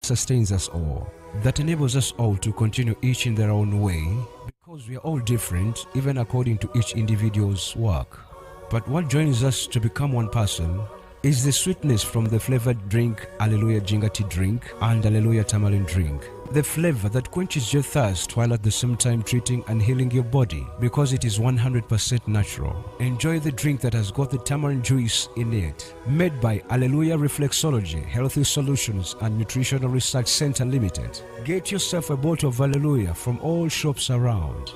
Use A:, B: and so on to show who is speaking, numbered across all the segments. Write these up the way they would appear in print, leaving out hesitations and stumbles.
A: sustains us all, that enables us all to continue each in their own way, because we are all different, even according to each individual's work. But what joins us to become one person is the sweetness from the flavored drink Alleluia Ginger Tea drink and Alleluia Tamarind drink. The flavor that quenches your thirst while at the same time treating and healing your body, because it is 100% natural. Enjoy the drink that has got the tamarind juice in it. Made by Alleluia Reflexology, Healthy Solutions and Nutritional Research Center Limited. Get yourself a bottle of Alleluia from all shops around.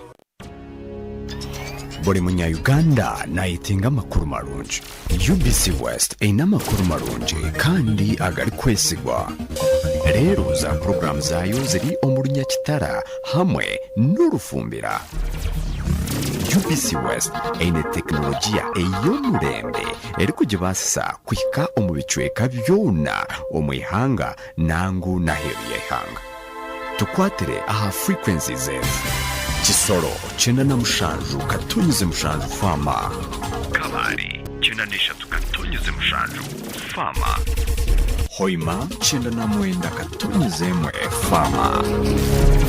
B: Buli munya-Uganda nayitinga amakuru marungi. UBC West eyina amakuru marungi kandi agali kwesigwa. Leero za program zaayo ziri omulunya kitara hamwe n'olufumbira. UBC West eyina tekinologiya ey'omulembe eri kugibaasisa kuhika omu bicweka byona omu ihanga nangu n'aheeru y'eihanga. Tukwatire aha frequencies ezo: Kisoro 97.7 Fama, Kabale 93.7 Fama, Hoima 99.1 Fama,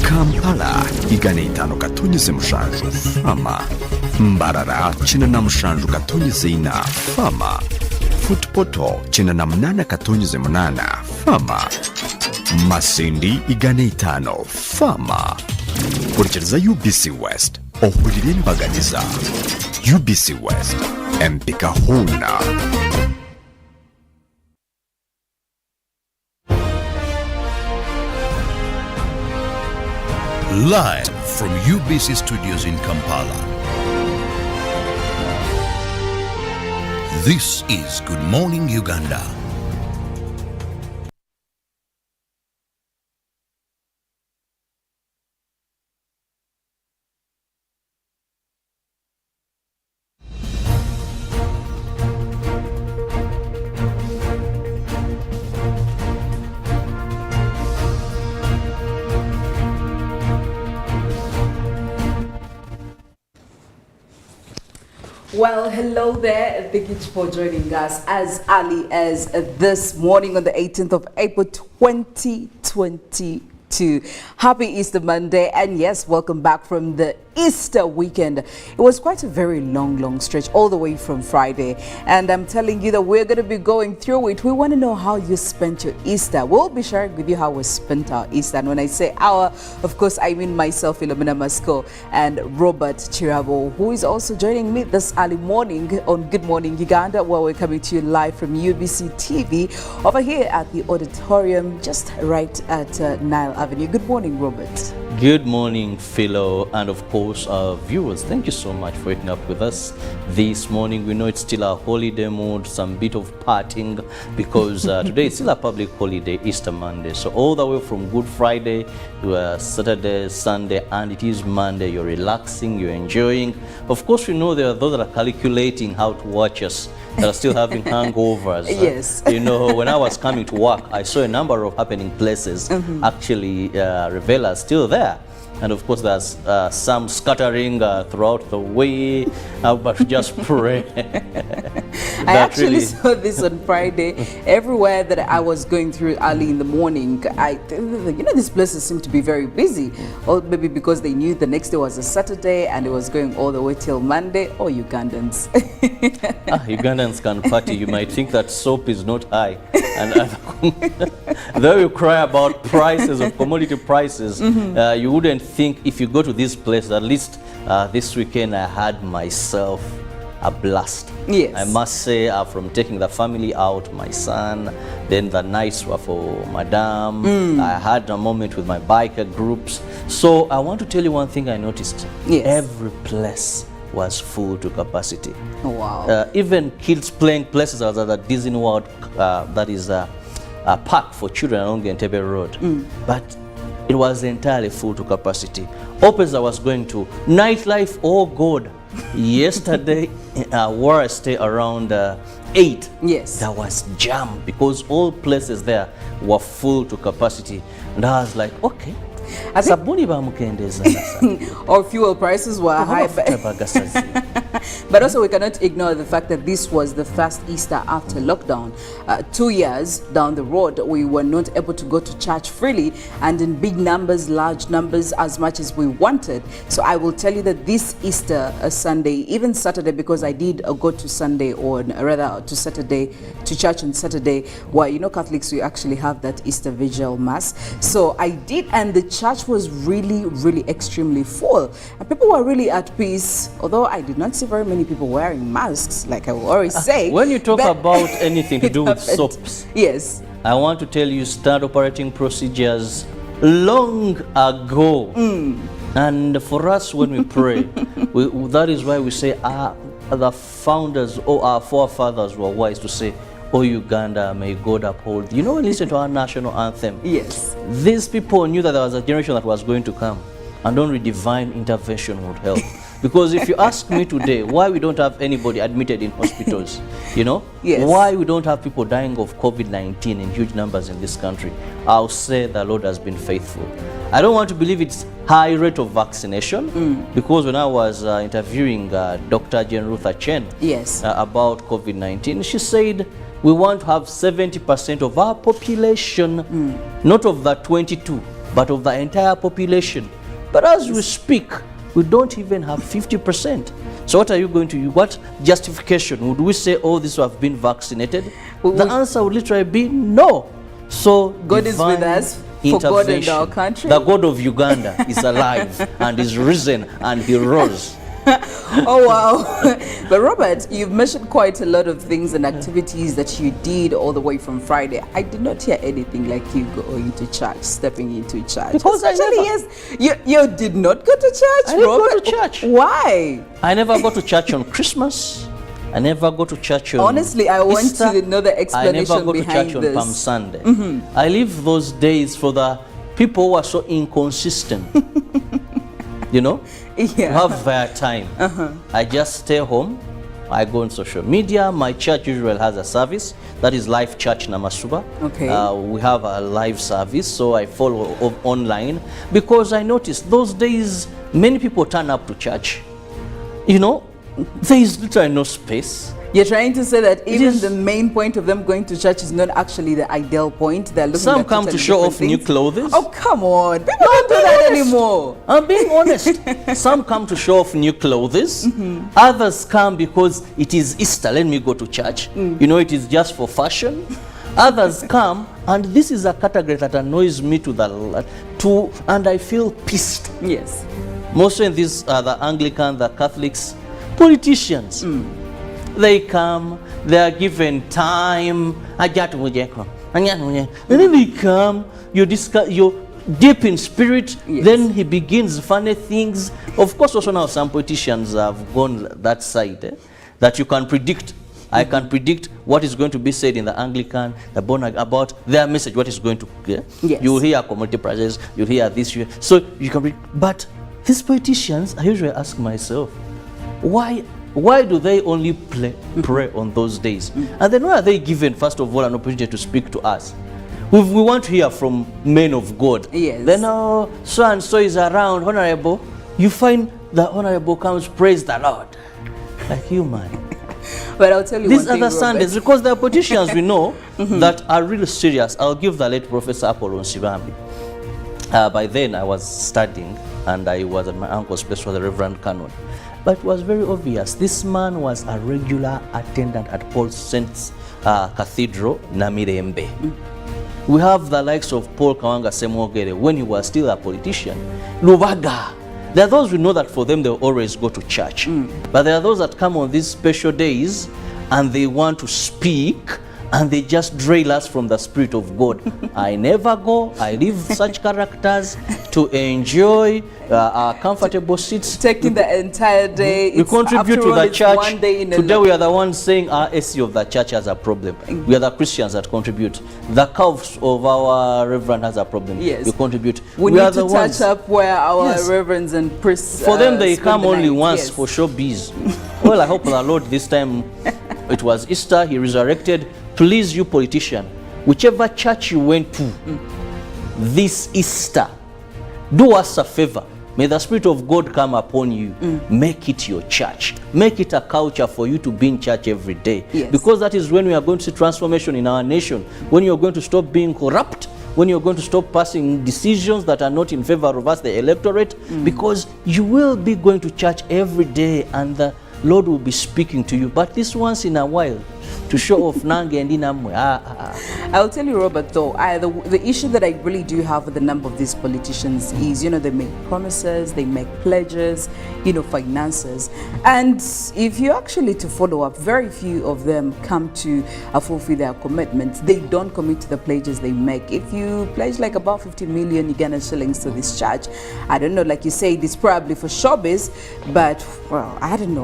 B: Kampala 105.7 Fama, Mbarara 97.4 Fama, Futpoto 98.8 Fama, Masindi 5 Fama. Kurikiriza UBC West ohulire embagatiza. UBC West empika huna.
C: Live from UBC Studios in Kampala. This is Good Morning Uganda.
D: Well, hello there. Thank you for joining us as early as this morning on the 18th of April 2022. Happy Easter Monday, and yes, welcome back from the Easter weekend. It was quite a very long stretch all the way from Friday, and I'm telling you that we're going to be going through it. We want to know how you spent your Easter. We'll be sharing with you how we spent our Easter, and when I say our, of course I mean myself, Philomena, Mastiko, and Robert Kirabo, who is also joining me this early morning on Good Morning Uganda, where we're coming to you live from UBC TV over here at the auditorium just right at Nile Avenue. Good morning, Robert.
E: Good morning, Philo, and of course our viewers. Thank you so much for waking up with us this morning. We know it's still a holiday mood, some bit of partying, because today is still a public holiday, Easter Monday. So all the way from Good Friday to Saturday, Sunday, and it is Monday. You're relaxing, you're enjoying. Of course, we know there are those that are calculating how to watch us, that are still having hangovers.
D: Yes.
E: You know, when I was coming to work, I saw a number of happening places. Actually, Revela still there. And of course, there's some scattering throughout the way, but just pray.
D: I actually saw this on Friday. Everywhere that I was going through early in the morning, these places seem to be very busy. Or maybe because they knew the next day was a Saturday and it was going all the way till Monday. Oh, Ugandans.
E: Ugandans can party. You might think that soap is not high. And though you cry about prices of commodity prices, you wouldn't think if you go to this place, at least this weekend I had myself a blast.
D: Yes.
E: I must say, from taking the family out, my son, then the nights were for Madame. I had a moment with my biker groups. So I want to tell you one thing I noticed.
D: Yes.
E: Every place was full to capacity.
D: Oh, wow.
E: Even kids playing places at the Disney World, that is a park for children along the Entebbe Road. But it was entirely full to capacity. Opens I was going to, nightlife, oh God. Yesterday, where I stay around 8,
D: yes,
E: there was jam because all places there were full to capacity. And I was like, okay,
D: I think,
E: sabuni bamukendeza
D: or fuel prices were high. But also we cannot ignore the fact that this was the first Easter after lockdown. 2 years down the road, we were not able to go to church freely and in big numbers, large numbers, as much as we wanted. So I will tell you that this Easter Sunday, even Saturday, because I did go to Sunday, or rather to Saturday, to church on Saturday, where, you know, Catholics, we actually have that Easter Vigil Mass. So I did, and the church was really, really extremely full. And people were really at peace, although I did not see very many people wearing masks, like I will always say.
E: When you talk about anything to do with soaps,
D: yes,
E: I want to tell you standard operating procedures long ago. And for us, when we pray, that is why we say the founders or our forefathers were wise to say, "Oh Uganda, may God uphold." You know, listen to our national anthem.
D: yes.
E: These people knew that there was a generation that was going to come, and only divine intervention would help. Because if you ask me today why we don't have anybody admitted in hospitals, you know,
D: Yes.
E: why we don't have people dying of COVID-19 in huge numbers in this country, I'll say the Lord has been faithful. I don't want to believe it's high rate of vaccination, because when I was interviewing Dr. Jane Ruther Chen
D: Yes.
E: about COVID-19, she said we want to have 70% of our population, not of the 22, but of the entire population. But as we speak, we don't even have 50%. So what are you going to use? What justification would we say, oh, this have been vaccinated? The answer would literally be no. So
D: God is with us, for God and our country.
E: The God of Uganda is alive and is risen and he rose.
D: Oh wow. But Robert, you've mentioned quite a lot of things and activities that you did all the way from Friday. I did not hear anything like you going to church, stepping into church.
E: Because
D: you did not go to church,
E: I didn't go
D: Robert?
E: to church.
D: Why?
E: I never go to church on Christmas. I never go to church on
D: Honestly, I want
E: Easter.
D: to know the explanation
E: I never go to
D: behind
E: church
D: this.
E: on Palm Sunday. I leave those days for the people who are so inconsistent. You know,
D: Yeah.
E: to have their time. I just stay home. I go on social media. My church usually has a service. That is Life Church Namasuba.
D: Okay.
E: We have a live service, so I follow online, because I noticed those days many people turn up to church. You know, there is literally no space.
D: You're trying to say that even
E: is-
D: the main point of them going to church is not actually the ideal point. They're looking
E: Some
D: at
E: come to
D: totally
E: show
D: different
E: off new
D: things.
E: clothes.
D: Oh, come on. People don't do that anymore.
E: I'm being honest. Some come to show off new clothes. Others come because it is Easter. Let me go to church. You know, it is just for fashion. Others come, and this is a category that annoys me and I feel pissed.
D: Yes.
E: Mostly these are the Anglican, the Catholics, politicians. They come, they are given time. And then they come, you're deep in spirit.
D: Yes.
E: Then he begins funny things. Of course, also now some politicians have gone that side, that you can predict. I can predict what is going to be said in the Anglican, the Bonag, about their message, what is going to.
D: Yes.
E: You'll hear community prices, you'll hear this. So you can predict. But these politicians, I usually ask myself, why do they only pray on those days? And then why are they given, first of all, an opportunity to speak to us? We want to hear from men of God.
D: Yes.
E: Then, so and so is around, honorable. You find the honorable comes, praise the Lord. Like you, man.
D: But I'll tell you
E: These
D: one thing,
E: other Sundays,
D: Robert.
E: because there are politicians we know that are really serious. I'll give the late Professor Apollon Sibambi. By then, I was studying, and I was at my uncle's place for the Reverend Canon. But it was very obvious. This man was a regular attendant at Paul Saint's Cathedral, Namirembe. We have the likes of Paul Kawanga Semwogere when he was still a politician. Lubaga. There are those who know that for them they'll always go to church. But there are those that come on these special days and they want to speak and they just drill us from the Spirit of God. I never go. I leave such characters to enjoy our comfortable seats.
D: Taking the entire day.
E: We contribute
D: after
E: to
D: all,
E: the
D: it's
E: church.
D: one day in a
E: Today we are the ones saying our AC of the church has a problem. We are the Christians that contribute. The calves of our reverend has a problem.
D: Yes.
E: We contribute.
D: We
E: are
D: need to
E: the
D: touch
E: ones.
D: up where our
E: Yes.
D: reverends and priests.
E: For them, they
D: spend
E: come
D: the
E: only
D: night.
E: once
D: Yes.
E: for showbiz. Well, I hope the Lord this time, it was Easter, he resurrected. Please, you politician, whichever church you went to this Easter, do us a favor. May the Spirit of God come upon you. Make it your church. Make it a culture for you to be in church every day.
D: Yes.
E: Because that is when we are going to see transformation in our nation. When you are going to stop being corrupt. When you're going to stop passing decisions that are not in favor of us, the electorate. Because you will be going to church every day and the Lord will be speaking to you. But this once in a while, to show off nange and inamwe.
D: I'll tell you, Robert, though, the issue that I really do have with a number of these politicians is, they make promises, they make pledges, finances. And if you actually to follow up, very few of them come to fulfill their commitments. They don't commit to the pledges they make. If you pledge like about 50 million Ugandan shillings to this church, I don't know, like you say, it's probably for showbiz, but, well, I don't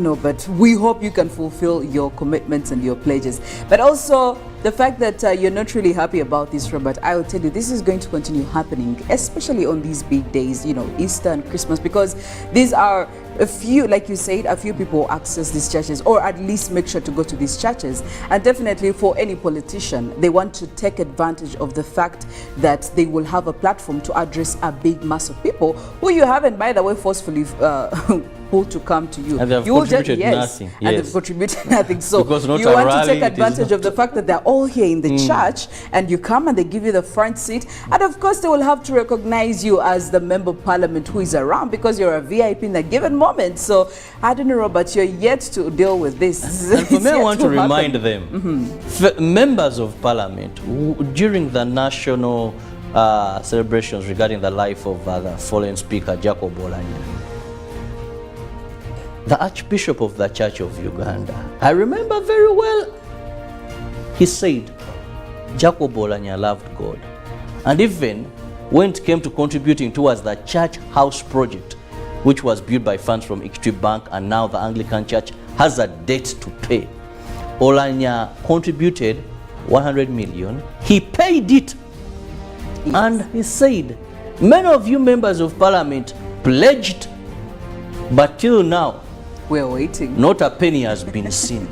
D: know, but we hope you can fulfill your commitments and your pledges. But also the fact that you're not really happy about this, Robert, I will tell you, this is going to continue happening, especially on these big days, Easter and Christmas, because these are a few, like you said, a few people access these churches, or at least make sure to go to these churches. And definitely for any politician, they want to take advantage of the fact that they will have a platform to address a big mass of people who you haven't, by the way, forcefully pulled to come to you.
E: And they have contributed nothing.
D: And they've contributed nothing. So you
E: a
D: want to
E: rally,
D: take advantage of the fact that they're all here in the church, and you come and they give you the front seat. And of course, they will have to recognize you as the member of parliament who is around, because you're a VIP in a given moment. So I don't know, Robert, you're yet to deal with this.
E: And for me, I want to remind them, members of parliament, during the national celebrations regarding the life of the fallen speaker, Jacob Olanya, the Archbishop of the Church of Uganda, I remember very well, he said Jacob Olanya loved God. And even when it came to contributing towards the church house project, which was built by funds from Equity Bank, and now the Anglican Church has a debt to pay, Olanya contributed 100 million. He paid it. Yes. And he said, many of you members of parliament pledged, but till now,
D: we're waiting.
E: Not a penny has been seen.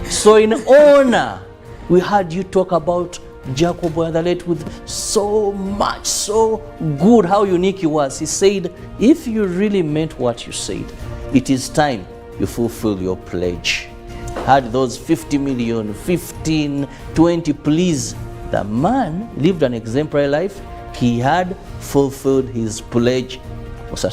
E: So in honor, we heard you talk about Jacob Olanya with so much, so good, how unique he was. He said, if you really meant what you said, it is time you fulfill your pledge. Had those 50 million, 15, 20, please. The man lived an exemplary life. He had fulfilled his pledge. I'm just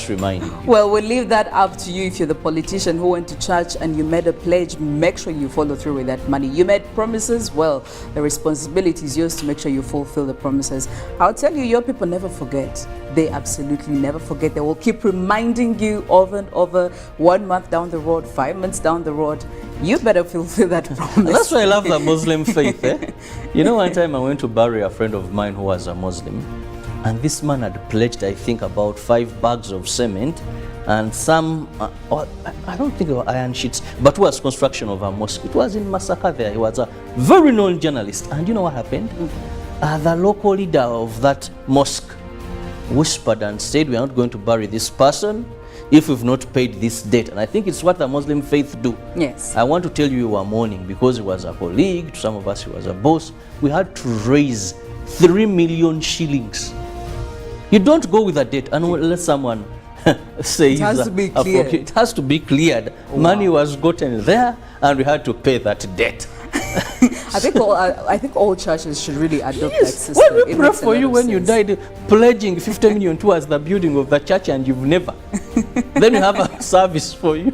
E: reminding you.
D: Well, we'll leave that up to you. If you're the politician who went to church and you made a pledge, make sure you follow through with that money. You made promises, well, the responsibility is yours to make sure you fulfill the promises. I'll tell you, your people never forget. They absolutely never forget. They will keep reminding you over and over, 1 month down the road, 5 months down the road. You better fulfill that promise.
E: And that's why I love the Muslim faith. One time I went to bury a friend of mine who was a Muslim, and this man had pledged, I think, about 5 bags of cement and some, I don't think it was iron sheets, but it was construction of a mosque. It was in Masaka there. He was a very known journalist. And you know what happened? The local leader of that mosque whispered and said, we are not going to bury this person if we've not paid this debt. And I think it's what the Muslim faith do.
D: Yes.
E: I want to tell you were mourning because he was a colleague, to some of us he was a boss. We had to raise 3 million shillings. You don't go with a debt unless someone says
D: it has to be cleared.
E: It has to be cleared. Wow. Money was gotten there and we had to pay that debt.
D: I think all churches should really adopt that system.
E: Well, we pray for you when you died, pledging 50 million towards the building of the church, and you've never. Then we have a service for you.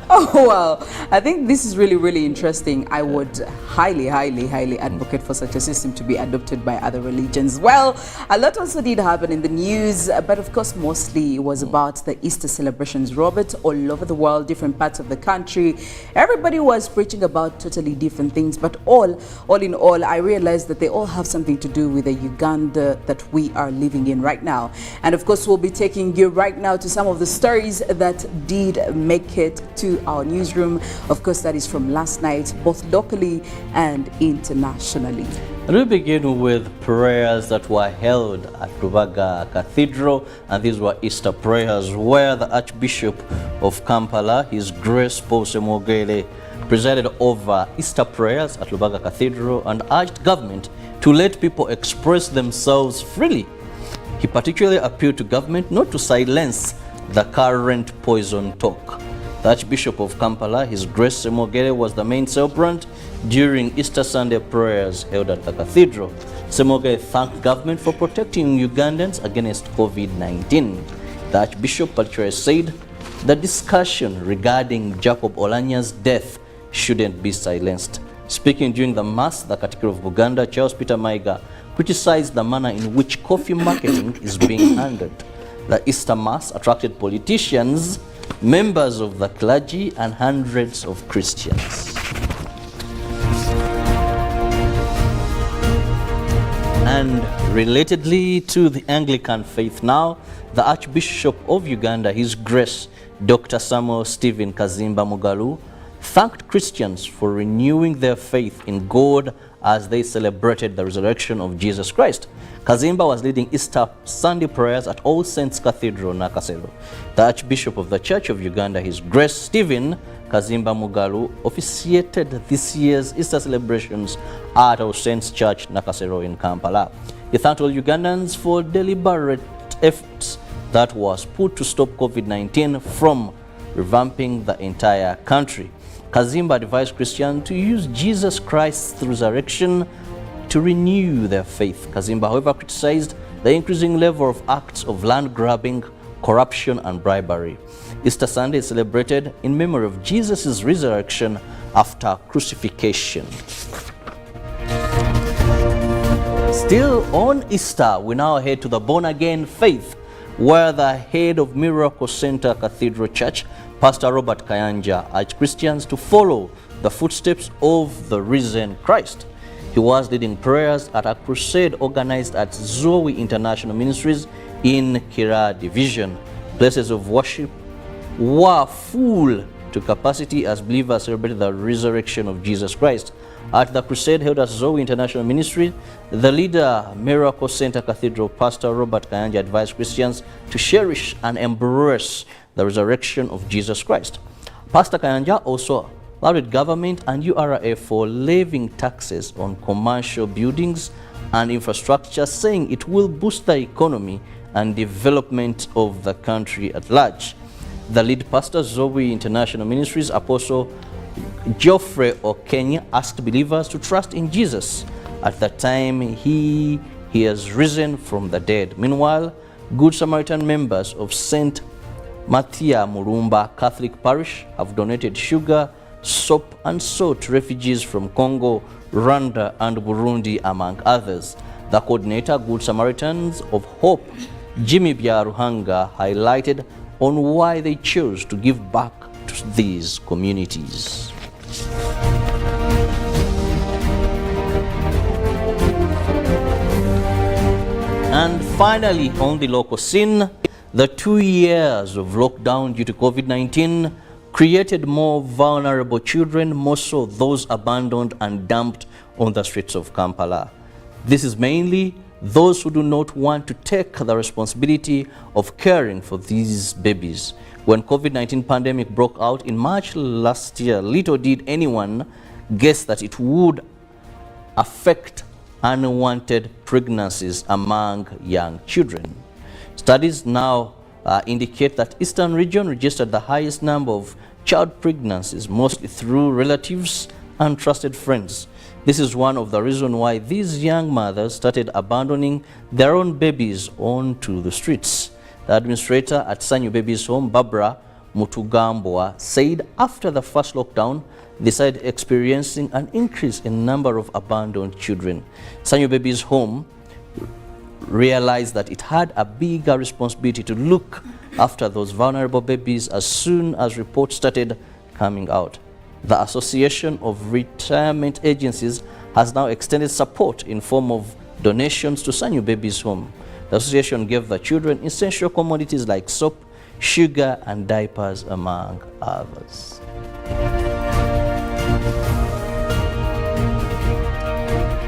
D: Oh, wow. I think this is really, really interesting. I would highly, highly, highly advocate for such a system to be adopted by other religions. Well, a lot also did happen in the news, but of course, mostly it was about the Easter celebrations, Robert, all over the world, different parts of the country. Everybody was preaching about totally different things, but all in all, I realized that they all have something to do with the Uganda that we are living in right now. And of course, we'll be taking you right now to some of the stories that did make it to our newsroom. Of course, that is from last night, both locally and internationally.
E: And we begin with prayers that were held at Rubaga Cathedral, and these were Easter prayers where the Archbishop of Kampala, His Grace Paul Semogele, presided over Easter prayers at Lubaga Cathedral and urged government to let people express themselves freely. He particularly appealed to government not to silence the current poison talk. The Archbishop of Kampala, His Grace Semogere, was the main celebrant during Easter Sunday prayers held at the cathedral. Semogere thanked government for protecting Ugandans against COVID-19. The Archbishop particularly said the discussion regarding Jacob Olanya's death shouldn't be silenced. Speaking during the Mass, the Cathedral of Uganda, Charles Peter Maiga criticized the manner in which coffee marketing is being handled. The Easter Mass attracted politicians, members of the clergy, and hundreds of Christians. And relatedly to the Anglican faith now, the Archbishop of Uganda, His Grace Dr. Samuel Stephen Kazimba Mugalu, thanked Christians for renewing their faith in God as they celebrated the resurrection of Jesus Christ. Kazimba was leading Easter Sunday prayers at All Saints Cathedral, Nakasero. The Archbishop of the Church of Uganda, His Grace Stephen Kazimba Mugalu, officiated this year's Easter celebrations at All Saints Church, Nakasero in Kampala. He thanked all Ugandans for deliberate efforts that was put to stop COVID-19 from revamping the entire country. Kazimba advised Christians to use Jesus Christ's resurrection to renew their faith. Kazimba, however, criticized the increasing level of acts of land grabbing, corruption, and bribery. Easter Sunday is celebrated in memory of Jesus' resurrection after crucifixion. Still on Easter, we now head to the born-again faith, where the head of Miracle Center Cathedral Church, Pastor Robert Kayanja, urged Christians to follow the footsteps of the risen Christ. He was leading prayers at a crusade organized at Zoe International Ministries in Kira Division. Places of worship were full to capacity as believers celebrated the resurrection of Jesus Christ. At the crusade held at Zoe International Ministry, the leader, Miracle Center Cathedral, Pastor Robert Kayanja, advised Christians to cherish and embrace the resurrection of Jesus Christ. Pastor Kayanja also lauded government and URA for levying taxes on commercial buildings and infrastructure, saying it will boost the economy and development of the country at large. The lead pastor, Zoe International Ministries, Apostle Geoffrey Okenya, asked believers to trust in Jesus at the time he has risen from the dead. Meanwhile, Good Samaritan members of St. Mathia Murumba Catholic Parish have donated sugar, soap, and salt to refugees from Congo, Rwanda, and Burundi, among others. The coordinator, Good Samaritans of Hope, Jimmy Byaruhanga, highlighted on why they chose to give back to these communities. And finally, on the local scene, the 2 years of lockdown due to COVID-19 created more vulnerable children, more so those abandoned and dumped on the streets of Kampala. This is mainly those who do not want to take the responsibility of caring for these babies. When COVID-19 pandemic broke out in March last year, little did anyone guess that it would affect unwanted pregnancies among young children. Studies now indicate that Eastern region registered the highest number of child pregnancies, mostly through relatives and trusted friends. This is one of the reasons why these young mothers started abandoning their own babies onto the streets. The administrator at Sanyu Babies Home, Barbara Mutugambwa, said after the first lockdown, they started experiencing an increase in number of abandoned children. Sanyu Babies Home realized that it had a bigger responsibility to look after those vulnerable babies as soon as reports started coming out. The Association of Retirement Agencies has now extended support in form of donations to Sanyu Babies Home. The association gave the children essential commodities like soap, sugar, and diapers, among others.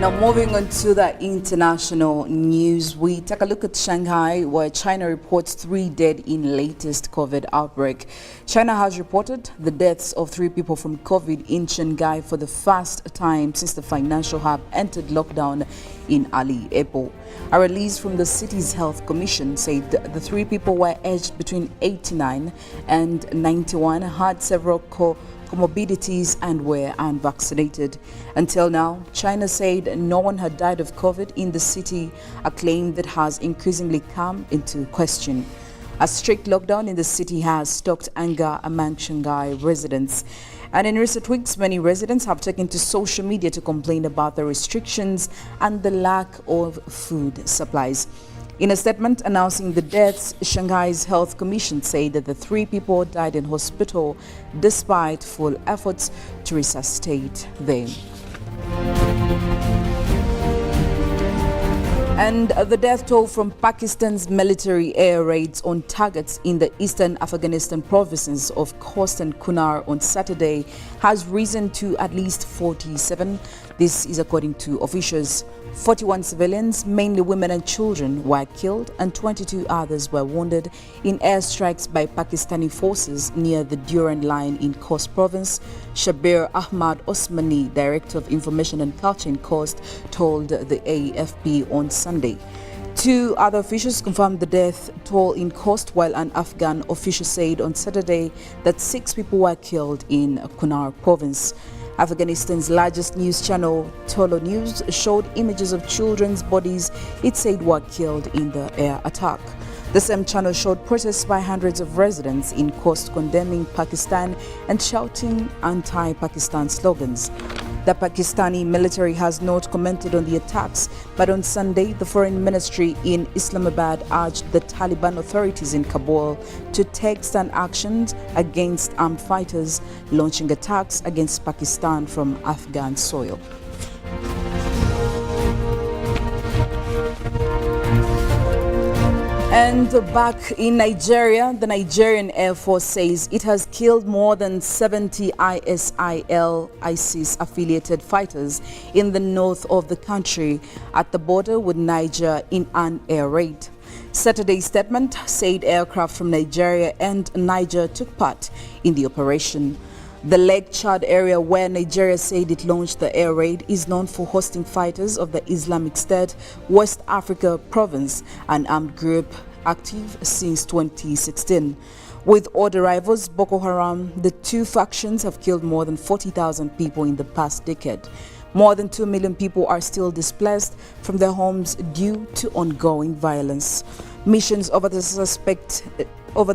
D: Now moving on to the international news, we take a look at Shanghai, where China reports 3 dead in latest COVID outbreak. China has reported the deaths of 3 people from COVID in Shanghai for the first time since the financial hub entered lockdown in early April. A release from the city's health commission said the 3 people were aged between 89 and 91, had several comorbidities and were unvaccinated. Until now, China said no one had died of COVID in the city, a claim that has increasingly come into question. A strict lockdown in the city has stoked anger among Shanghai residents. And in recent weeks, many residents have taken to social media to complain about the restrictions and the lack of food supplies. In a statement announcing the deaths, Shanghai's health commission said that the 3 people died in hospital despite full efforts to resuscitate them. And the death toll from Pakistan's military air raids on targets in the eastern Afghanistan provinces of Khost and Kunar on Saturday has risen to at least 47. This is according to officials. 41 civilians, mainly women and children, were killed and 22 others were wounded in airstrikes by Pakistani forces near the Durand line in Khost province. Shabir Ahmad Osmani, Director of Information and Culture in Khost, told the AFP on Sunday. 2 other officials confirmed the death toll in Khost, while an Afghan official said on Saturday that 6 people were killed in Kunar province. Afghanistan's largest news channel, Tolo News, showed images of children's bodies it said were killed in the air attack. The same channel showed protests by hundreds of residents in Khost condemning Pakistan and shouting anti-Pakistan slogans. The Pakistani military has not commented on the attacks, but on Sunday, the foreign ministry in Islamabad urged the Taliban authorities in Kabul to take stern actions against armed fighters launching attacks against Pakistan from Afghan soil. And back in Nigeria, the Nigerian Air Force says it has killed more than 70 ISIS-affiliated fighters in the north of the country at the border with Niger in an air raid. Saturday's statement said aircraft from Nigeria and Niger took part in the operation. The Lake Chad area where Nigeria said it launched the air raid is known for hosting fighters of the Islamic State West Africa province, an armed group active since 2016. With odd rivals, Boko Haram, the 2 factions have killed more than 40,000 people in the past decade. More than 2 million people are still displaced from their homes due to ongoing violence. Missions over the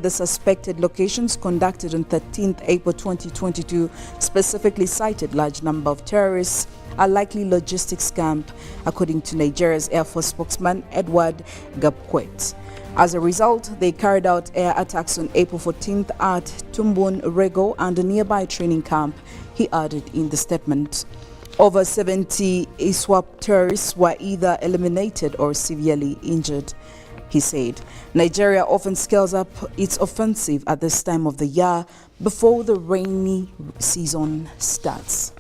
D: suspected locations conducted on 13th April 2022 specifically cited large number of terrorists, a likely logistics camp, according to Nigeria's Air Force spokesman Edward Gapkwet. As a result, they carried out air attacks on April 14th at Tumbun Rego and a nearby training camp, he added in the statement. Over 70 ISWAP terrorists were either eliminated or severely injured. He said, Nigeria often scales up its offensive at this time of the year before the rainy season starts.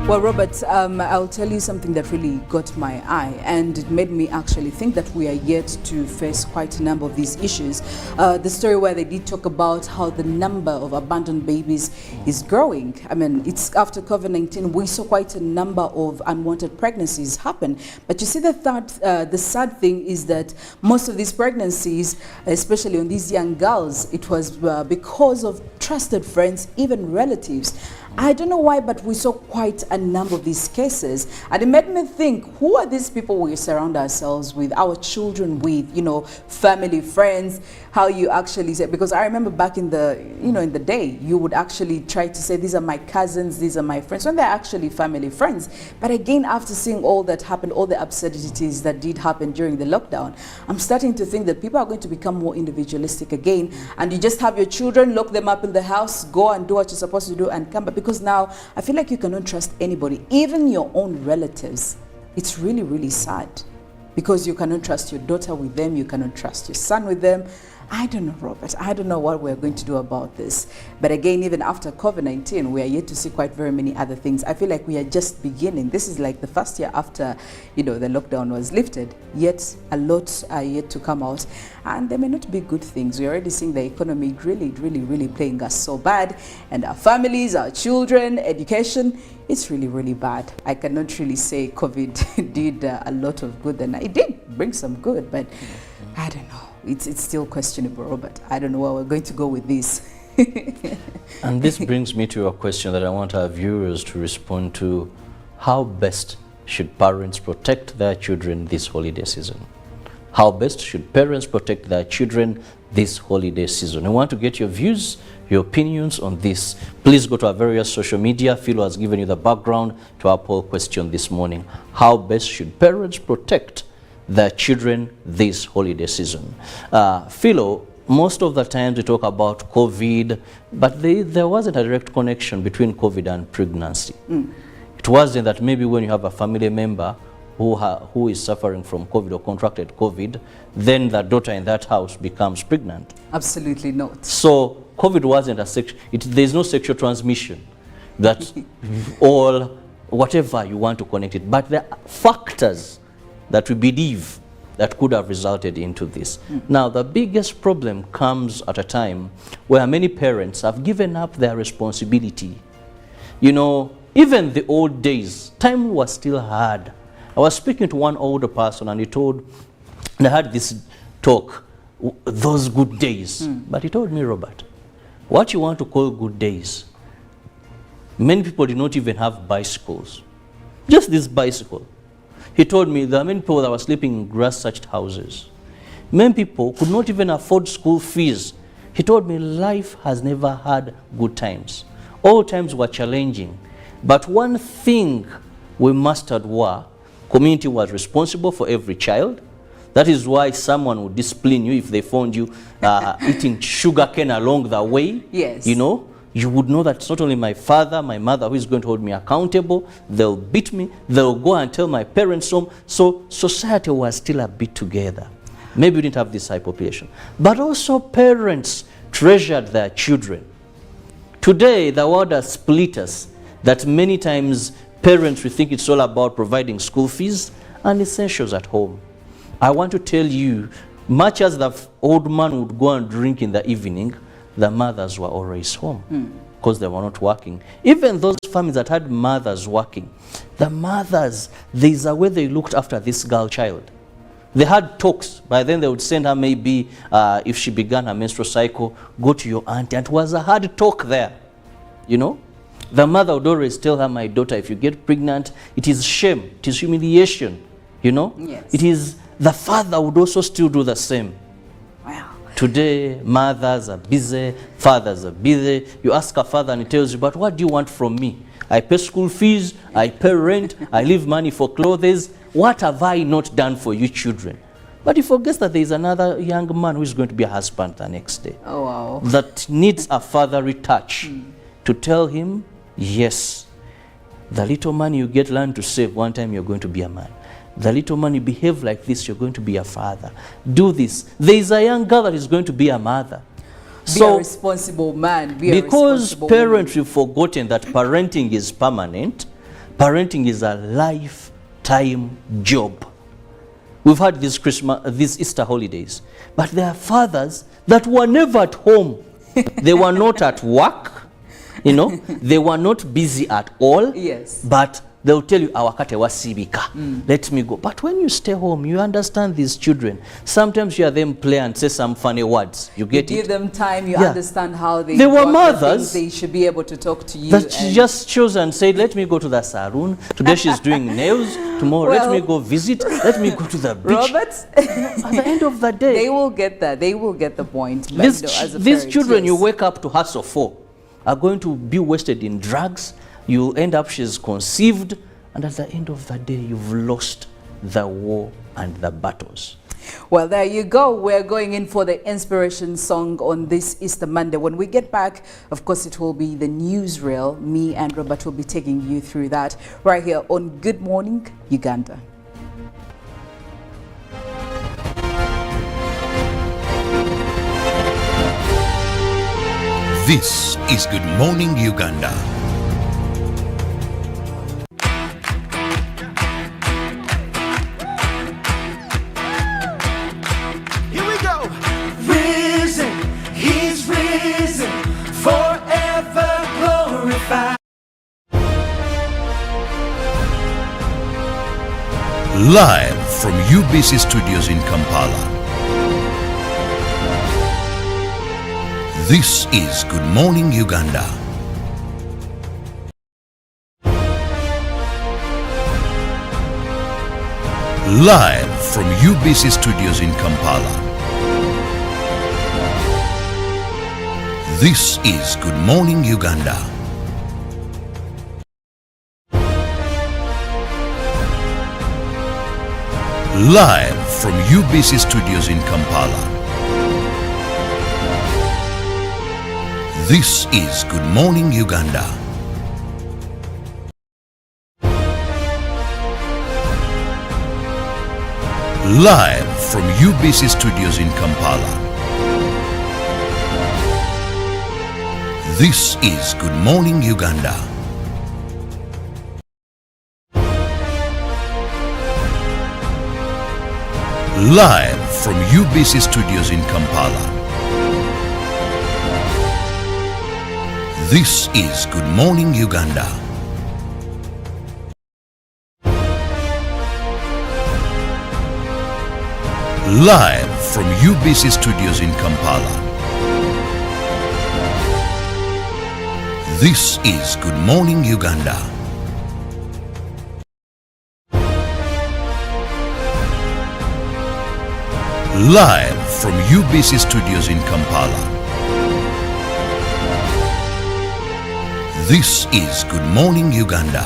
D: Well, Robert, I'll tell you something that really got my eye, and it made me actually think that we are yet to face quite a number of these issues. The story where they did talk about how the number of abandoned babies is growing. I mean, it's after COVID-19, we saw quite a number of unwanted pregnancies happen. But you see, the sad thing is that most of these pregnancies, especially on these young girls, it was because of trusted friends, even relatives. I don't know why, but we saw quite a number of these cases, and it made me think, who are these people we surround ourselves with, our children with, you know, family, friends, how you actually say, because I remember back in the, you know, in the day, you would actually try to say, these are my cousins, these are my friends, when they're actually family friends. But again, after seeing all that happened, all the absurdities that did happen during the lockdown, I'm starting to think that people are going to become more individualistic again, and you just have your children, lock them up in the house, go and do what you're supposed to do and come back. Because now I feel like you cannot trust anybody, even your own relatives. It's really, really sad, because you cannot trust your daughter with them, you cannot trust your son with them. I don't know, Robert. I don't know what we're going to do about this. But again, even after COVID-19, we are yet to see quite very many other things. I feel like we are just beginning. This is like the first year after, the lockdown was lifted. Yet a lot are yet to come out. And they may not be good things. We're already seeing the economy really playing us so bad. And our families, our children, education, it's really bad. I cannot really say COVID did a lot of good. And it did bring some good, but I don't know. It's still questionable, Robert. I don't know where we're going to go with this.
E: And this brings me to a question that I want our viewers to respond to. How best should parents protect their children this holiday season? How best should parents protect their children this holiday season? I want to get your views, your opinions on this. Please go to our various social media. Philo has given you the background to our poll question this morning. How best should parents protect their children this holiday season? Philo, most of the time we talk about COVID, but there wasn't a direct connection between COVID and pregnancy. It wasn't that maybe when you have a family member who is suffering from COVID or contracted COVID, then the daughter in that house becomes pregnant.
D: Absolutely not.
E: So COVID wasn't there's no sexual transmission that all, whatever you want to connect it, but there are factors that we believe that could have resulted into this. Now, the biggest problem comes at a time where many parents have given up their responsibility. Even the old days, time was still hard. I was speaking to one older person and I had this talk, those good days. But he told me, Robert, what you want to call good days, many people did not even have bicycles. Just this bicycle. He told me there are many people that were sleeping in grass-thatched houses. Many people could not even afford school fees. He told me life has never had good times. All times were challenging. But one thing we mastered were community was responsible for every child. That is why someone would discipline you if they found you eating sugar cane along the way.
D: Yes.
E: You would know that it's not only my father, my mother who is going to hold me accountable. They'll beat me. They'll go and tell my parents home. So society was still a bit together. Maybe we didn't have this high population. But also parents treasured their children. Today, the world has split us, that many times parents, we think it's all about providing school fees and essentials at home. I want to tell you, much as the old man would go and drink in the evening, the mothers were always home because they were not working. Even those families that had mothers working, the mothers, there's a way they looked after this girl child. They had talks. By then they would send her maybe, if she began her menstrual cycle, go to your auntie. And it was a hard talk there, The mother would always tell her, my daughter, if you get pregnant, it is shame, it is humiliation,
D: Yes.
E: It is, the father would also still do the same.
D: Wow.
E: Today, mothers are busy, fathers are busy. You ask a father and he tells you, but what do you want from me? I pay school fees, I pay rent, I leave money for clothes. What have I not done for you children? But he forgets that there is another young man who is going to be a husband the next day.
D: Oh, wow.
E: That needs a fatherly touch to tell him, yes, the little money you get, learn to save. One time you're going to be a man. The little money, behave like this, you're going to be a father. Do this. There is a young girl that is going to be a mother.
D: Be a responsible man.
E: Because parents have forgotten that parenting is permanent, parenting is a lifetime job. We've had these Easter holidays, but there are fathers that were never at home. They were not at work, they were not busy at all.
D: Yes.
E: But they'll tell you, awakate wasibika, let me go. But when you stay home, you understand these children. Sometimes you hear them play and say some funny words. You get
D: give
E: it?
D: them time, you understand how they
E: were mothers.
D: They should be able to talk to you.
E: That she just chose and said, let me go to the saloon. Today she's doing nails. Tomorrow, let me go visit. Let me go to the beach.
D: Robert,
E: at the end of the day,
D: they will get that. They will get the point.
E: These children you wake up to hustle for are going to be wasted in drugs. You'll end up, she's conceived, and at the end of the day, you've lost the war and the battles.
D: Well, there you go. We're going in for the inspiration song on this Easter Monday. When we get back, of course, it will be the newsreel. Me and Robert will be taking you through that right here on Good Morning, Uganda.
C: This is Good Morning Uganda.
F: Here we go. Risen, he's risen, forever glorified.
C: Live from UBC Studios in Kampala. This is Good Morning Uganda. Live from UBC Studios in Kampala. This is Good Morning Uganda. Live from UBC Studios in Kampala. This is Good Morning Uganda. Live from UBC Studios in Kampala. This is Good Morning Uganda. Live from UBC Studios in Kampala. This is Good Morning Uganda. Live from UBC Studios in Kampala. This is Good Morning Uganda. Live from UBC Studios in Kampala. This is Good Morning Uganda.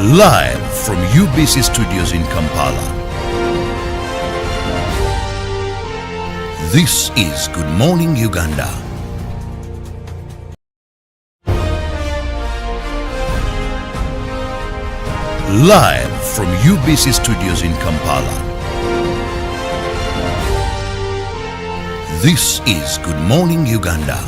C: Live from UBC Studios in Kampala. This is Good Morning Uganda. Live from UBC Studios in Kampala. This is Good Morning Uganda.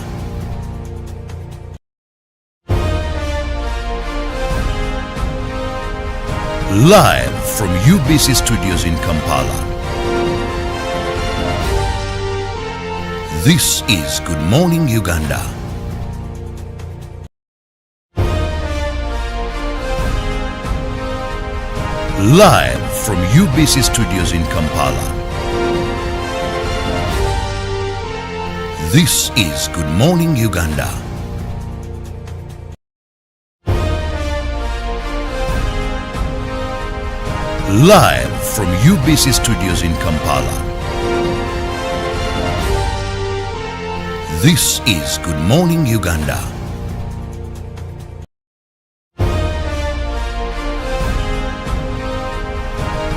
C: Live from UBC Studios in Kampala. This is Good Morning Uganda. Live from UBC Studios in Kampala. This is Good Morning Uganda. Live from UBC Studios in Kampala. This is Good Morning Uganda.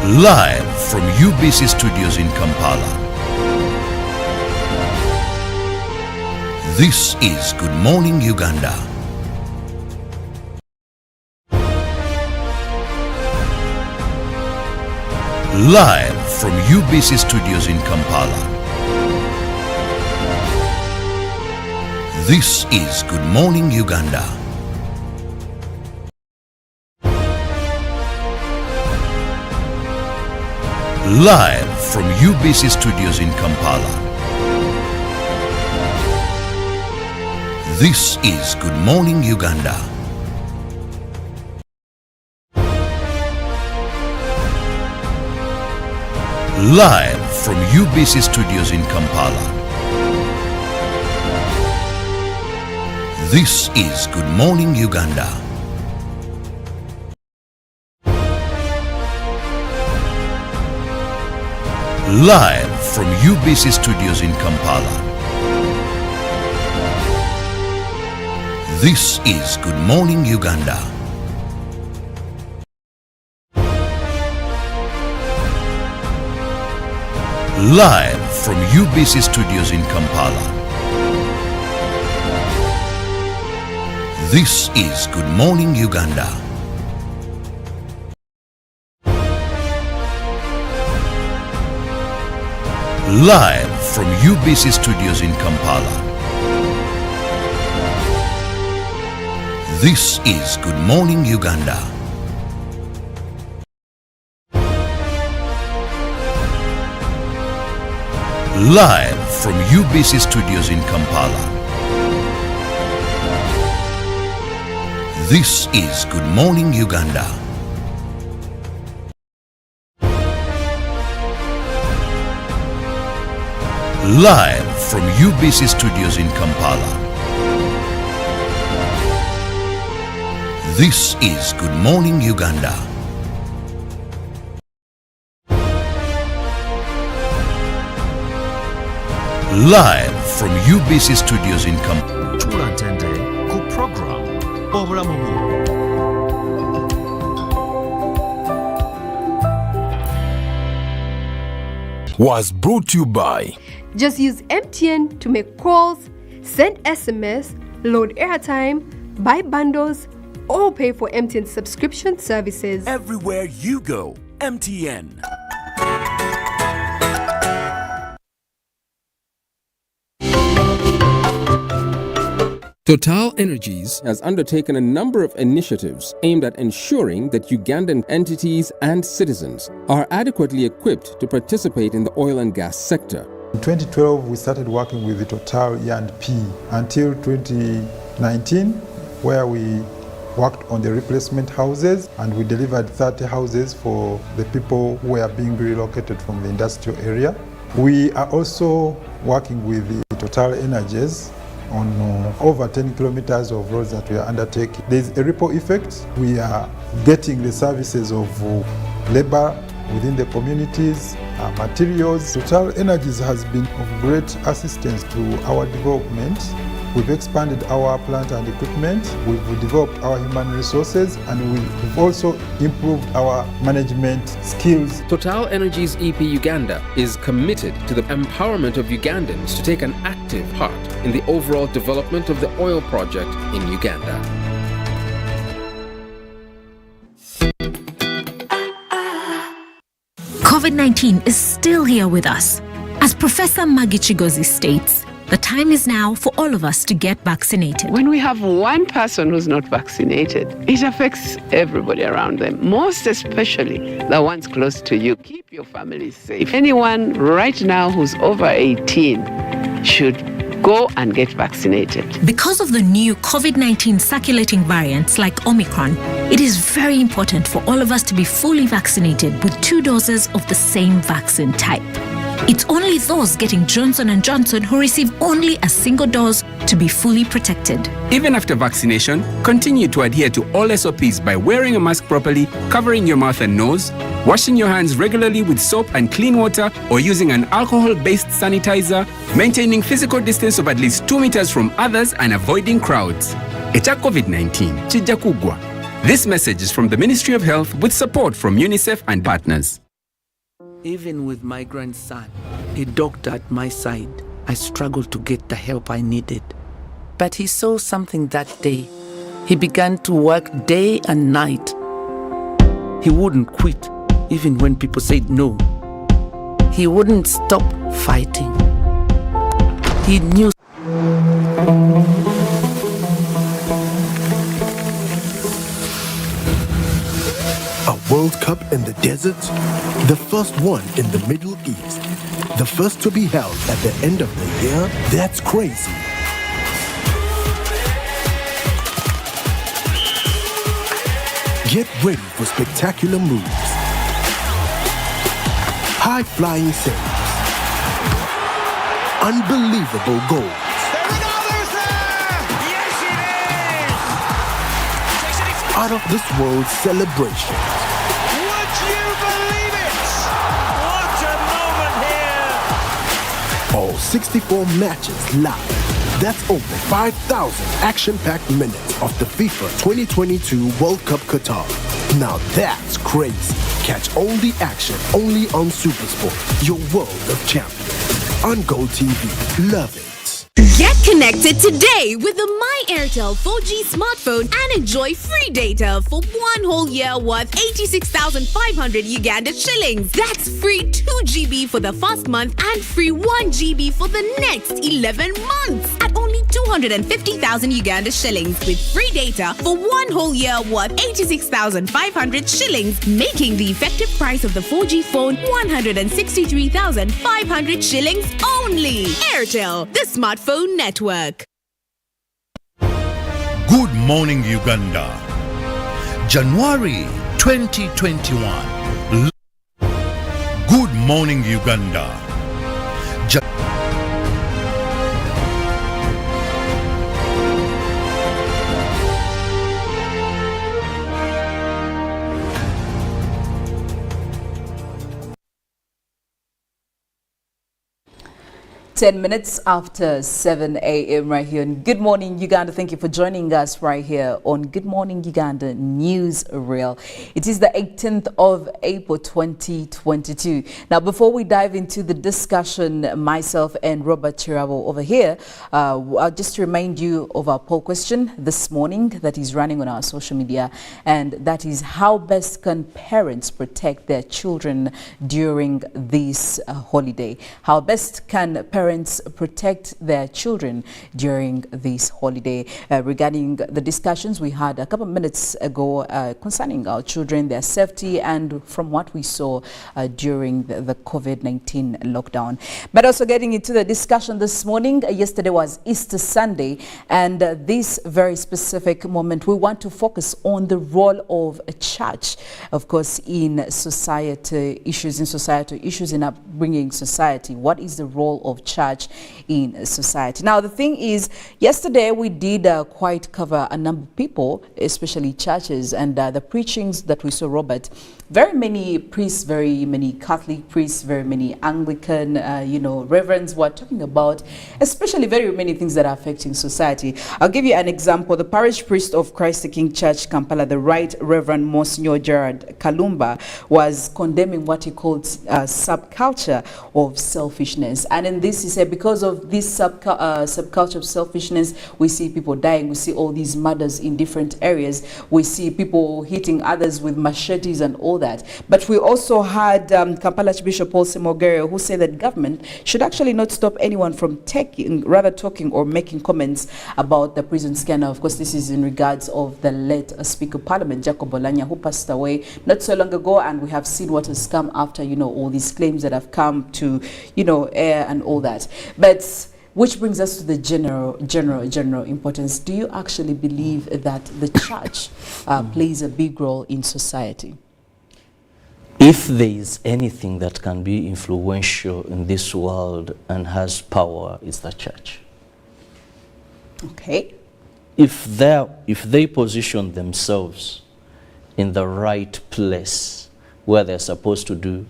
C: Live from UBC Studios in Kampala. This is Good Morning Uganda. Live from UBC Studios in Kampala. This is Good Morning Uganda. Live from UBC Studios in Kampala. This is Good Morning Uganda. Live from UBC Studios in Kampala. This is Good Morning Uganda. Live from UBC Studios in Kampala. This is Good Morning Uganda. Live from UBC Studios in Kampala. This is Good Morning Uganda. Live from UBC Studios in Kampala. This is Good Morning Uganda. Live from UBC Studios in Kampala. This is Good Morning Uganda. Live from UBC Studios in Kampala. This is Good Morning Uganda. Live from UBC Studios in Kampala.
B: Tulantende ku program obulamu bwo.
G: Was brought to you by
H: Just use MTN to make calls, send SMS, load airtime, buy bundles, or pay for MTN subscription services.
G: Everywhere you go, MTN.
I: Total Energies has undertaken a number of initiatives aimed at ensuring that Ugandan entities and citizens are adequately equipped to participate in the oil and gas sector.
J: In 2012, we started working with the Total E&P until 2019, where we worked on the replacement houses and we delivered 30 houses for the people who were being relocated from the industrial area. We are also working with the Total Energies on over 10 kilometers of roads that we are undertaking. There is a ripple effect. We are getting the services of labor within the communities, materials. Total Energies has been of great assistance to our development. We've expanded our plant and equipment, we've developed our human resources, and we've also improved our management skills.
I: Total Energies EP Uganda is committed to the empowerment of Ugandans to take an active part in the overall development of the oil project in Uganda.
K: COVID-19 is still here with us. As Professor Maggie Chigozi states, the time is now for all of us to get vaccinated.
L: When we have one person who's not vaccinated, it affects everybody around them, most especially the ones close to you. Keep your family safe. Anyone right now who's over 18 should go and get vaccinated.
K: Because of the new COVID-19 circulating variants like Omicron, it is very important for all of us to be fully vaccinated with 2 doses of the same vaccine type. It's only those getting Johnson & Johnson who receive only a single dose to be fully protected.
I: Even after vaccination, continue to adhere to all SOPs by wearing a mask properly, covering your mouth and nose, washing your hands regularly with soap and clean water, or using an alcohol-based sanitizer, maintaining physical distance of at least 2 meters from others, and avoiding crowds. Echa COVID-19, chija kugwa. This message is from the Ministry of Health with support from UNICEF and partners.
L: Even with my grandson, a doctor at my side, I struggled to get the help I needed. But he saw something that day. He began to work day and night. He wouldn't quit, even when people said no. He wouldn't stop fighting. He knew.
G: a World Cup in the desert, the first one in the Middle East, the first to be held at the end of the year. That's crazy. Get ready for spectacular moves, high-flying saves, unbelievable goals. Out of this world celebrations.
F: Would you believe it? What a moment here!
G: All 64 matches live. That's over 5,000 action-packed minutes of the FIFA 2022 World Cup Qatar. Now that's crazy. Catch all the action only on SuperSport, your world of champions. On Go TV. Love it.
M: Get connected today with the My Airtel 4G smartphone and enjoy free data for 1 whole year worth 86,500 Uganda shillings. That's free 2 GB for the first month and free 1 GB for the next 11 months at only 250,000 Uganda shillings with free data for 1 whole year worth 86,500 shillings, making the effective price of the 4G phone 163,500 shillings only. Airtel, the smartphone network.
C: Good morning, Uganda. January 2021. Good morning, Uganda.
D: 10 minutes after 7 a.m. right here on Good Morning Uganda. Thank you for joining us right here on Good Morning Uganda News Reel. It is the 18th of April 2022. Now, before we dive into the discussion, myself and Robert Kirabo over here, I'll just remind you of our poll question this morning that is running on our social media, and that is, how best can parents protect their children during this holiday? How best can parents protect their children during this holiday? Regarding the discussions we had a couple of minutes ago concerning our children, their safety, and from what we saw during the COVID-19 lockdown. But also getting into the discussion this morning, yesterday was Easter Sunday, and this very specific moment we want to focus on the role of a church, of course, in societal issues in upbringing society. What is the role of church in society? Now, the thing is, yesterday we did quite cover a number of people, especially churches, and the preachings that we saw, Robert, very many priests, very many Catholic priests, very many Anglican, reverends were talking about, especially very many things that are affecting society. I'll give you an example. The parish priest of Christ the King Church, Kampala, the Right Reverend Monsignor Gerard Kalumba, was condemning what he called subculture of selfishness. And in this, he said, because of this subculture of selfishness, we see people dying, we see all these murders in different areas, we see people hitting others with machetes and all that. But we also had Kampala Archbishop Paul Semogere, who said that government should actually not stop anyone from talking or making comments about the prison scandal. Of course, this is in regards of the late Speaker of Parliament, Jacob Olanya, who passed away not so long ago, and we have seen what has come after, all these claims that have come to, air and all that. But which brings us to the general importance. Do you actually believe that the church plays a big role in society?
E: If there is anything that can be influential in this world and has power, it's the church.
D: Okay.
E: If they position themselves in the right place where they're supposed to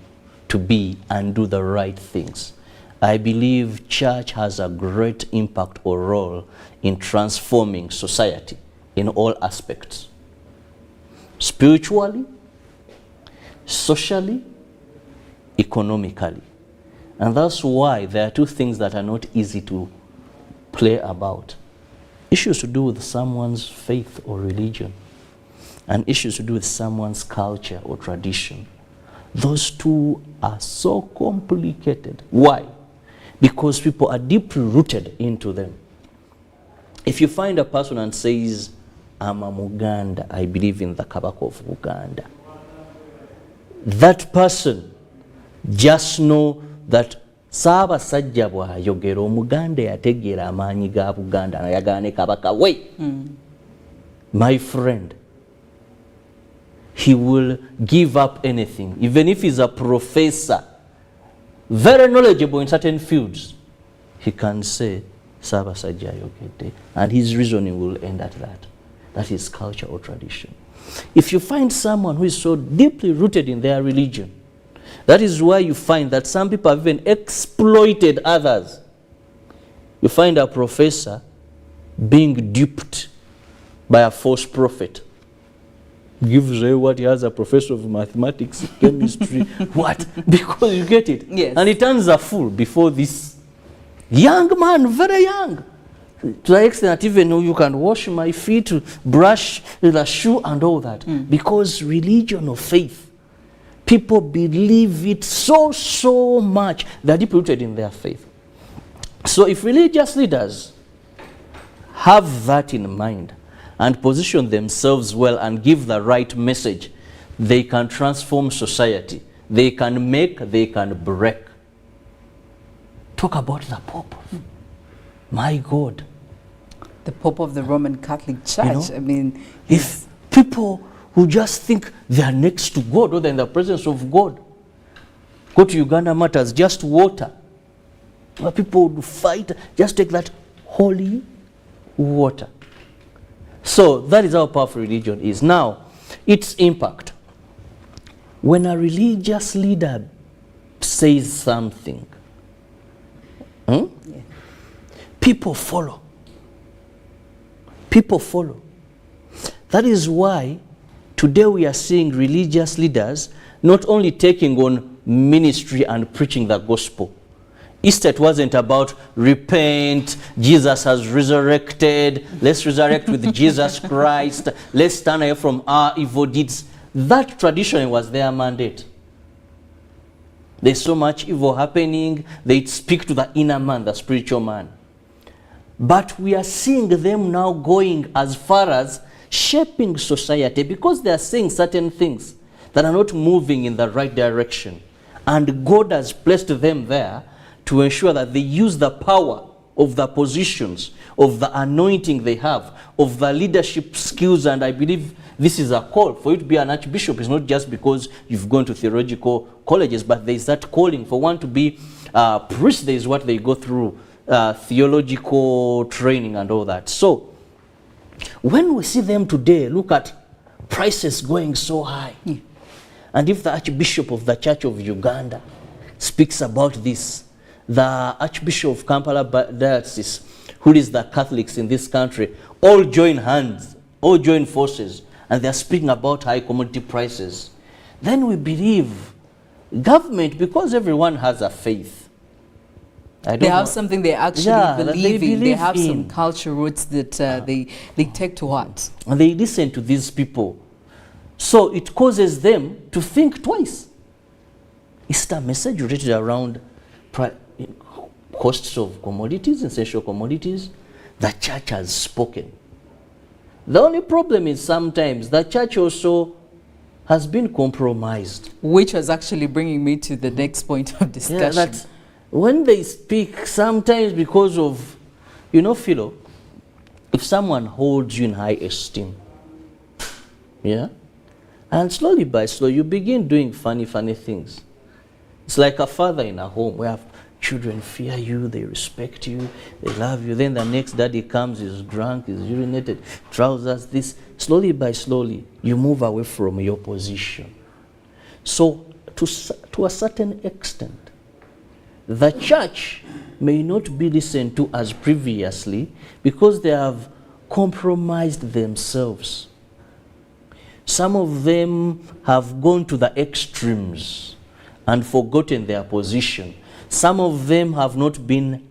E: be and do the right things, I believe church has a great impact or role in transforming society in all aspects. Spiritually, socially, economically. And that's why there are two things that are not easy to play about. Issues to do with someone's faith or religion, and issues to do with someone's culture or tradition. Those two are so complicated. Why? Because people are deeply rooted into them. If you find a person and says, I'm a Muganda, I believe in the Kabaka of Uganda, that person just know that Saba Sajja bw'ayogera Omuganda yategeera amaanyi ga Buganda n'ayagala ne Kabaka we. My friend, he will give up anything, even if he's a professor, very knowledgeable in certain fields. He can say Saba Sajja ayogedde, and his reasoning will end at that. That is culture or tradition. If you find someone who is so deeply rooted in their religion, that is why you find that some people have even exploited others. You find a professor being duped by a false prophet. Gives away what he has, a professor of mathematics, chemistry, what? Because you get it.
D: Yes.
E: And he turns a fool before this Young man, very young. To the extent that even you can wash my feet, brush the shoe and all that. Because religion of faith, people believe it so much. They're deeply rooted in their faith. So if religious leaders have that in mind and position themselves well and give the right message, they can transform society. They can make, they can break. Talk about the Pope. My God.
D: The Pope of the Roman Catholic Church.
E: You know,
D: I mean,
E: if people who just think they are next to God or they're in the presence of God, go to Uganda matters, just water. Where people would fight, just take that holy water. So that is how powerful religion is. Now, its impact. When a religious leader says something, people follow. People follow. That is why today we are seeing religious leaders not only taking on ministry and preaching the gospel. Easter wasn't about repent, Jesus has resurrected, let's resurrect with Jesus Christ, let's turn away from our evil deeds. That traditionally was their mandate. There's so much evil happening, they speak to the inner man, the spiritual man. But we are seeing them now going as far as shaping society because they are saying certain things that are not moving in the right direction. And God has placed them there to ensure that they use the power of the positions, of the anointing they have, of the leadership skills. And I believe this is a call for you to be an archbishop. It's not just because you've gone to theological colleges, but there's that calling. For one to be a priest, there is what they go through, theological training and all that. So when we see them today, look at prices going so high. And if the Archbishop of the Church of Uganda speaks about this, the Archbishop of Kampala Diocese, who is the Catholics in this country, all join hands, all join forces, and they're speaking about high commodity prices, then we believe government, because everyone has a faith,
D: they have something they actually believe in. They have
E: in.
D: some cultural roots that they take to heart.
E: And they listen to these people. So it causes them to think twice. Is the message related around costs of commodities, essential commodities? The church has spoken. The only problem is sometimes the church also has been compromised.
D: Which was actually bringing me to the next point of discussion.
E: Yeah, that when they speak, sometimes because of, you know, Philo, if someone holds you in high esteem, yeah, and slowly by slow, you begin doing funny things. It's like a father in a home where children fear you, they respect you, they love you. Then the next daddy comes, he's drunk, he's urinated, trousers, this. Slowly by slowly, you move away from your position. So to a certain extent, the church may not be listened to as previously because they have compromised themselves. Some of them have gone to the extremes and forgotten their position. Some of them have not been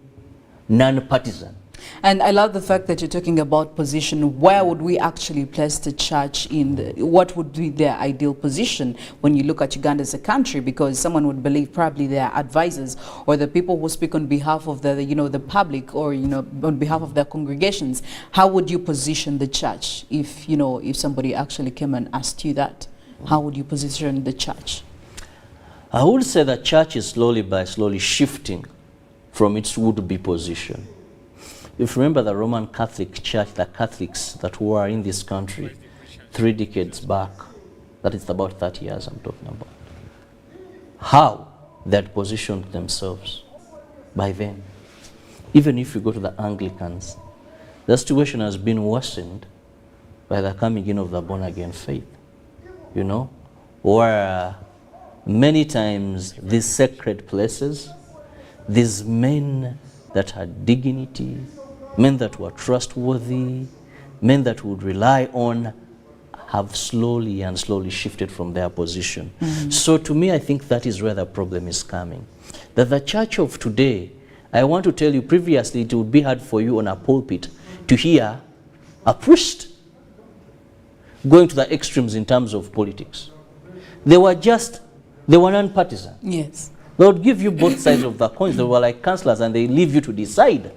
E: non-partisan.
D: And I love the fact that you're talking about position. Where would we actually place the church in? What would be their ideal position when you look at Uganda as a country? Because someone would believe probably their advisors or the people who speak on behalf of the, the public or, on behalf of their congregations. How would you position the church if, if somebody actually came and asked you that? How would you position the church?
E: I would say the church is slowly by slowly shifting from its would-be position. If you remember the Roman Catholic Church, the Catholics that were in this country 3 decades back, that is about 30 years I'm talking about, how they had positioned themselves by then. Even if you go to the Anglicans, the situation has been worsened by the coming in of the born-again faith, where many times these sacred places, these men that had dignity, men that were trustworthy, men that would rely on, have slowly and slowly shifted from their position. So to me, I think that is where the problem is coming. That the church of today I want to tell you, previously it would be hard for you on a pulpit to hear a priest going to the extremes in terms of politics. They were non-partisan.
D: Yes.
E: They would give you both sides of the coins. They were like councillors, and they leave you to decide.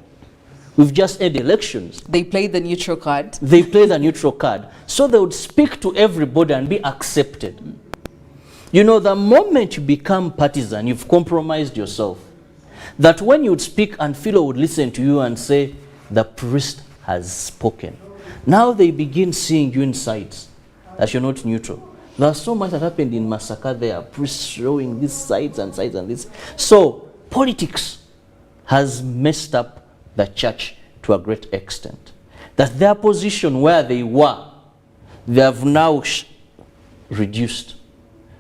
E: We've just had elections.
D: They play the neutral card.
E: They play the neutral card. So they would speak to everybody and be accepted. You know, the moment you become partisan, you've compromised yourself. That when you would speak and Philo would listen to you and say, the priest has spoken. Now they begin seeing you in sides, that you're not neutral. There's so much that happened in Masaka there, priests showing these sides and sides and this. So politics has messed up the church to a great extent. That their position where they were, they have now reduced.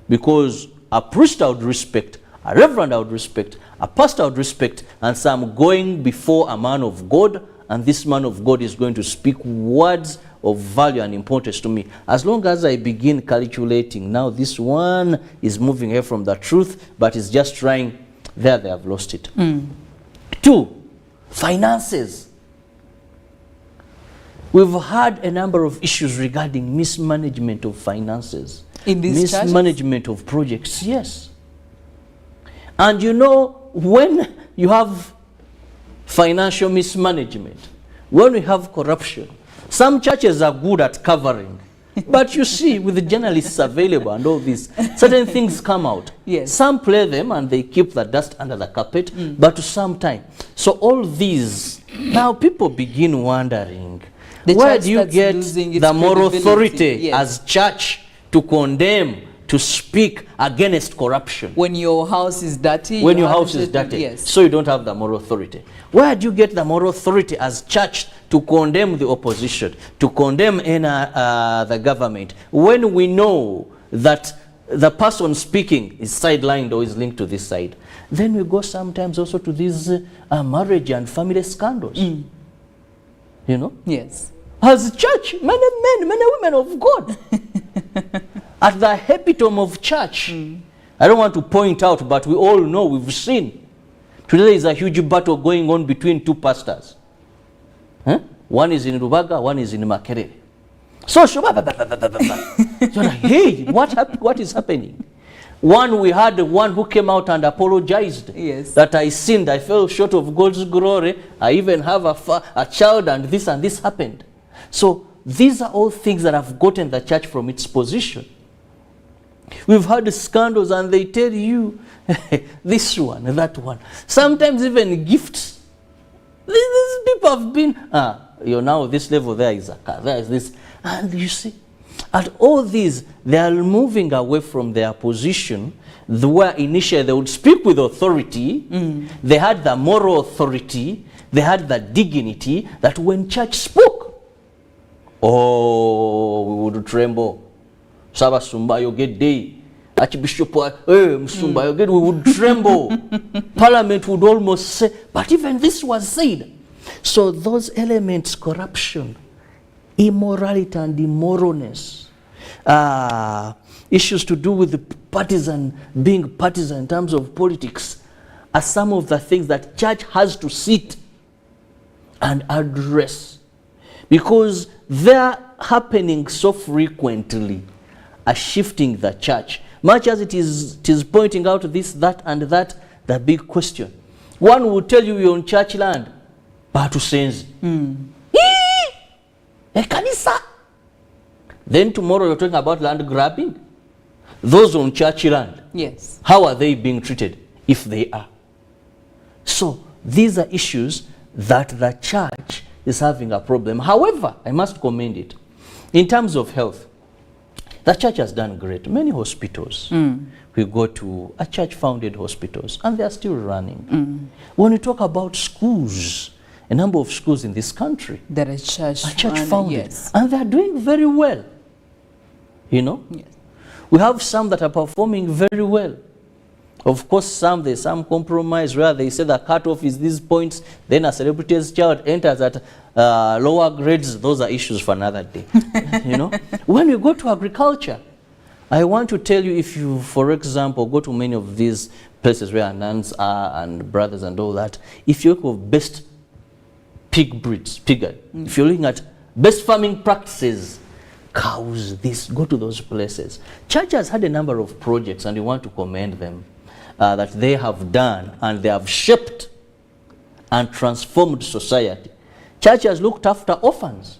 E: Because a priest I would respect, a reverend I would respect, a pastor I would respect, and so I'm going before a man of God, and this man of God is going to speak words of value and importance to me. As long as I begin calculating, now this one is moving away from the truth, but is just trying, they have lost it. 2, finances. We've had a number of issues regarding mismanagement of finances.
D: In these
E: mismanagement of projects, yes. And you know, when you have financial mismanagement, when we have corruption, some churches are good at covering. But you see, with the journalists available and all this, certain things come out.
D: Yes.
E: Some play them and they keep the dust under the carpet, but to some time. So all these, now people begin wondering, where do you get the moral authority as church to condemn, to speak against corruption?
D: When your house is dirty.
E: When your house is dirty.
D: Yes.
E: So you don't have the moral authority. Where do you get the moral authority as church to condemn the opposition, to condemn the government, when we know that the person speaking is sidelined or is linked to this side? Then we go sometimes also to these marriage and family scandals. You know?
D: Yes.
E: As church, many men, many women of God. At the epitome of church. I don't want to point out, but we all know, we've seen. Today there is a huge battle going on between 2 pastors. One is in Rubaga, one is in Makerere. So, hey, what is happening? One, we had one who came out and apologized.
D: Yes.
E: That I sinned, I fell short of God's glory. I even have a child, and this happened. So these are all things that have gotten the church from its position. We've had scandals and they tell you this one, that one. Sometimes even gifts. These people have been, you're now this level, there is a car, there is this. And you see, at all these, they are moving away from their position where initially they would speak with authority. They had the moral authority. They had the dignity that when church spoke, oh, we would tremble. Saba Sumbayo get day. Archbishop Msumbayo get, we would tremble. Parliament would almost say, but even this was said. So those elements, corruption, immorality and immoralness, issues to do with the being partisan in terms of politics, are some of the things that church has to sit and address, because they're happening so frequently, are shifting the church. Much as it is pointing out this, that, and that, the big question. One will tell you you're on church land, but to sense. Then tomorrow you're talking about land grabbing. Those on church land,
D: yes,
E: how are they being treated, if they are? So these are issues that the church is having a problem. However, I must commend it. In terms of health, the church has done great. Many hospitals, we go to a church-founded hospitals, and they are still running. When we talk about schools, a number of schools in this country
D: that are church-founded, yes,
E: and they are doing very well. You know,
D: yes,
E: we have some that are performing very well. Of course, there's some compromise where they say the cutoff is these points, then a celebrity's child enters at lower grades. Those are issues for another day. You know, when we go to agriculture, I want to tell you, if you, for example, go to many of these places where nuns are and brothers and all that, if you look at best pig breeds, if you're looking at best farming practices, cows, this, go to those places. Church has had a number of projects, and we want to commend them, that they have done, and they have shaped and transformed society. Church has looked after orphans.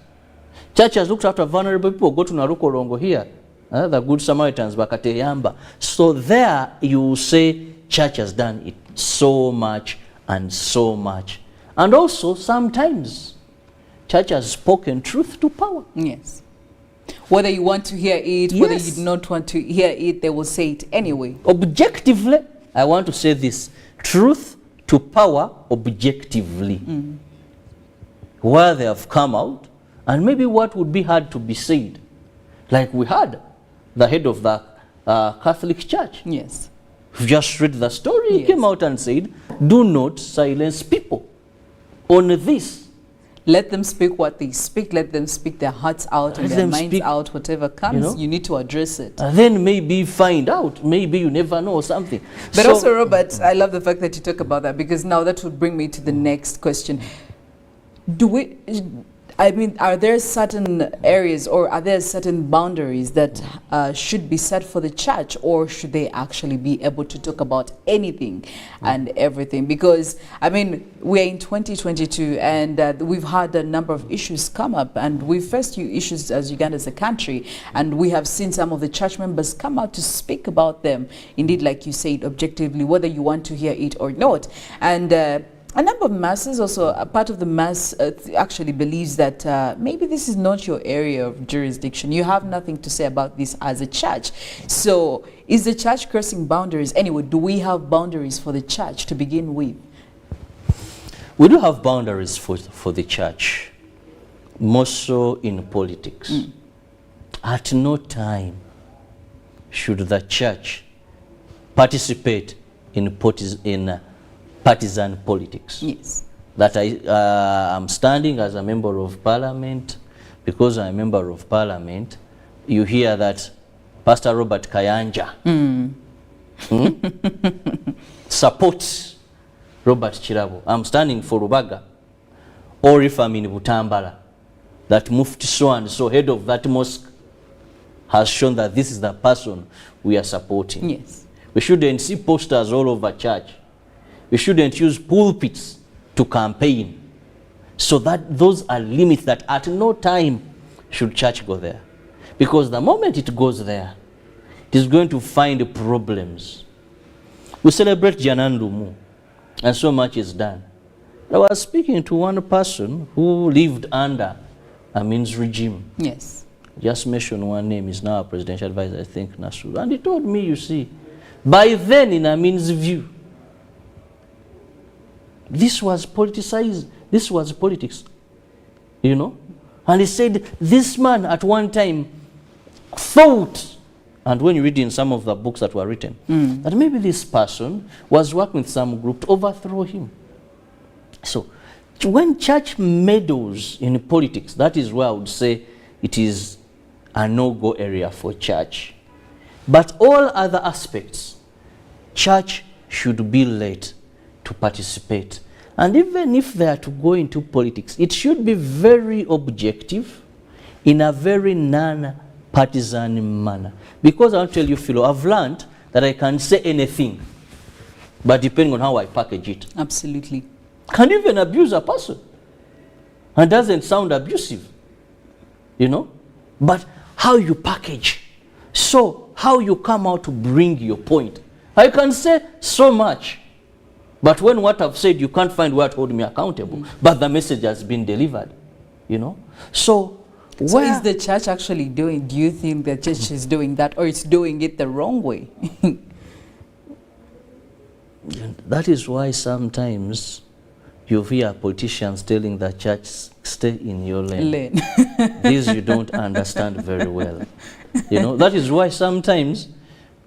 E: Church has looked after vulnerable people. Go to Narukorongo here. The Good Samaritans, Bakateyamba. So there you say church has done it so much and so much. And also sometimes church has spoken truth to power.
D: Yes. Whether you want to hear it, whether you do not want to hear it, they will say it anyway.
E: Objectively, I want to say this. Truth to power objectively. Where they have come out, and maybe what would be hard to be said. Like we had the head of the Catholic Church.
D: Yes.
E: We just read the story. He came out and said, do not silence people on this.
D: Let them speak what they speak. Let them speak their hearts out and their minds out. Whatever comes, you need to address it.
E: And then maybe find out. Maybe you never know something.
D: But so, also, Robert, I love the fact that you talk about that, because now that would bring me to the next question. Are there certain areas, or are there certain boundaries that should be set for the church, or should they actually be able to talk about anything and everything? Because, we're in 2022, and we've had a number of issues come up, and we've faced new issues as Uganda as a country, and we have seen some of the church members come out to speak about them, indeed, like you said, objectively, whether you want to hear it or not. And a number of masses, also a part of the mass actually believes that maybe this is not your area of jurisdiction. You have nothing to say about this as a church. So is the church crossing boundaries? Anyway, do we have boundaries for the church to begin with?
E: We do have boundaries for the church, more so in politics. At no time should the church participate in partisan politics.
D: Yes.
E: That I'm standing as a member of parliament. Because I'm a member of parliament, you hear that Pastor Robert Kayanja supports Robert Kirabo. I'm standing for Rubaga. Or if I'm in Butambala, that Mufti so and so, head of that mosque, has shown that this is the person we are supporting.
D: Yes.
E: We shouldn't see posters all over church. We shouldn't use pulpits to campaign. So that those are limits that at no time should church go there. Because the moment it goes there, it is going to find problems. We celebrate Janandumu, and so much is done. I was speaking to one person who lived under Amin's regime.
D: Yes.
E: Just mention one name, is now a presidential advisor, I think, Nasu. And he told me, you see, by then in Amin's view, this was politicized, this was politics, And he said, this man at one time thought, and when you read in some of the books that were written, that maybe this person was working with some group to overthrow him. So, when church meddles in politics, that is where I would say it is a no-go area for church. But all other aspects, church should be led to participate. And even if they are to go into politics, it should be very objective in a very non-partisan manner. Because I'll tell you, Philo, I've learned that I can say anything, but depending on how I package it.
D: Absolutely.
E: Can even abuse a person. And doesn't sound abusive, But how you package. So, how you come out to bring your point. I can say so much. But when what I've said, you can't find where to hold me accountable. But the message has been delivered, So
D: is the church actually do you think the church is doing that, or it's doing it the wrong way?
E: That is why sometimes you hear politicians telling the church, stay in your lane. This you don't understand very well. That is why sometimes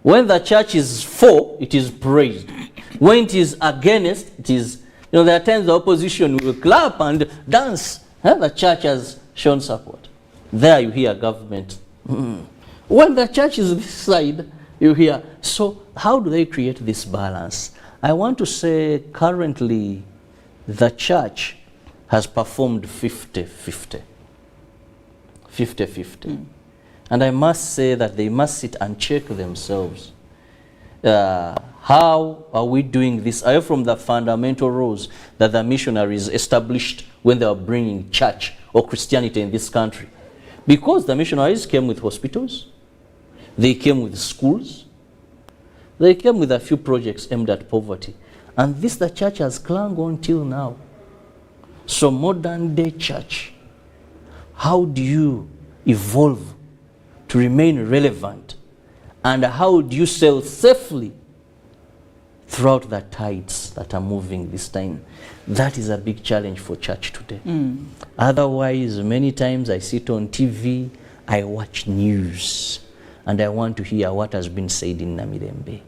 E: when the church is for, it is praised. When it is against, it is, there are times the opposition will clap and dance. The church has shown support. There you hear government. When the church is this side, you hear. So how do they create this balance? I want to say currently the church has performed 50-50. 50-50. And I must say that they must sit and check themselves. How are we doing this? Away from the fundamental roles that the missionaries established when they were bringing church or Christianity in this country. Because the missionaries came with hospitals, they came with schools, they came with a few projects aimed at poverty. And this the church has clung on till now. So modern day church, how do you evolve to remain relevant? And how do you sail safely throughout the tides that are moving this time? That is a big challenge for church today. Otherwise, many times I sit on TV, I watch news, and I want to hear what has been said in Namirembe,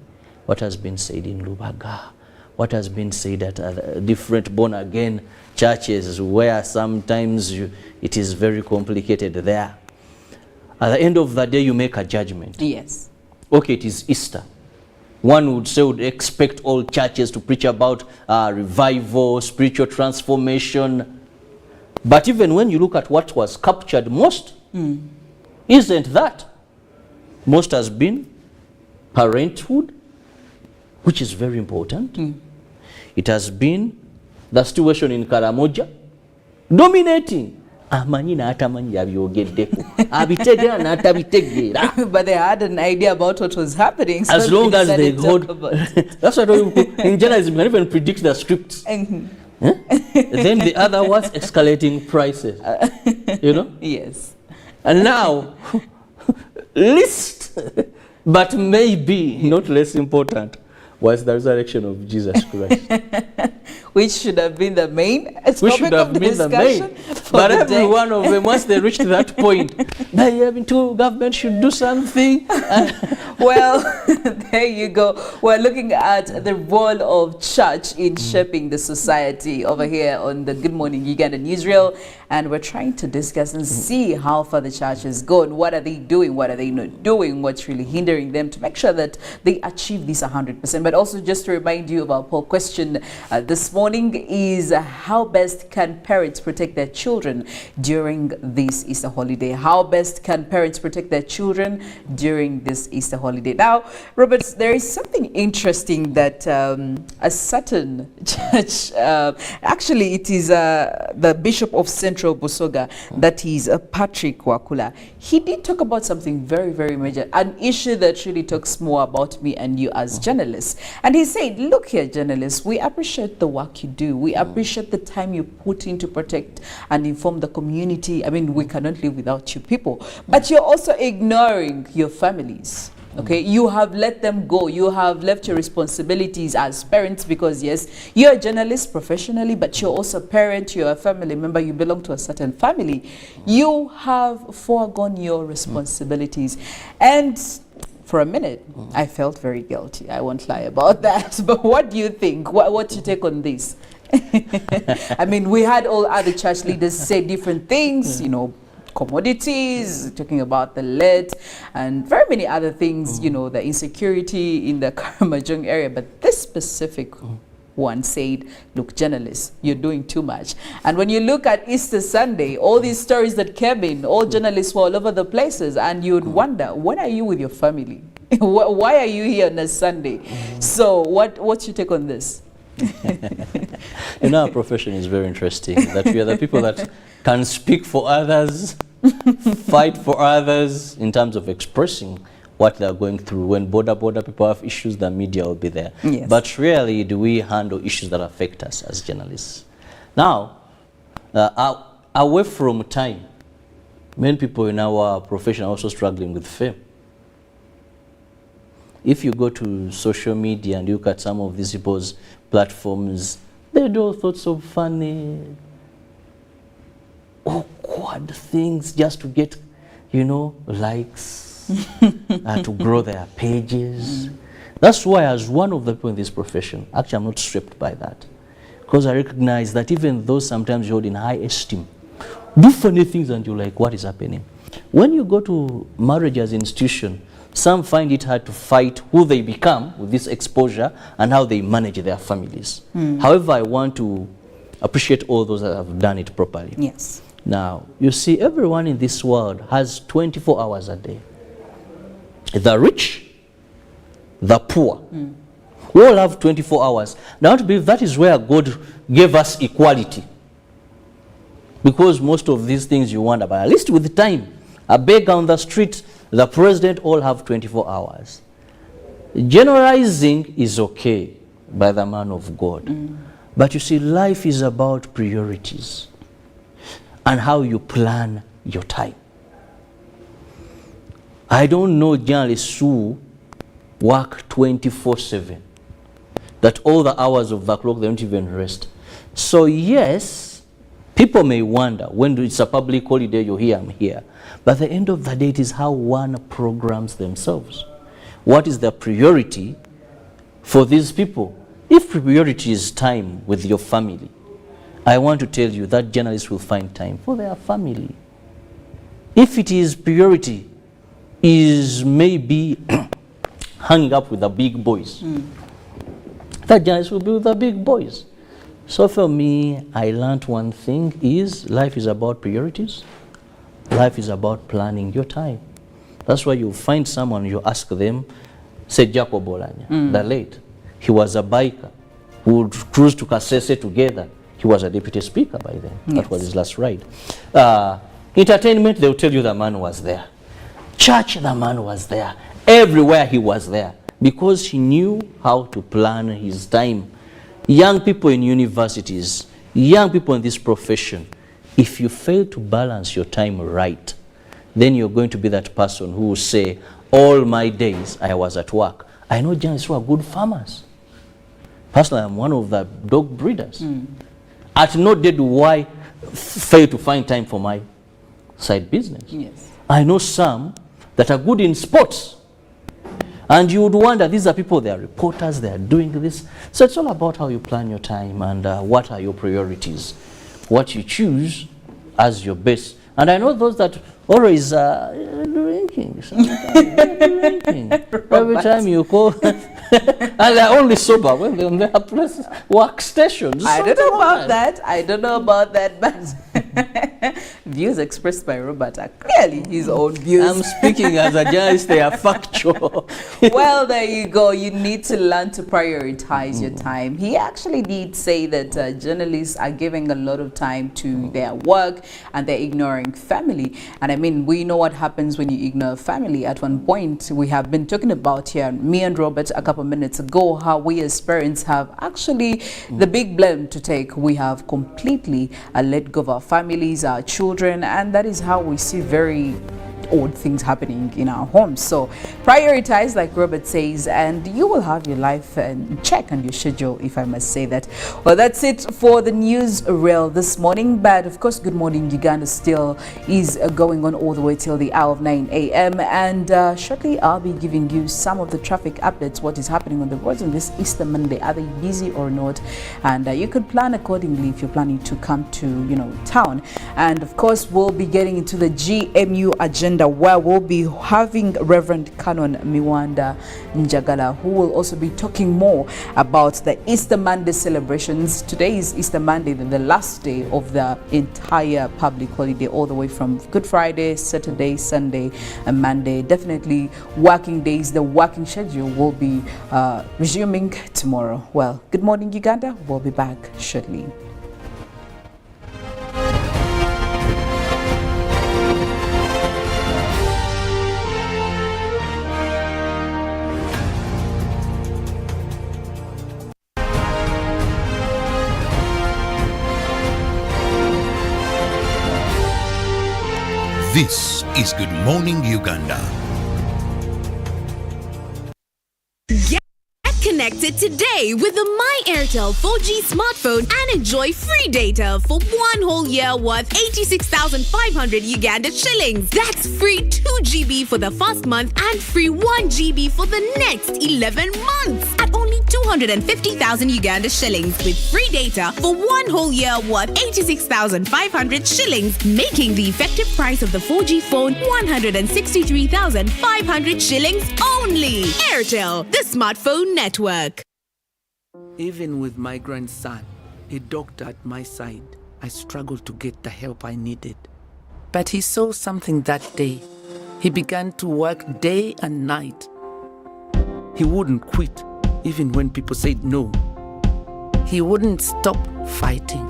E: what has been said in Lubaga, what has been said at different born-again churches where sometimes it is very complicated there. At the end of the day, you make a judgment.
D: Yes.
E: Okay, it is Easter. One would say, would expect all churches to preach about revival, spiritual transformation. But even when you look at what was captured most, isn't that? Most has been parenthood, which is very important. It has been the situation in Karamoja, dominating.
D: But they had an idea about what was happening. So
E: as long as they hold. That's why in journalism, you can even predict the scripts. Then the other was escalating prices. You know?
D: Yes.
E: And now, least, but maybe not less important, was the resurrection of Jesus Christ.
D: Which should have been the main
E: Which should have been the main. But every one of them, once they reached that point, the government should do something.
D: Well, there you go. We're looking at the role of church in shaping the society over here on the Good Morning Uganda Newsreel. And we're trying to discuss and see how far the church has gone. What are they doing? What are they not doing? What's really hindering them to make sure that they achieve this 100%? But also just to remind you of our poll question this morning is how best can parents protect their children during this Easter holiday? How best can parents protect their children during this Easter holiday? Now, Robert, there is something interesting that a certain church, actually it is the Bishop of Central Busoga, that is Patrick Wakula. He did talk about something very, very major, an issue that really talks more about me and you as journalists. And he said, look here, journalists, we appreciate the work you do. We appreciate the time you put in to protect and inform the community. I mean, we cannot live without you people. But you're also ignoring your families. Okay, you have let them go. You have left your responsibilities as parents because, yes, you're a journalist professionally, but you're also a parent, you're a family member, you belong to a certain family. You have foregone your responsibilities. And for a minute, I felt very guilty. I won't lie about that. But what do you think? What's your take on this? I mean, we had all other church leaders say different things, you know, commodities, talking about the lead and very many other things, you know, the insecurity in the Karamajong area. But this specific one said, look, journalists, you're doing too much. And when you look at Easter Sunday, all these stories that came in, all journalists were all over the places, and you'd wonder, when are you with your family? Why are you here on a Sunday? So what's your take on this?
E: You know, our profession is very interesting, that we are the people that can speak for others, fight for others in terms of expressing what they're going through. When border people have issues, the media will be there.
D: Yes.
E: But rarely do we handle issues that affect us as journalists. Now, away from time, many people in our profession are also struggling with fame. If you go to social media and look at some of these people's platforms, they do all sorts of funny, awkward things just to get, you know, likes, to grow their pages. That's why, as one of the people in this profession, actually I'm not stripped by that. Because I recognize that even though sometimes you're in high esteem, do funny things and you're like, what is happening? When you go to marriage as an institution, some find it hard to fight who they become with this exposure and how they manage their families. However, I want to appreciate all those that have done it properly.
D: Yes.
E: Now, you see, everyone in this world has 24 hours a day. The rich, the poor. We all have 24 hours. Now, to believe that is where God gave us equality. Because most of these things you wonder about, at least with time, a beggar on the street, the president, all have 24 hours. Generalizing is okay by the man of God. But you see, life is about priorities and how you plan your time. I don't know journalists who work 24/7, that all the hours of the clock they don't even rest. So yes, people may wonder, when it's a public holiday, you're here, I'm here. But at the end of the day, it is how one programs themselves. What is the priority for these people? If priority is time with your family, I want to tell you that journalists will find time for their family. If it is priority is maybe hanging up with the big boys, that journalist will be with the big boys. So for me, I learned one thing is life is about priorities. Life is about planning your time. That's why you find someone, you ask them, say Jacob Olanya, the late. He was a biker who would cruise to Kasese together. He was a deputy speaker by then.
D: Yes.
E: That was his last ride. Entertainment, they'll tell you the man was there. Church, the man was there. Everywhere he was there. Because he knew how to plan his time. Young people in universities, young people in this profession, if you fail to balance your time right, then you're going to be that person who will say, all my days I was at work. I know journalists who are good farmers. Personally, I'm one of the dog breeders. At no day do I fail to find time for my side business.
D: Yes.
E: I know some that are good in sports. And you would wonder, these are people, they are reporters, they are doing this. So it's all about how you plan your time and what are your priorities. What you choose as your best. And I know those that always drinking. Drinking. Every time you call, and they're only sober when they're on their place, workstations.
D: I don't know about that. I don't know about that, but views expressed by Robert are clearly his own views.
E: I'm speaking as a journalist, they are factual.
D: Well, there you go. You need to learn to prioritize your time. He actually did say that journalists are giving a lot of time to their work and they're ignoring family. And I mean, we know what happens when you ignore family. At one point, we have been talking about here, me and Robert, a couple minutes ago, how we as parents have actually the big blame to take. We have completely let go of our families, our children, and that is how we see very odd things happening in our homes. So prioritize, like Robert says, and you will have your life in check and your schedule, if I must say that. Well, that's it for the news reel this morning. But of course, Good Morning Uganda still is going on all the way till the hour of 9 a.m. And shortly, I'll be giving you some of the traffic updates, what is happening on the roads on this Easter Monday. Are they busy or not? And you could plan accordingly if you're planning to come to, town. And of course, we'll be getting into the GMU agenda, where we'll be having Reverend Canon Miwanda Njagala, who will also be talking more about the Easter Monday celebrations. Today is Easter Monday, the last day of the entire public holiday, all the way from Good Friday, Saturday, Sunday, and Monday. Definitely working days. The working schedule will be resuming tomorrow. Well, Good Morning Uganda. We'll be back shortly.
C: This is Good Morning Uganda.
M: Get connected today with the My Airtel 4G smartphone and enjoy free data for 1 whole year worth 86,500 Uganda shillings. That's free 2 GB for the first month and free 1 GB for the next 11 months at only 200 450,000 Uganda shillings with free data for 1 whole year worth 86,500 shillings, making the effective price of the 4G phone 163,500 shillings only. Airtel, the smartphone network.
L: Even with my grandson, a doctor at my side, I struggled to get the help I needed. But he saw something that day. He began to work day and night. He wouldn't quit, even when people said no. He wouldn't stop fighting.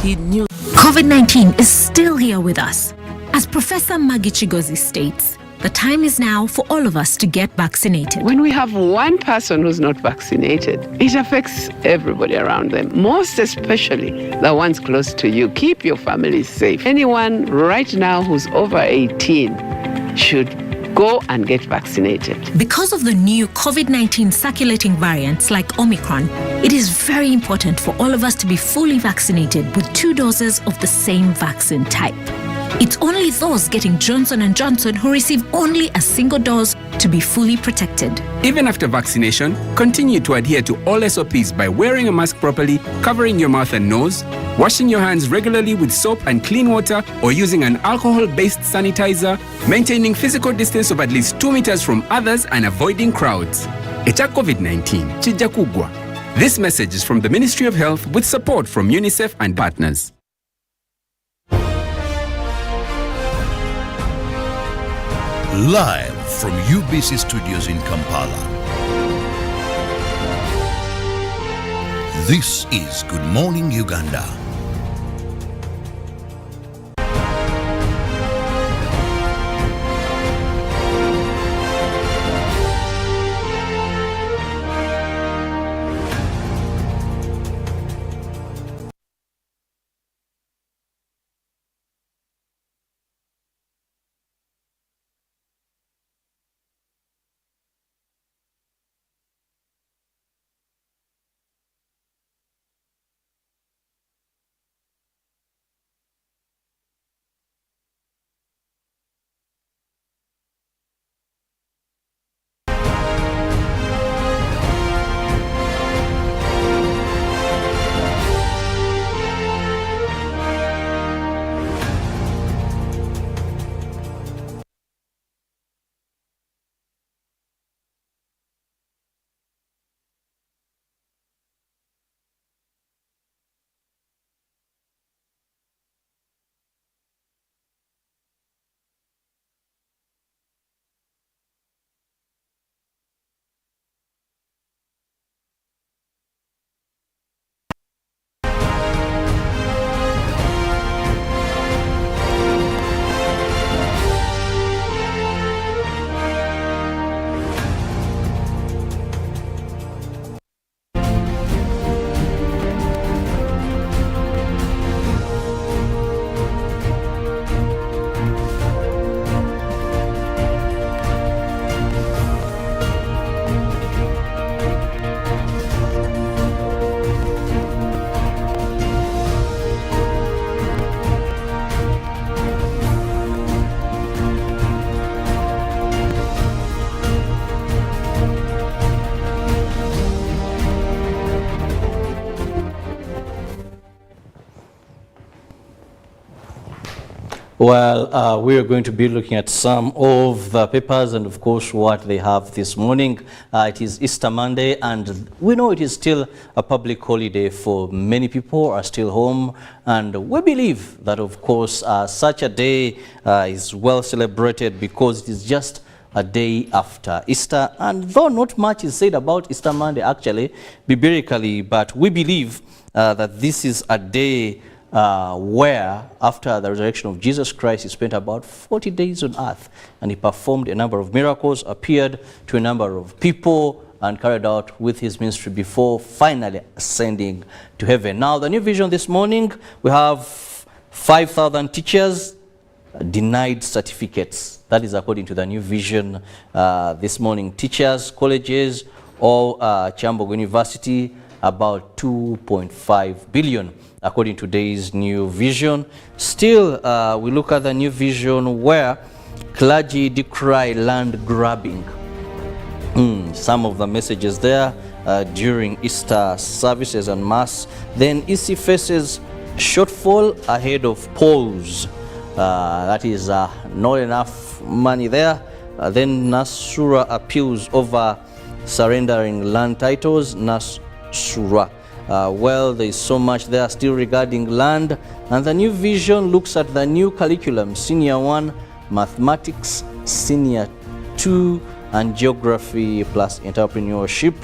L: He knew
K: COVID-19 is still here with us. As Professor Maggie Chigozi states, the time is now for all of us to get vaccinated.
N: When we have one person who's not vaccinated, it affects everybody around them, most especially the ones close to you. Keep your family safe. Anyone right now who's over 18 should go and get vaccinated.
K: Because of the new COVID-19 circulating variants like Omicron, it is very important for all of us to be fully vaccinated with 2 doses of the same vaccine type. It's only those getting Johnson & Johnson who receive only a single dose to be fully protected.
I: Even after vaccination, continue to adhere to all SOPs by wearing a mask properly, covering your mouth and nose, washing your hands regularly with soap and clean water, or using an alcohol-based sanitizer, maintaining physical distance of at least 2 meters from others, and avoiding crowds. Echa COVID-19, chija kugwa. This message is from the Ministry of Health with support from UNICEF and partners.
C: Live from UBC Studios in Kampala. This is Good Morning Uganda.
E: Well, we are going to be looking at some of the papers and, of course, what they have this morning. It is Easter Monday, and we know it is still a public holiday for many people are still home. And we believe that, of course, such a day is well celebrated because it is just a day after Easter. And though not much is said about Easter Monday, actually, biblically, but we believe that this is a day where after the resurrection of Jesus Christ, he spent about 40 days on earth, and he performed a number of miracles, appeared to a number of people, and carried out with his ministry before finally ascending to heaven. Now, the new vision this morning, we have 5,000 teachers denied certificates. That is according to the new vision this morning. Teachers, colleges, or Chambogo University, about 2.5 billion. According to today's new vision. Still, we look at the new vision where clergy decry land grabbing. some of the messages there during Easter services and Mass. Then EC faces shortfall ahead of polls. That is not enough money there. Then Nasura appeals over surrendering land titles. Nasura. Well, there is so much there still regarding land. And the New Vision looks at the new curriculum, Senior 1, Mathematics, Senior 2, and Geography plus Entrepreneurship.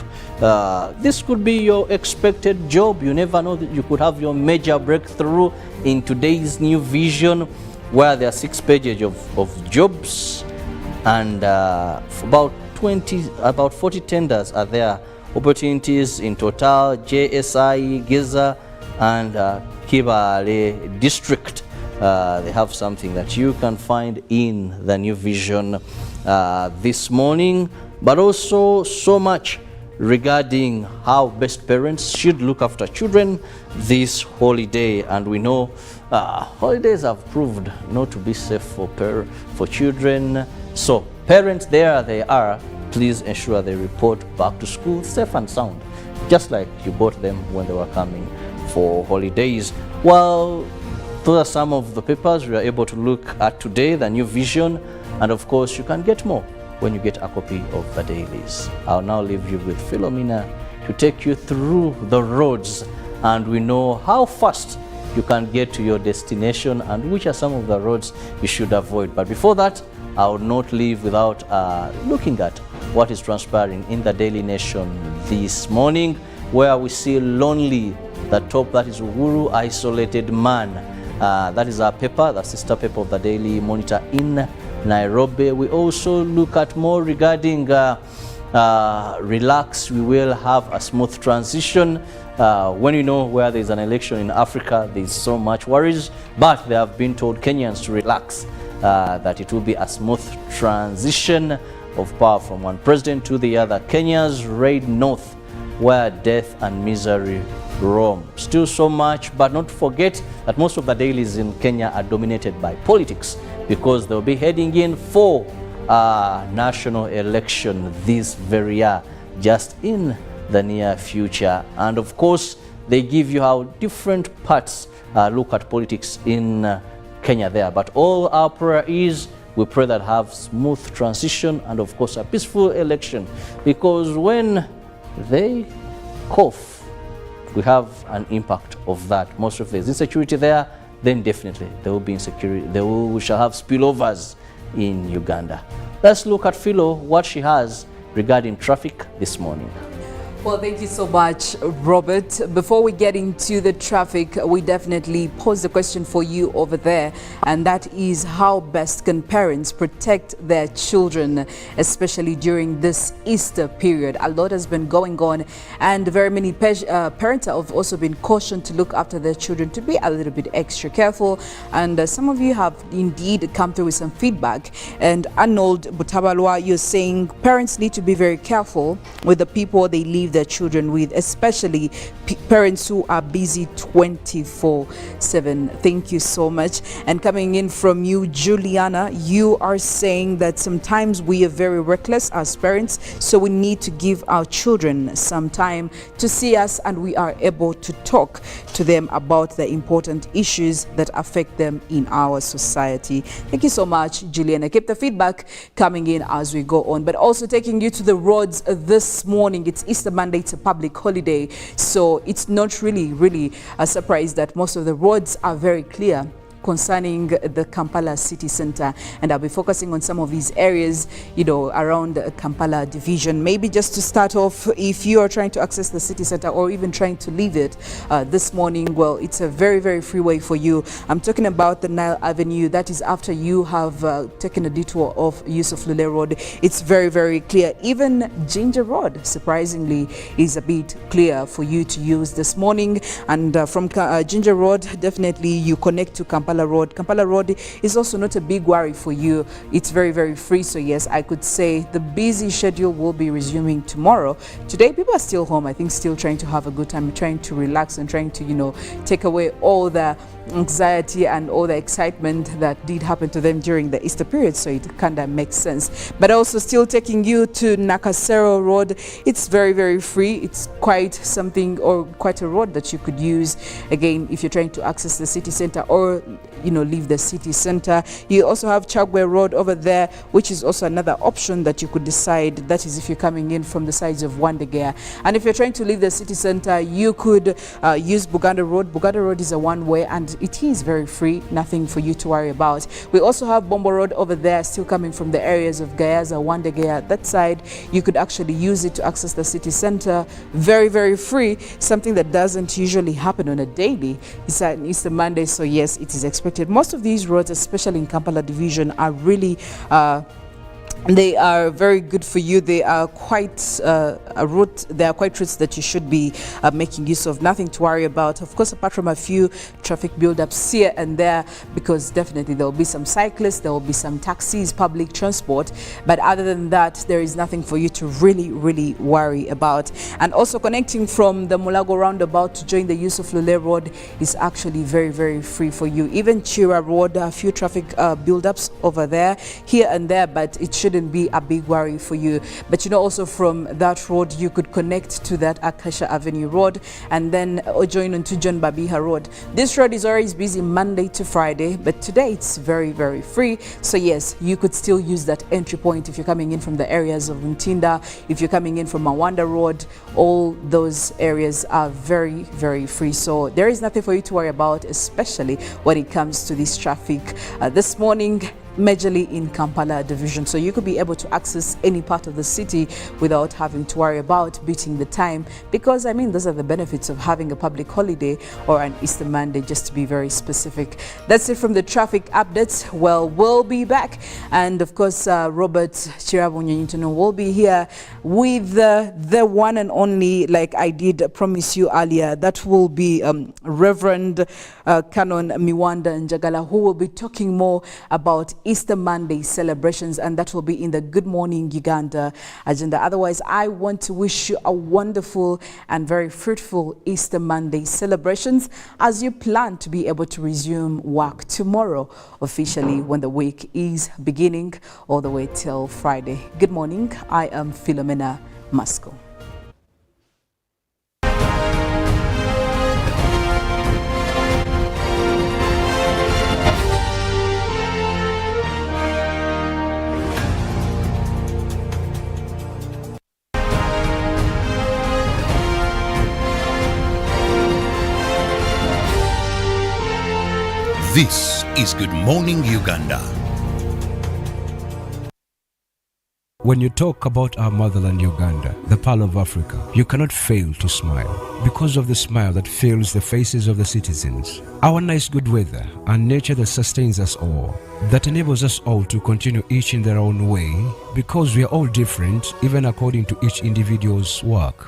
E: This could be your expected job. You never know that you could have your major breakthrough in today's New Vision, where there are 6 pages of jobs, and about 40 tenders are there. Opportunities in Total, JSI, Giza, and Kibale district. They have something that you can find in the New Vision this morning, but also so much regarding how best parents should look after children this holiday. And we know holidays have proved not to be safe for children. So parents, there they are. Please ensure they report back to school safe and sound, just like you bought them when they were coming for holidays. Well, those are some of the papers we are able to look at today, the New Vision, and of course you can get more when you get a copy of the dailies. I'll now leave you with Philomena to take you through the roads, and we know how fast you can get to your destination and which are some of the roads you should avoid. But before that, I will not leave without looking at what is transpiring in the Daily Nation this morning, where we see Lonely, the top, that is Uhuru, Isolated Man. That is our paper, the sister paper of the Daily Monitor in Nairobi. We also look at more regarding relax, we will have a smooth transition. When you know where there's an election in Africa, there's so much worries, but they have been told Kenyans to relax, that it will be a smooth transition of power from one president to the other. Kenya's raid north, where death and misery roam. Still so much, but not to forget that most of the dailies in Kenya are dominated by politics, because they'll be heading in for national election this very year, just in the near future. And of course, they give you how different parts look at politics in Kenya there. But all our prayer is, we pray that have smooth transition and of course a peaceful election, because when they cough, we have an impact of that. Most of there's insecurity there, then definitely there will be insecurity. We shall have spillovers in Uganda. Let's look at Philo, what she has regarding traffic this morning.
D: Well, thank you so much, Robert. Before we get into the traffic, we definitely pose the question for you over there, and that is, how best can parents protect their children, especially during this Easter period? A lot has been going on, and very many parents have also been cautioned to look after their children, to be a little bit extra careful. And some of you have indeed come through with some feedback. And Arnold Butabalwa, you're saying parents need to be very careful with the people they leave their children with, especially parents who are busy 24/7. Thank you so much. And coming in from you, Juliana, you are saying that sometimes we are very reckless as parents, so we need to give our children some time to see us, and we are able to talk to them about the important issues that affect them in our society. Thank you so much, Juliana. Keep the feedback coming in as we go on. But also taking you to the roads this morning. It's Easter Monday, it's a public holiday, so it's not really a surprise that most of the roads are very clear concerning the Kampala city center, and I'll be focusing on some of these areas, around the Kampala division. Maybe just to start off, if you are trying to access the city center or even trying to leave it this morning, well, it's a very freeway for you. I'm talking about the Nile Avenue. That is after you have taken a detour of Yusuf Lule Road. It's very clear. Even Ginger Road, surprisingly, is a bit clear for you to use this morning. And from Ginger Road, definitely you connect to Kampala Kampala Road. Kampala Road is also not a big worry for you. It's very, very free. So yes, I could say the busy schedule will be resuming tomorrow. Today, people are still home. I think still trying to have a good time, trying to relax and trying to, take away all the anxiety and all the excitement that did happen to them during the Easter period, so it kind of makes sense. But also still taking you to Nakasero Road. It's very, very free. It's quite something, or quite a road that you could use again if you're trying to access the city center or leave the city center. You also have Chagwe Road over there, which is also another option that you could decide. That is if you're coming in from the sides of Wandegea. And if you're trying to leave the city center, you could use Buganda Road. Buganda Road is a one-way and it is very free, nothing for you to worry about. We also have Bombo Road over there, still coming from the areas of Gayaza, Wandegea. That side, you could actually use it to access the city center. Very, very free, something that doesn't usually happen on a daily. It's an Easter Monday, so yes, it is expected. Most of these roads, especially in Kampala Division, are really they are very good for you. They are quite a route. They are quite routes that you should be making use of. Nothing to worry about. Of course, apart from a few traffic build-ups here and there, because definitely there will be some cyclists, there will be some taxis, public transport. But other than that, there is nothing for you to really, really worry about. And also connecting from the Mulago roundabout to join the use of Lule Road is actually very, very free for you. Even Chira Road, a few traffic build-ups over there, here and there, but it shouldn't be a big worry for you. But also from that road you could connect to that Akasha Avenue Road and then join onto John Babiha Road. This road is always busy Monday to Friday, but today it's very, very free. So yes, you could still use that entry point if you're coming in from the areas of Ntinda, if you're coming in from Mawanda Road. All those areas are very, very free. So there is nothing for you to worry about, especially when it comes to this traffic this morning, majorly in Kampala Division. So you could be able to access any part of the city without having to worry about beating the time, because those are the benefits of having a public holiday or an Easter Monday, just to be very specific. That's it from the traffic updates. Well, we'll be back, and of course Robert Kirabo Nyonyintono will be here with the one and only, like I did promise you earlier, that will be Reverend Canon Miwanda Njagala, who will be talking more about Easter Monday celebrations, and that will be in the Good Morning Uganda agenda. Otherwise, I want to wish you a wonderful and very fruitful Easter Monday celebrations as you plan to be able to resume work tomorrow officially, when the week is beginning all the way till Friday. Good morning. I am Philomena Mastiko.
C: This is Good Morning Uganda.
A: When you talk about our motherland Uganda, the Pearl of Africa, you cannot fail to smile, because of the smile that fills the faces of the citizens. Our nice good weather and nature that sustains us all, that enables us all to continue each in their own way, because we are all different, even according to each individual's work.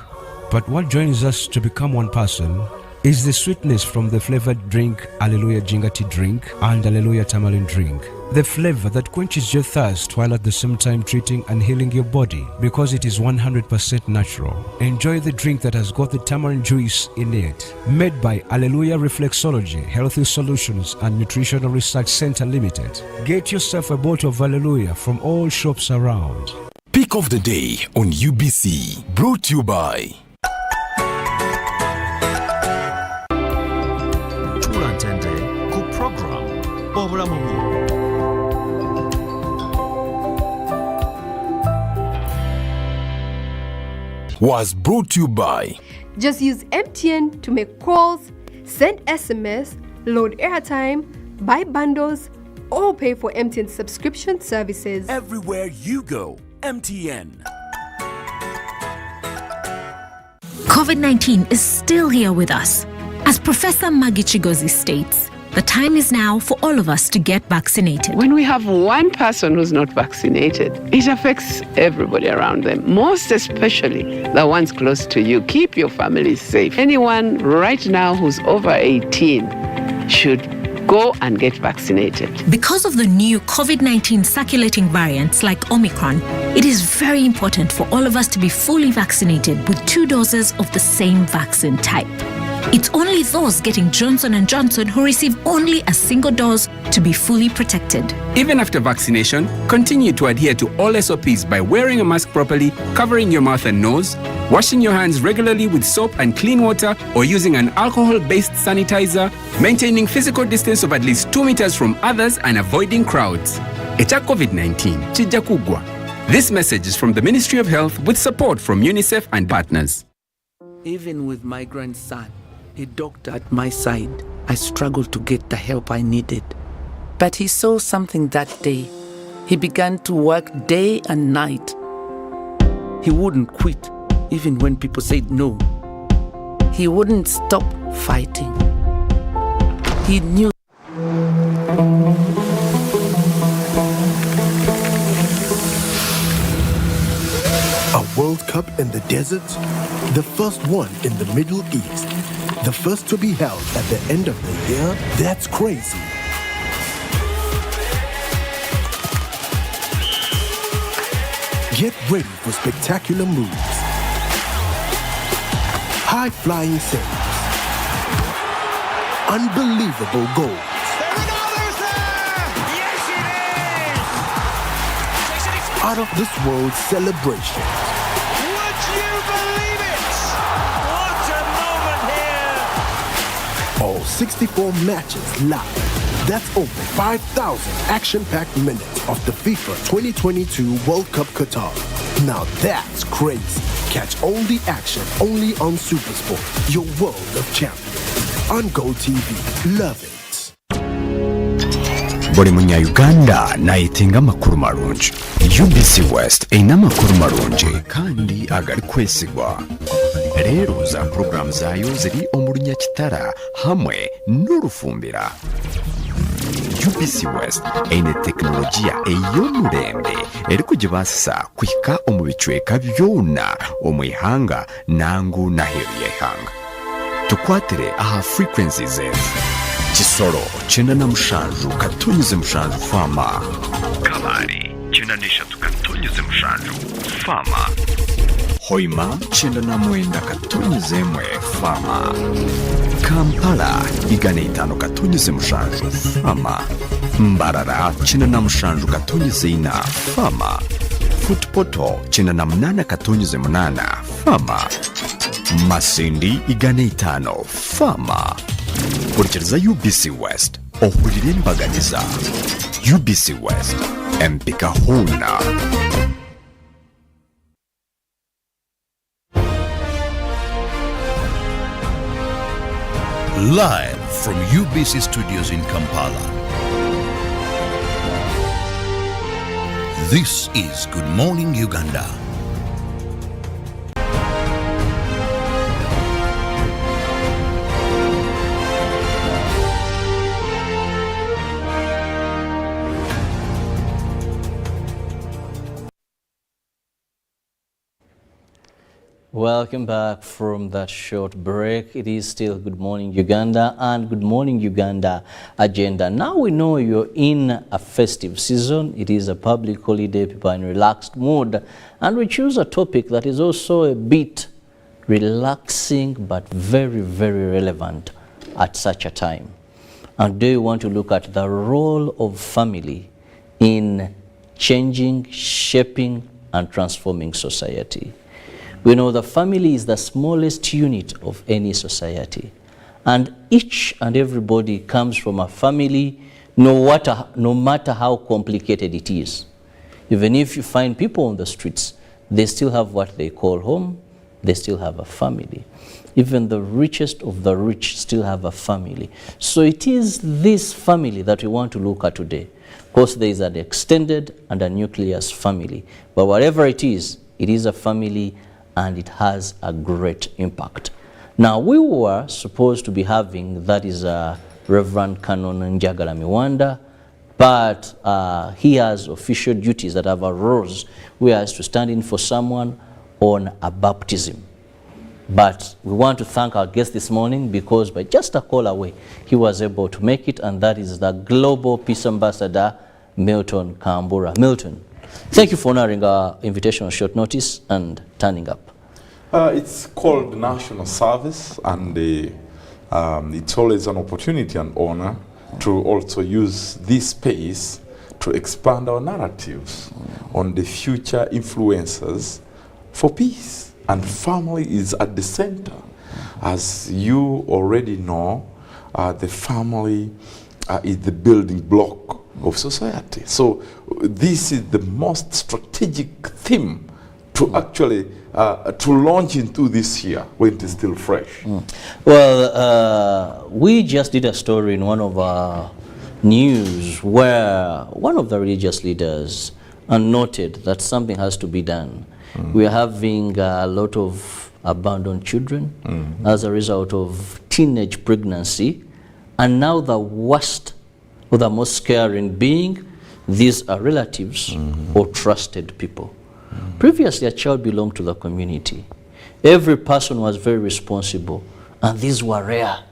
A: But what joins us to become one person is the sweetness from the flavored drink Alleluia Jingati drink and Alleluia Tamarind drink. The flavor that quenches your thirst while at the same time treating and healing your body, because it is 100% natural. Enjoy the drink that has got the tamarind juice in it. Made by Alleluia Reflexology, Healthy Solutions and Nutritional Research Center Limited. Get yourself a bottle of Alleluia from all shops around.
B: Pick of the day on UBC, brought to you by was brought to you by.
H: Just use MTN to make calls, send SMS, load airtime, buy bundles, or pay for MTN subscription services.
O: Everywhere you go, MTN.
K: COVID-19 is still here with us. As Professor Maggie Chigozi states, the time is now for all of us to get vaccinated.
N: When we have one person who's not vaccinated, it affects everybody around them, most especially the ones close to you. Keep your family safe. Anyone right now who's over 18 should Go and get vaccinated.
K: Because of the new COVID-19 circulating variants like Omicron, it is very important for all of us to be fully vaccinated with 2 doses of the same vaccine type. It's only those getting Johnson & Johnson who receive only a single dose to be fully protected.
I: Even after vaccination, continue to adhere to all SOPs by wearing a mask properly, covering your mouth and nose, washing your hands regularly with soap and clean water, or using an alcohol-based sanitizer, maintaining physical distance of at least 2 meters from others, and avoiding crowds. Echa COVID-19, chija kugwa. This message is from the Ministry of Health with support from UNICEF and partners.
L: Even with my grandson, a doctor at my side, I struggled to get the help I needed. But he saw something that day. He began to work day and night. He wouldn't quit, even when people said no. He wouldn't stop fighting. He knew.
G: A World Cup in the desert? The first one in the Middle East. The first to be held at the end of the year? That's crazy. Get ready for spectacular moves, high-flying saves, unbelievable goals, out-of-this-world celebrations.
F: Would you believe it? What a moment here!
G: All 64 matches live. That's over 5,000 action-packed minutes of the FIFA 2022 World Cup Qatar. Now that's crazy. Catch all the action only on SuperSport, your world of champions. On Go TV. Love it.
B: buli munya-uganda nayitinga amakulu marungi. UBC West erina amakulu marungi kandi agali kwesigwa. Leero za puroguramu zaayo ziri omulunya kitara hamwe n'olufumbira. UBC West eine tekinologiya ey'omulembe eri kugibaasa kuhika omu bicweka byona omu ihanga nangu n'aheeru y'eihanga. Tukwatire aha frequencies ezi: Kisoro 97 katonyize mushanju fama, Kabale 93 katonyize mushanju fama, Hoima 99 katonyize mwe fama, Kampala 105 katonyize mushanju fama, Mbarara 97 katonyize ina fama, Footpoto 98 katonyize munana fama, Masindi 105 fama. Kurikiriza UBC West ohulire embaganiza. UBC West empika huna.
C: Live from UBC Studios in Kampala. This is Good Morning Uganda.
E: Welcome back from that short break. It is still Good Morning Uganda and Good Morning Uganda agenda. Now we know you're in a festive season. It is a public holiday, people are in relaxed mood, and we choose a topic that is also a bit relaxing but very, very relevant at such a time. And today we want to look at the role of family in changing, shaping, and transforming society. We know the family is the smallest unit of any society, and each and everybody comes from a family, no matter how complicated it is. Even if you find people on the streets, they still have what they call home, they still have a family. Even the richest of the rich still have a family. So it is this family that we want to look at today. Of course, there is an extended and a nucleus family, but whatever it is a family, and it has a great impact. Now, we were supposed to be having, that is Reverend Canon Njagala Miwanda, but he has official duties that have arose, whereas to stand in for someone on a baptism. But we want to thank our guest this morning because by just a call away, he was able to make it, and that is the Global Peace Ambassador, Milton Kambura. Milton, thank you for honoring our invitation on short notice and turning up.
P: It's called national service, and it's always an opportunity and honor to also use this space to expand our narratives on the future influences for peace. And family is at the center. As you already know, the family is the building block of society. So this is the most strategic theme to actually to launch into this year when it is still fresh.
E: Well, we just did a story in one of our news where one of the religious leaders noted that something has to be done. We are having a lot of abandoned children as a result of teenage pregnancy, and now the worst or the most scaring being these are relatives or trusted people. Previously, a child belonged to the community. Every person was very responsible, and these were rare.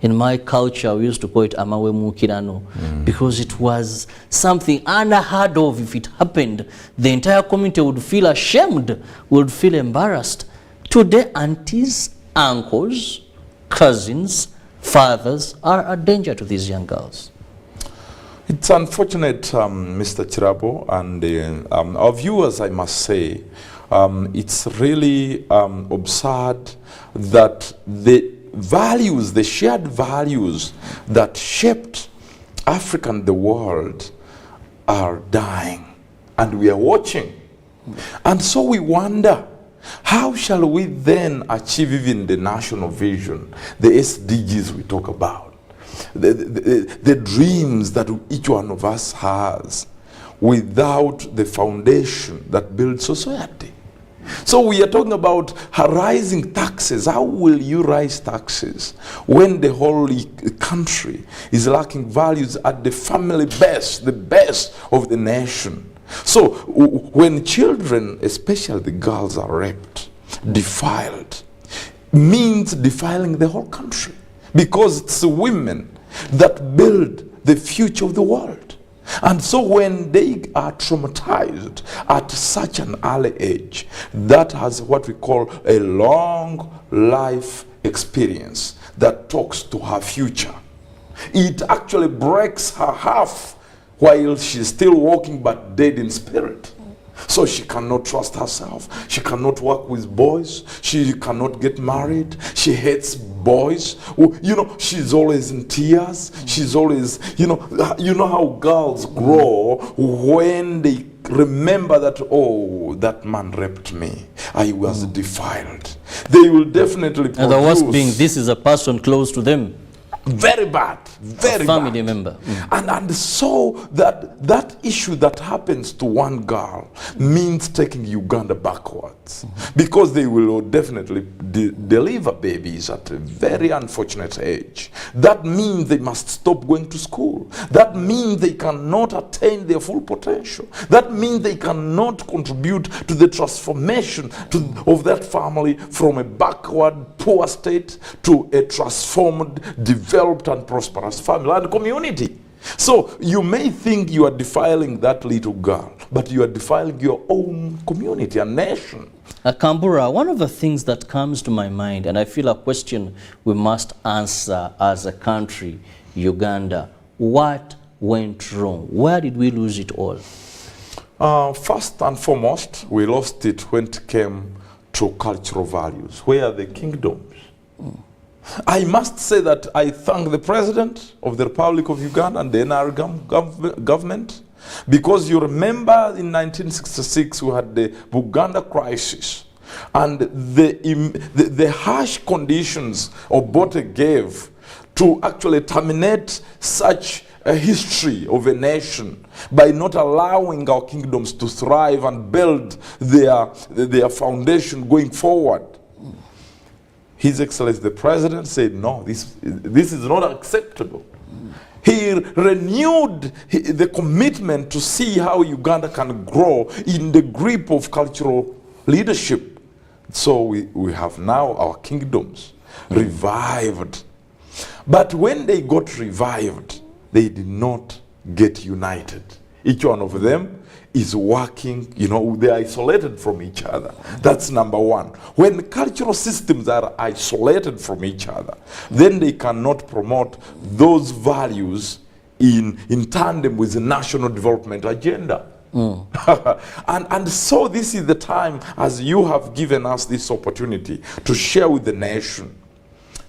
E: In my culture, we used to call it amawe mukirano because it was something unheard of. If it happened, the entire community would feel ashamed, would feel embarrassed. Today, aunties, uncles, cousins, fathers are a danger to these young girls.
P: It's unfortunate, Mr. Kirabo, and our viewers, I must say, it's really absurd that the shared values that shaped Africa and the world are dying, and we are watching. And so we wonder, how shall we then achieve even the national vision, the SDGs we talk about, the dreams that each one of us has, without the foundation that builds society? So we are talking about rising taxes. How will you rise taxes when the whole country is lacking values at the family base, the base of the nation? So when children, especially the girls, are raped, defiled, means defiling the whole country, because it's the women that build the future of the world. And so when they are traumatized at such an early age, that has what we call a long life experience that talks to her future. It actually breaks her half while she's still walking but dead in spirit. So she cannot trust herself. She cannot work with boys. She cannot get married. She hates boys. You know, she's always in tears. She's always, you know how girls grow when they remember that, oh, that man raped me. I was defiled. They will definitely produce.
E: And the worst being, this is a person close to them.
P: Very bad, very
E: family
P: bad.
E: member.
P: And so that issue that happens to one girl means taking Uganda backwards, because they will definitely deliver babies at a very unfortunate age. That means they must stop going to school. That means they cannot attain their full potential. That means they cannot contribute to the transformation of that family from a backward, poor state to a transformed, developed and prosperous family and community. So you may think you are defiling that little girl, but you are defiling your own community and nation.
E: Kambura, one of the things that comes to my mind, and I feel a question we must answer as a country, Uganda, what went wrong? Where did we lose it all?
P: First and foremost, we lost it when it came to cultural values. Where are the kingdoms? I must say that I thank the President of the Republic of Uganda and the NR government, because you remember in 1966 we had the Uganda crisis, and the harsh conditions Obote gave to actually terminate such a history of a nation by not allowing our kingdoms to thrive and build their foundation going forward. His Excellency the President said, no, this is not acceptable. He renewed the commitment to see how Uganda can grow in the grip of cultural leadership So we have now our kingdoms revived. But when they got revived, they did not get united. Each one of them is working, they're isolated from each other. That's number one. When cultural systems are isolated from each other, then they cannot promote those values in tandem with the national development agenda. And so this is the time, as you have given us this opportunity to share with the nation,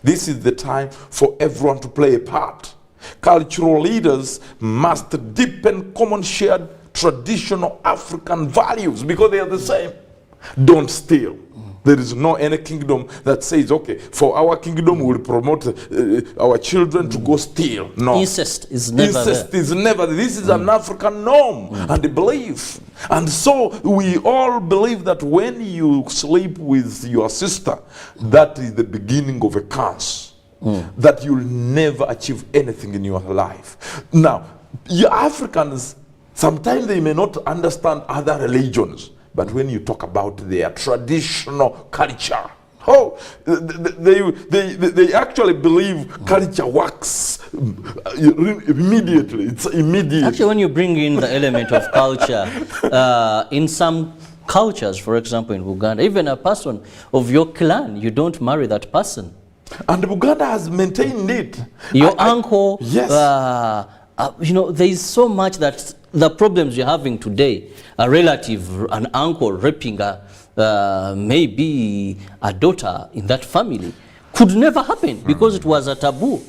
P: this is the time for everyone to play a part. Cultural leaders must deepen common shared traditional African values because they are the same. Don't steal. There is no any kingdom that says, okay, for our kingdom we will promote our children to go steal. No.
E: Incest is never
P: Incest is never. This is an African norm and a belief. And so we all believe that when you sleep with your sister, that is the beginning of a curse. That you'll never achieve anything in your life. Now, you Africans, sometimes they may not understand other religions, but when you talk about their traditional culture, they actually believe culture works immediately. It's immediate.
E: Actually, when you bring in the element of culture, in some cultures, for example, in Uganda, even a person of your clan, you don't marry that person.
P: And Uganda has maintained it.
E: Your uncle,
P: yes.
E: There is so much that the problems you're having today, a relative, an uncle raping maybe a daughter in that family, could never happen because it was a taboo.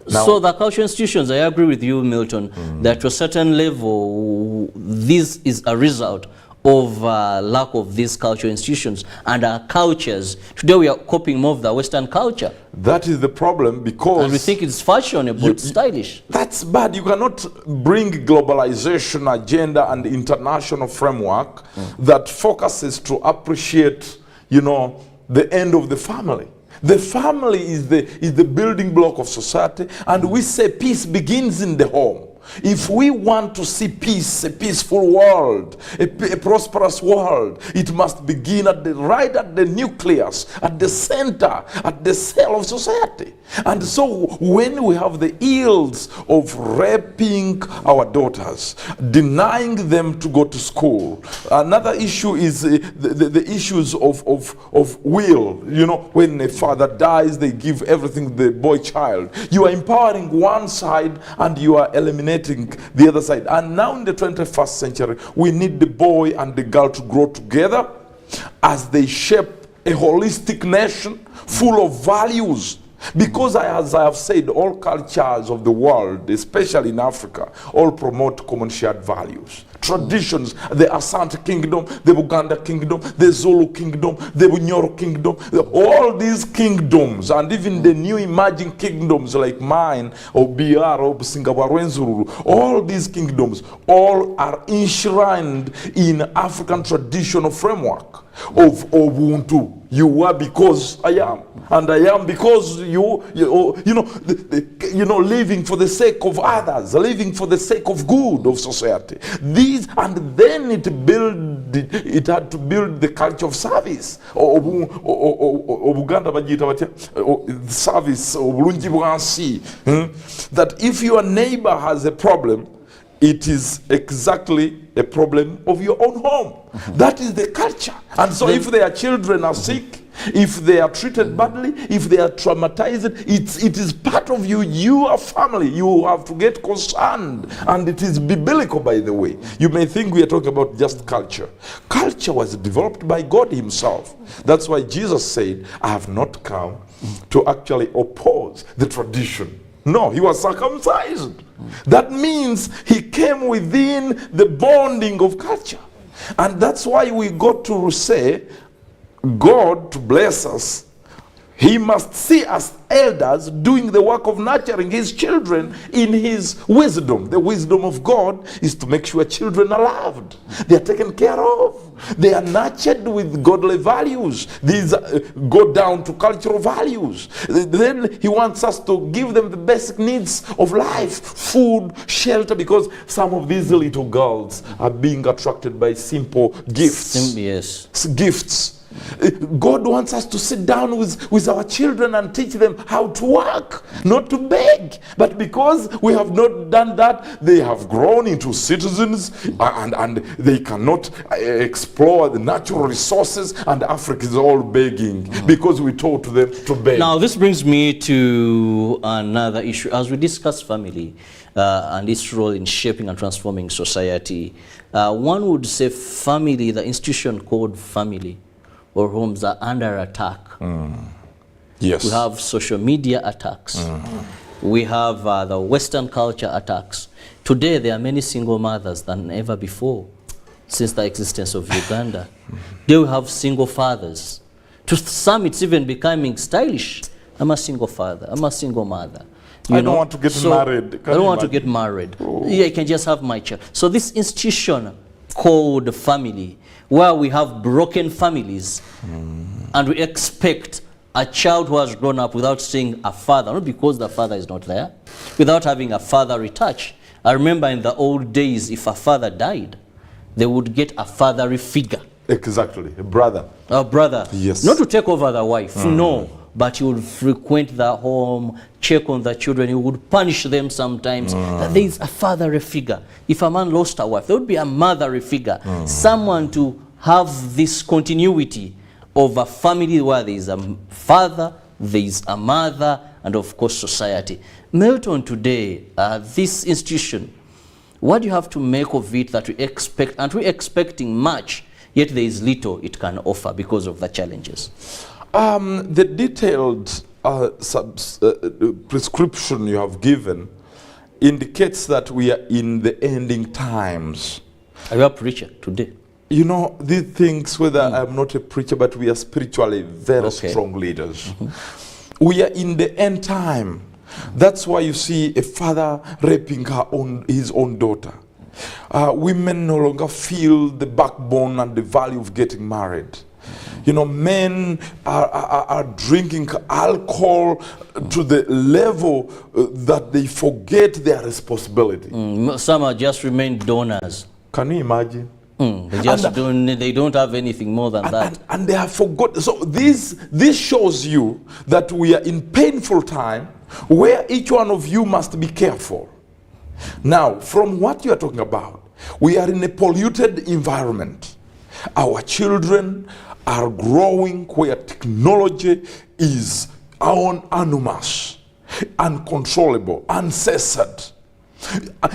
E: Now, so the cultural institutions, I agree with you, Milton, that to a certain level, this is a result of lack of these cultural institutions and our cultures. Today we are copying more of the Western culture.
P: That is the problem because...
E: And we think it's fashionable, it's stylish.
P: That's bad. You cannot bring globalization agenda and international framework that focuses to appreciate, the end of the family. The family is the building block of society, and we say peace begins in the home. If we want to see peace, a peaceful world, a prosperous world, it must begin right at the nucleus, at the center, at the cell of society. And so when we have the ills of raping our daughters, denying them to go to school, another issue is the issues of will. When a father dies, they give everything to the boy child. You are empowering one side and you are eliminating the other side. And now in the 21st century, we need the boy and the girl to grow together as they shape a holistic nation full of values. Because as I have said, all cultures of the world, especially in Africa, all promote common shared values. Traditions, the Asante Kingdom, the Buganda Kingdom, the Zulu Kingdom, the Bunyoro Kingdom, all these kingdoms, and even the new emerging kingdoms like mine, or BR, or Singapore, all these kingdoms, all are enshrined in African traditional framework of Ubuntu. You are because I am, and I am because living for the sake of others, living for the sake of good of society. These, and then it had to build the culture of service. Uganda service, that if your neighbor has a problem, it is exactly a problem of your own home. That is the culture. And so if their children are sick, if they are treated badly, if they are traumatized, it is part of you. You are family. You have to get concerned. And it is biblical, by the way. You may think we are talking about just culture. Culture was developed by God himself. That's why Jesus said, I have not come to actually oppose the tradition. No, he was circumcised. That means he came within the bonding of culture. And that's why we got to say, God, to bless us, he must see us elders doing the work of nurturing his children in his wisdom. The wisdom of God is to make sure children are loved. They are taken care of. They are nurtured with godly values. These go down to cultural values. Then he wants us to give them the basic needs of life, food, shelter, because some of these little girls are being attracted by simple gifts.
E: Yes.
P: Gifts. God wants us to sit down with our children and teach them how to work, not to beg. But because we have not done that, they have grown into citizens and they cannot explore the natural resources, and Africa is all begging because we taught them to beg.
E: Now, this brings me to another issue. As we discuss family and its role in shaping and transforming society, one would say family, the institution called family or homes, are under attack.
P: Yes.
E: We have social media attacks. We have the Western culture attacks. Today, there are many single mothers than ever before since the existence of Uganda. They will have single fathers. To some, it's even becoming stylish. I'm a single father. I'm a single mother.
P: I don't want to get married.
E: I don't want to get married. Yeah, I can just have my child. So this institution called family, where we have broken families, and we expect a child who has grown up without seeing a father, not because the father is not there, without having a fatherly touch. I remember in the old days, if a father died, they would get a fatherly figure.
P: Exactly, a brother.
E: A brother.
P: Yes.
E: Not to take over the wife, no. But he would frequent the home, check on the children. He would punish them sometimes. There is a fatherly figure. If a man lost a wife, there would be a motherly figure. Someone to have this continuity of a family where there is a father, there is a mother, and of course society. Milton, today, this institution, what do you have to make of it that we expect, and we're expecting much, yet there is little it can offer because of the challenges?
P: The detailed prescription you have given indicates that we are in the ending times.
E: Are you a preacher today?
P: You know, these things, whether I'm not a preacher, but we are spiritually very strong leaders. We are in the end time. That's why you see a father raping his own daughter. Women no longer feel the backbone and the value of getting married. You know, men are drinking alcohol to the level that they forget their responsibility.
E: Some are just remain donors.
P: Can you imagine?
E: They don't have anything more than that.
P: And they have forgotten. So this shows you that we are in painful time where each one of you must be careful. Now, from what you are talking about, we are in a polluted environment. Our children are growing where technology is enormous, uncontrollable, uncensored.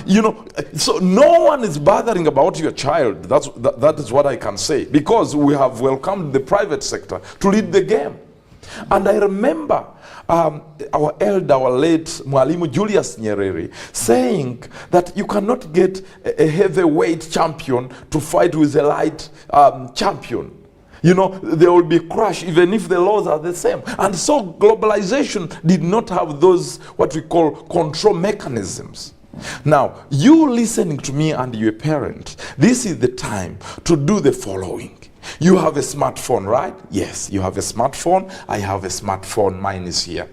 P: You know, so no one is bothering about your child. That is what I can say, because we have welcomed the private sector to lead the game. And I remember our elder, our late Mwalimu Julius Nyerere, saying that you cannot get a heavyweight champion to fight with a light champion. You know, there will be a crash even if the laws are the same. And so globalization did not have those, what we call, control mechanisms. Now, you listening to me and your parent, this is the time to do the following. You have a smartphone, right? Yes, you have a smartphone. I have a smartphone. Mine is here.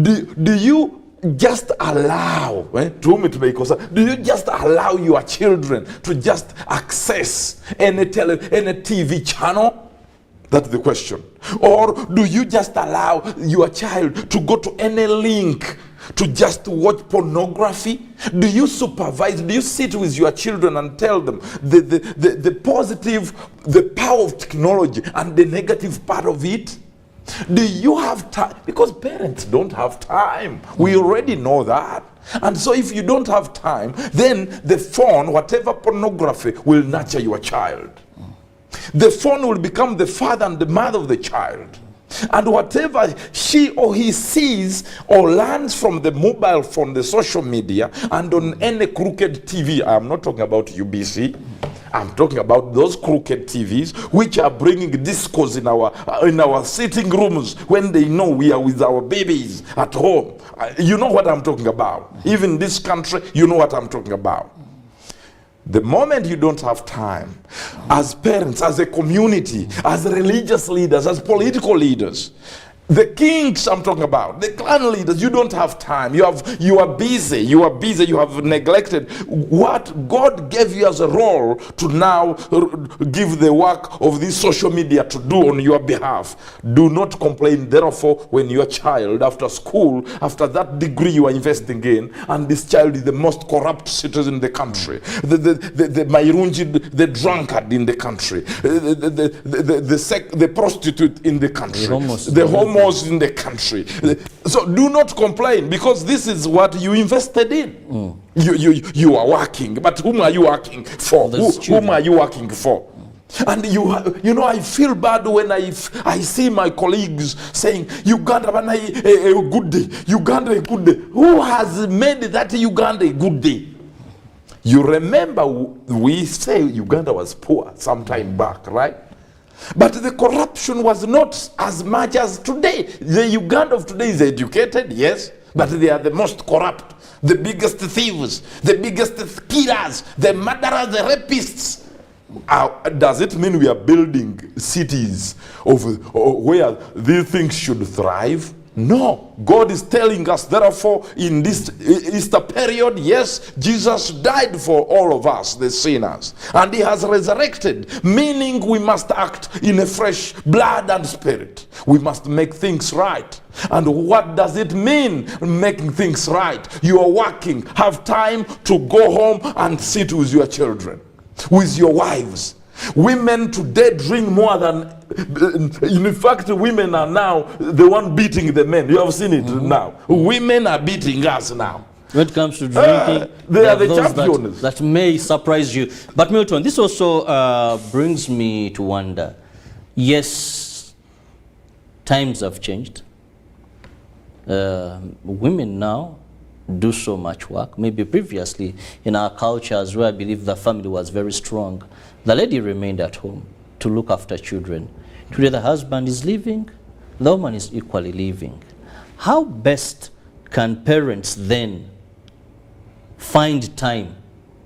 P: Do you just allow, do you just allow your children to just access any TV channel? That's the question. Or do you just allow your child to go to any link to just watch pornography? Do you supervise? Do you sit with your children and tell them the positive, the power of technology and the negative part of it? Do you have time? Because parents don't have time. We already know that. And so if you don't have time, then the phone, whatever pornography, will nurture your child. The phone will become the father and the mother of the child. And whatever she or he sees or learns from the mobile phone, the social media, and on any crooked TV, I'm not talking about UBC, I'm talking about those crooked TVs which are bringing discourse in our sitting rooms when they know we are with our babies at home. You know what I'm talking about. Even in this country, you know what I'm talking about. The moment you don't have time, as parents, as a community, as religious leaders, as political leaders, The kings I'm talking about, the clan leaders, you don't have time. You are busy. You have neglected what God gave you as a role to now give the work of this social media to do on your behalf. Do not complain, therefore, when your child, after school, after that degree you are investing in, and this child is the most corrupt citizen in the country, the Mairunji, the drunkard in the country, the prostitute in the country, the homos in the country. So do not complain, because this is what you invested in. You are working, but whom are you working for? Whom are you working for? And you know, I feel bad when I see my colleagues saying Uganda a good day, Uganda a good day. Who has made that Uganda a good day? You remember we say Uganda was poor some time back, right? But the corruption was not as much as today. The Uganda of today is educated, yes, but they are the most corrupt, the biggest thieves, the biggest killers, the murderers, the rapists. Does it mean we are building cities where these things should thrive? No. God is telling us, therefore, in this Easter period, yes, Jesus died for all of us, the sinners, and he has resurrected, meaning we must act in a fresh blood and spirit. We must make things right. And what does it mean, making things right? You are working, have time to go home and sit with your children, with your wives. Women today drink more than, in fact, women are now the one beating the men. You have seen it now. Women are beating us now.
E: When it comes to drinking,
P: they are the champions.
E: That may surprise you. But Milton, this also brings me to wonder. Yes, times have changed. Women now do so much work. Maybe previously in our cultures where I believe the family was very strong, the lady remained at home to look after children. Today the husband is leaving, the woman is equally leaving. How best can parents then find time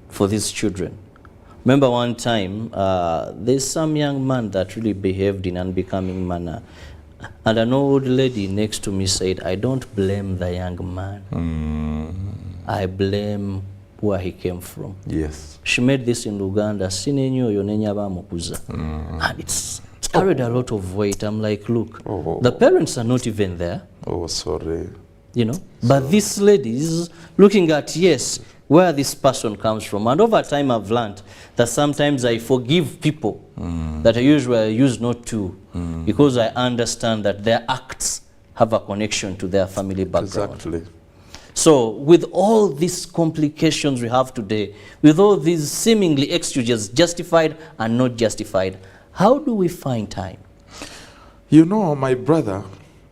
E: for these children? Remember one time, there's some young man that really behaved in unbecoming manner. And an old lady next to me said, I don't blame the young man. I blame where he came from.
P: Yes.
E: She made this in Uganda. And it's carried a lot of weight. I'm like, look, the parents are not even there.
P: Oh, sorry.
E: You know, but this lady is looking at, yes, where this person comes from. And over time I've learned that sometimes I forgive people that I usually use not to, because I understand that their acts have a connection to their family background.
P: Exactly.
E: So with all these complications we have today, with all these seemingly excuses, justified and not justified, how do we find time?
P: You know, my brother,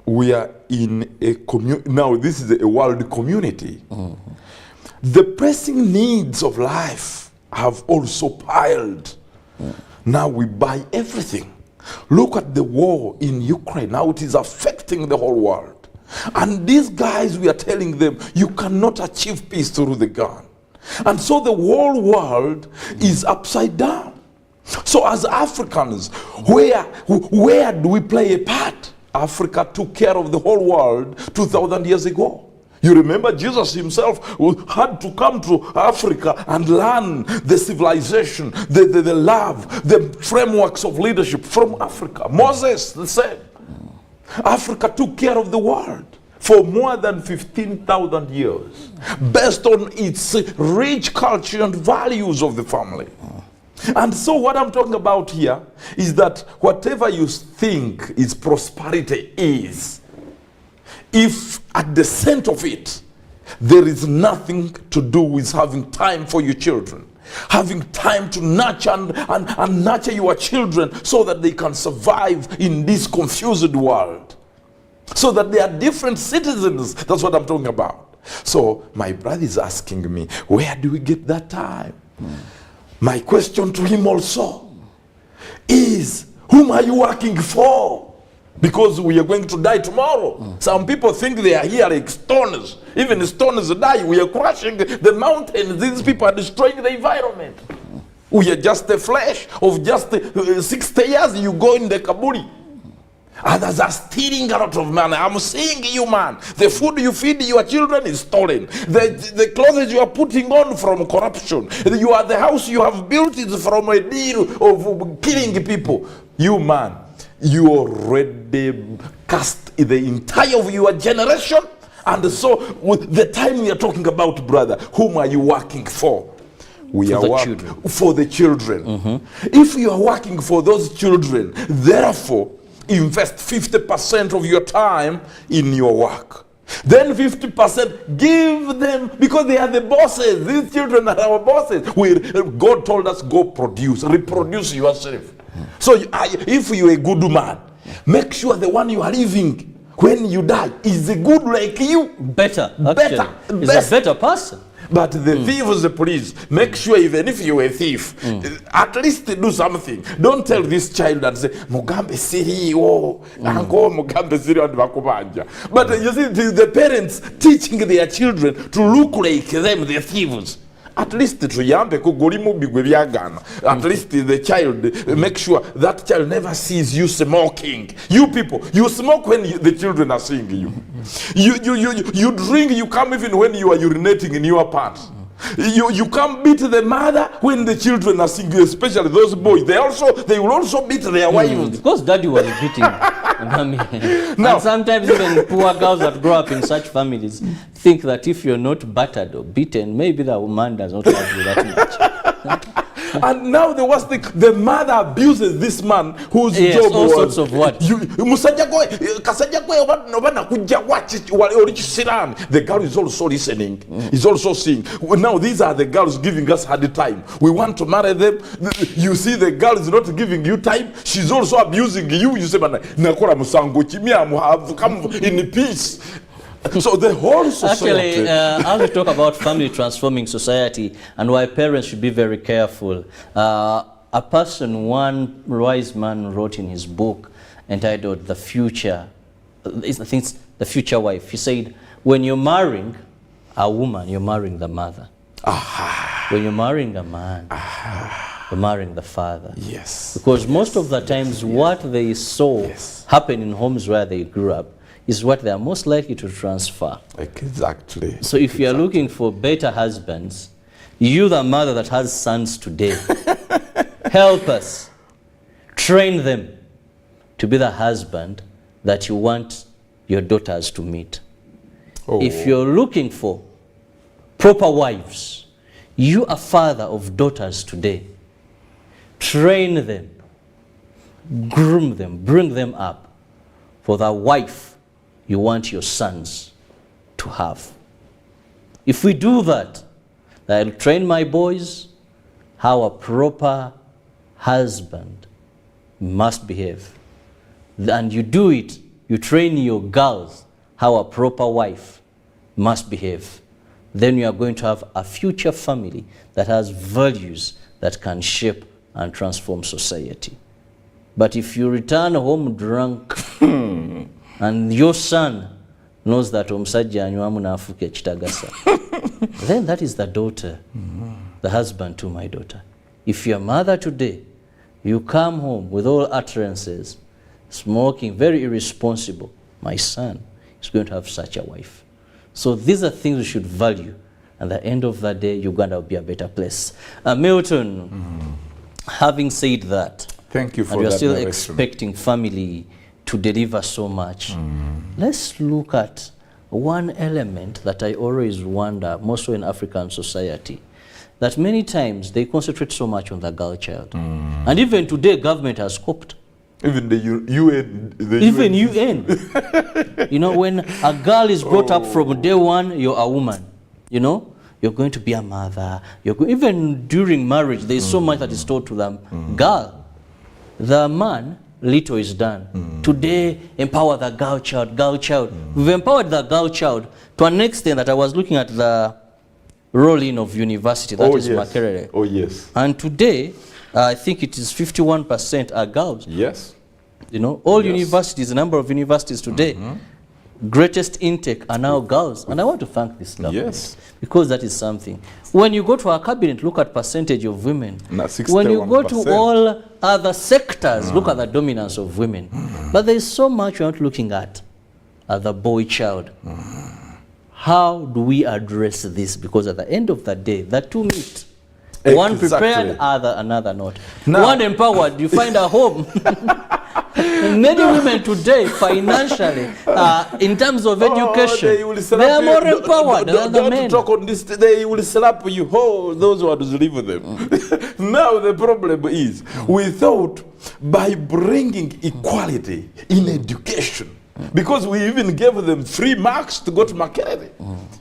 P: we are in a community, now this is a world community. The pressing needs of life have also piled. Now we buy everything. Look at the war in Ukraine, how it is affecting the whole world. And these guys, we are telling them, you cannot achieve peace through the gun. And so the whole world is upside down. So as Africans, where do we play a part? Africa took care of the whole world 2,000 years ago. You remember Jesus himself had to come to Africa and learn the civilization, the love, the frameworks of leadership from Africa. Moses said, Africa took care of the world for more than 15,000 years, based on its rich culture and values of the family. And so what I'm talking about here is that whatever you think is prosperity is, if at the center of it, there is nothing to do with having time for your children, having time to nurture and nurture your children so that they can survive in this confused world, so that they are different citizens. That's what I'm talking about. So my brother is asking me, where do we get that time? My question to him also is, whom are you working for? Because we are going to die tomorrow. Some people think they are here like stones. Even stones die. We are crushing the mountains. These people are destroying the environment. We are just the flesh of just 60 years. You go in the kaburi. Others are stealing a lot of money. I'm seeing you, man. The food you feed your children is stolen. The clothes you are putting on from corruption. The house you have built is from a deal of killing people. You, man, you already cast the entire of your generation. And so, with the time we are talking about, brother, whom are you working for? We are working for the children. If you are working for those children, therefore, invest 50% of your time in your work. Then 50% give them, because they are the bosses. These children are our bosses. God told us, go produce, reproduce yourself. So if you're a good man, make sure the one you are leaving when you die is good like you.
E: Better, actually. Is a better person.
P: But the thieves, please, make sure even if you're a thief, at least do something. Don't tell this child and say, Mugambe siri, oh, Ango Mugambe siri and Bakubanja. But you see, the parents teaching their children to look like them, the thieves. At least at least the child, make sure that child never sees you smoking. You people, you smoke when the children are seeing you. You drink, you come even when you are urinating in your pants. You can't beat the mother when the children are seeing you, especially those boys. They will also beat their wives.
E: Because daddy was beating mommy. Now, and sometimes even poor girls that grow up in such families think that if you're not battered or beaten, maybe the woman does not love you that much.
P: And now the worst thing, the mother abuses this man whose job
E: all
P: was
E: sorts of what?
P: The girl is also listening. Is also seeing. Now these are the girls giving us hard time. We want to marry them. You see the girl is not giving you time. She's also abusing you. You say, "Nakora musango chimia have come in peace." So the whole society.
E: Actually, as we talk about family transforming society and why parents should be very careful, one wise man wrote in his book entitled "The Future," I think it's The Future Wife. He said, when you're marrying a woman, you're marrying the mother. When you're marrying a man, you're marrying the father.
P: Yes.
E: Because most of the times what they saw happen in homes where they grew up is what they are most likely to transfer.
P: Exactly.
E: So if you are looking for better husbands, you the mother that has sons today, help us, train them to be the husband that you want your daughters to meet. If you're looking for proper wives, you are father of daughters today, train them, groom them, bring them up for the wife you want your sons to have. If we do that, I'll train my boys how a proper husband must behave. And you do it, you train your girls how a proper wife must behave. Then you are going to have a future family that has values that can shape and transform society. But if you return home drunk, and your son knows that omusajja anywamu n'afuuka ekitagasa, then that is the daughter, the husband to my daughter. If your mother today, you come home with all utterances, smoking, very irresponsible, my son is going to have such a wife. So these are things we should value. And at the end of the day, Uganda will be a better place. Milton, having said that,
P: thank you for
E: and we are
P: that
E: still
P: direction.
E: expecting family to deliver so much. Let's look at one element that I always wonder, most so in African society, that many times they concentrate so much on the girl child. And even today, government has coped.
P: Even the UN.
E: UN. You know, when a girl is brought up from day one, you're a woman. You know, you're going to be a mother. Even during marriage, there's so much that is taught to them. Girl, the man, little is done. Today, empower the girl child, girl child. We've empowered the girl child to an extent that I was looking at the roll-in of university, that is Makerere.
P: Oh, yes.
E: And today, I think it is 51% are girls.
P: Yes.
E: You know, all universities, the number of universities today, greatest intake are now girls. And I want to thank this government.
P: Yes.
E: Because that is something. When you go to our cabinet, look at percentage of women. When you go to
P: 61%.
E: all other sectors, look at the dominance of women. But there is so much we're not looking at the boy child. How do we address this? Because at the end of the day, the two meet. One prepared, another not.
P: Now,
E: one empowered, you find a home. Many women today, financially, in terms of education, they are more empowered than the men.
P: Don't talk on this. They will slap you. Oh, those ones live with them. Now the problem is, we thought by bringing equality in education, because we even gave them 3 marks to go to Makerere.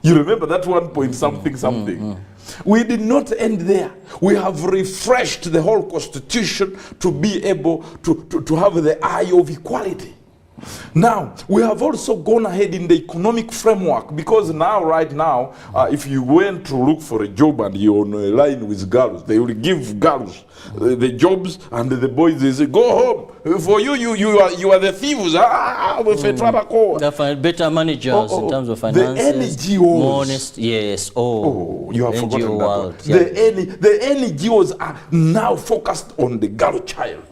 P: You remember that 1 point something. We did not end there. We have refreshed the whole constitution to be able to have the eye of equality. Now, we have also gone ahead in the economic framework, because now, right now, if you went to look for a job and you're on a line with girls, they will give girls the jobs, and the boys, they say, go home. For you are the thieves.
E: Better managers in terms of finances.
P: The NGOs.
E: More honest, yes.
P: You have forgotten
E: NGO
P: that
E: world.
P: one. The NGOs are now focused on the girl child.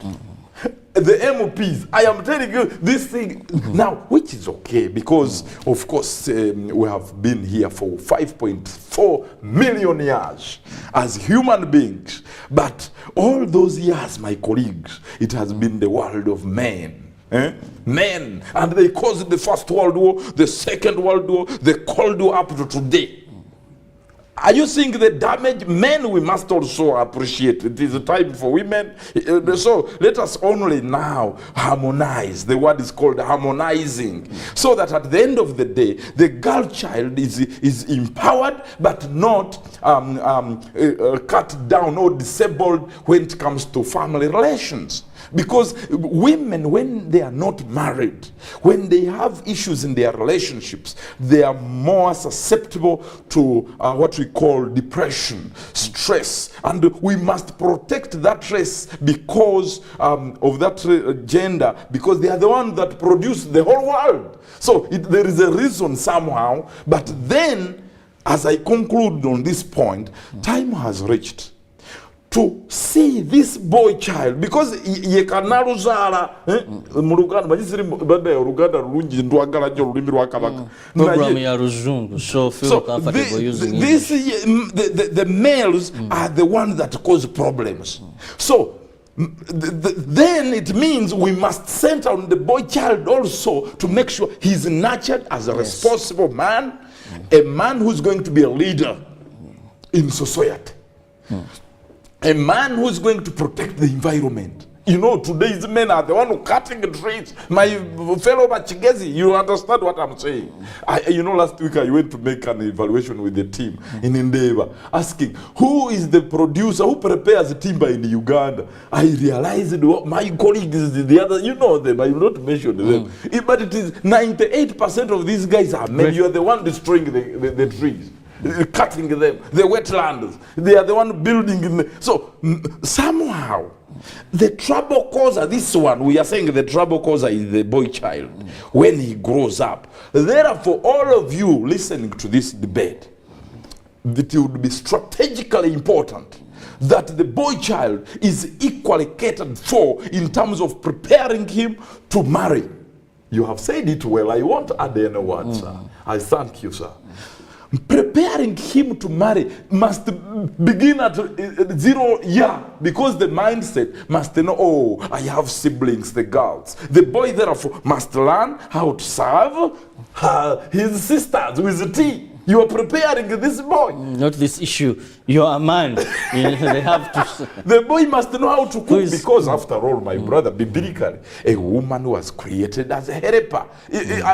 P: The MPs, I am telling you this thing now, which is okay, because of course we have been here for 5.4 million years as human beings, but all those years, my colleagues, it has been the world of men. Men, and they caused the First World War, the Second World War, the Cold War up to today. Are you seeing the damage? Men, we must also appreciate. It is a time for women. So let us only now harmonize. The word is called harmonizing. So that at the end of the day, the girl child is empowered, but not cut down or disabled when it comes to family relations. Because women, when they are not married, when they have issues in their relationships, they are more susceptible to what we call depression, stress. And we must protect that stress because of that gender, because they are the ones that produce the whole world. So there is a reason somehow. But then, as I conclude on this point, time has reached to see this boy child, because ye kanaluzala mu Uganda bajisiri bada ya Uganda rungi ndwagala nyo lulimi lwa kabaka
E: program ya ruzungu, so feel comfortable using
P: this. The males are the ones that cause problems. So then it means we must center on the boy child also to make sure he's nurtured as a responsible man, a man who's going to be a leader in society. A man who's going to protect the environment. You know, today's men are the one who cutting trees. My fellow Machigezi, you understand what I'm saying? Last week I went to make an evaluation with the team in Endeavour, asking who is the producer who prepares timber in Uganda. I realized my colleagues, the other, you know them, I will not mention them. But it is 98% of these guys are men. You are the one destroying the trees, cutting them, the wetlands. They are the one building. So somehow, the trouble causer, this one, we are saying the trouble causer is the boy child when he grows up. Therefore, all of you listening to this debate, that it would be strategically important that the boy child is equally catered for in terms of preparing him to marry. You have said it well. I won't add any words, sir. I thank you, sir. Preparing him to marry must begin at 0 year, because the mindset must know, I have siblings, the girls. The boy therefore must learn how to serve his sisters with a T. You are preparing this boy.
E: Not this issue. You are a man. They have to.
P: The boy must know how to cook, because after all, my brother, biblically, a woman was created as a helper.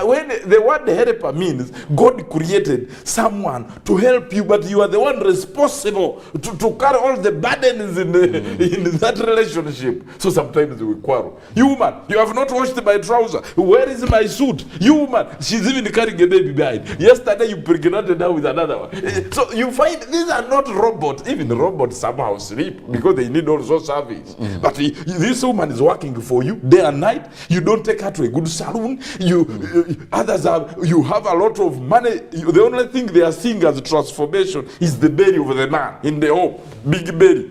P: When the word helper means God created someone to help you, but you are the one responsible to carry all the burdens in that relationship. So sometimes we quarrel. You woman, you have not washed my trouser. Where is my suit? You woman, she's even carrying a baby behind. Yesterday you pregnant started now with another one. So you find these are not robots. Even robots somehow sleep because they need also service. But this woman is working for you day and night. You don't take her to a good salon. Others you have a lot of money. The only thing they are seeing as a transformation is the belly of the man in the home. Big belly.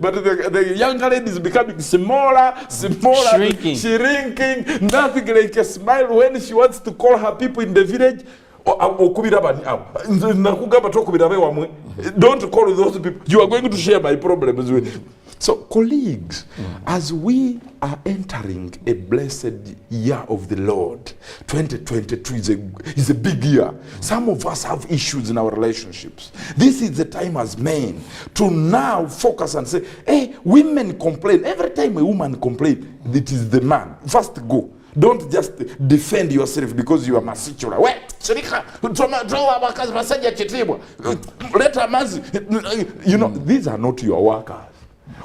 P: But the younger lady is becoming smaller, shrinking, nothing like a smile when she wants to call her people in the village. Don't call those people. You are going to share my problems with. So, colleagues, as we are entering a blessed year of the Lord, 2022 is a big year. Some of us have issues in our relationships. This is the time as men to now focus and say, hey, women complain. Every time a woman complains, it is the man. First go. Don't just defend yourself because you are masculine. These are not your workers.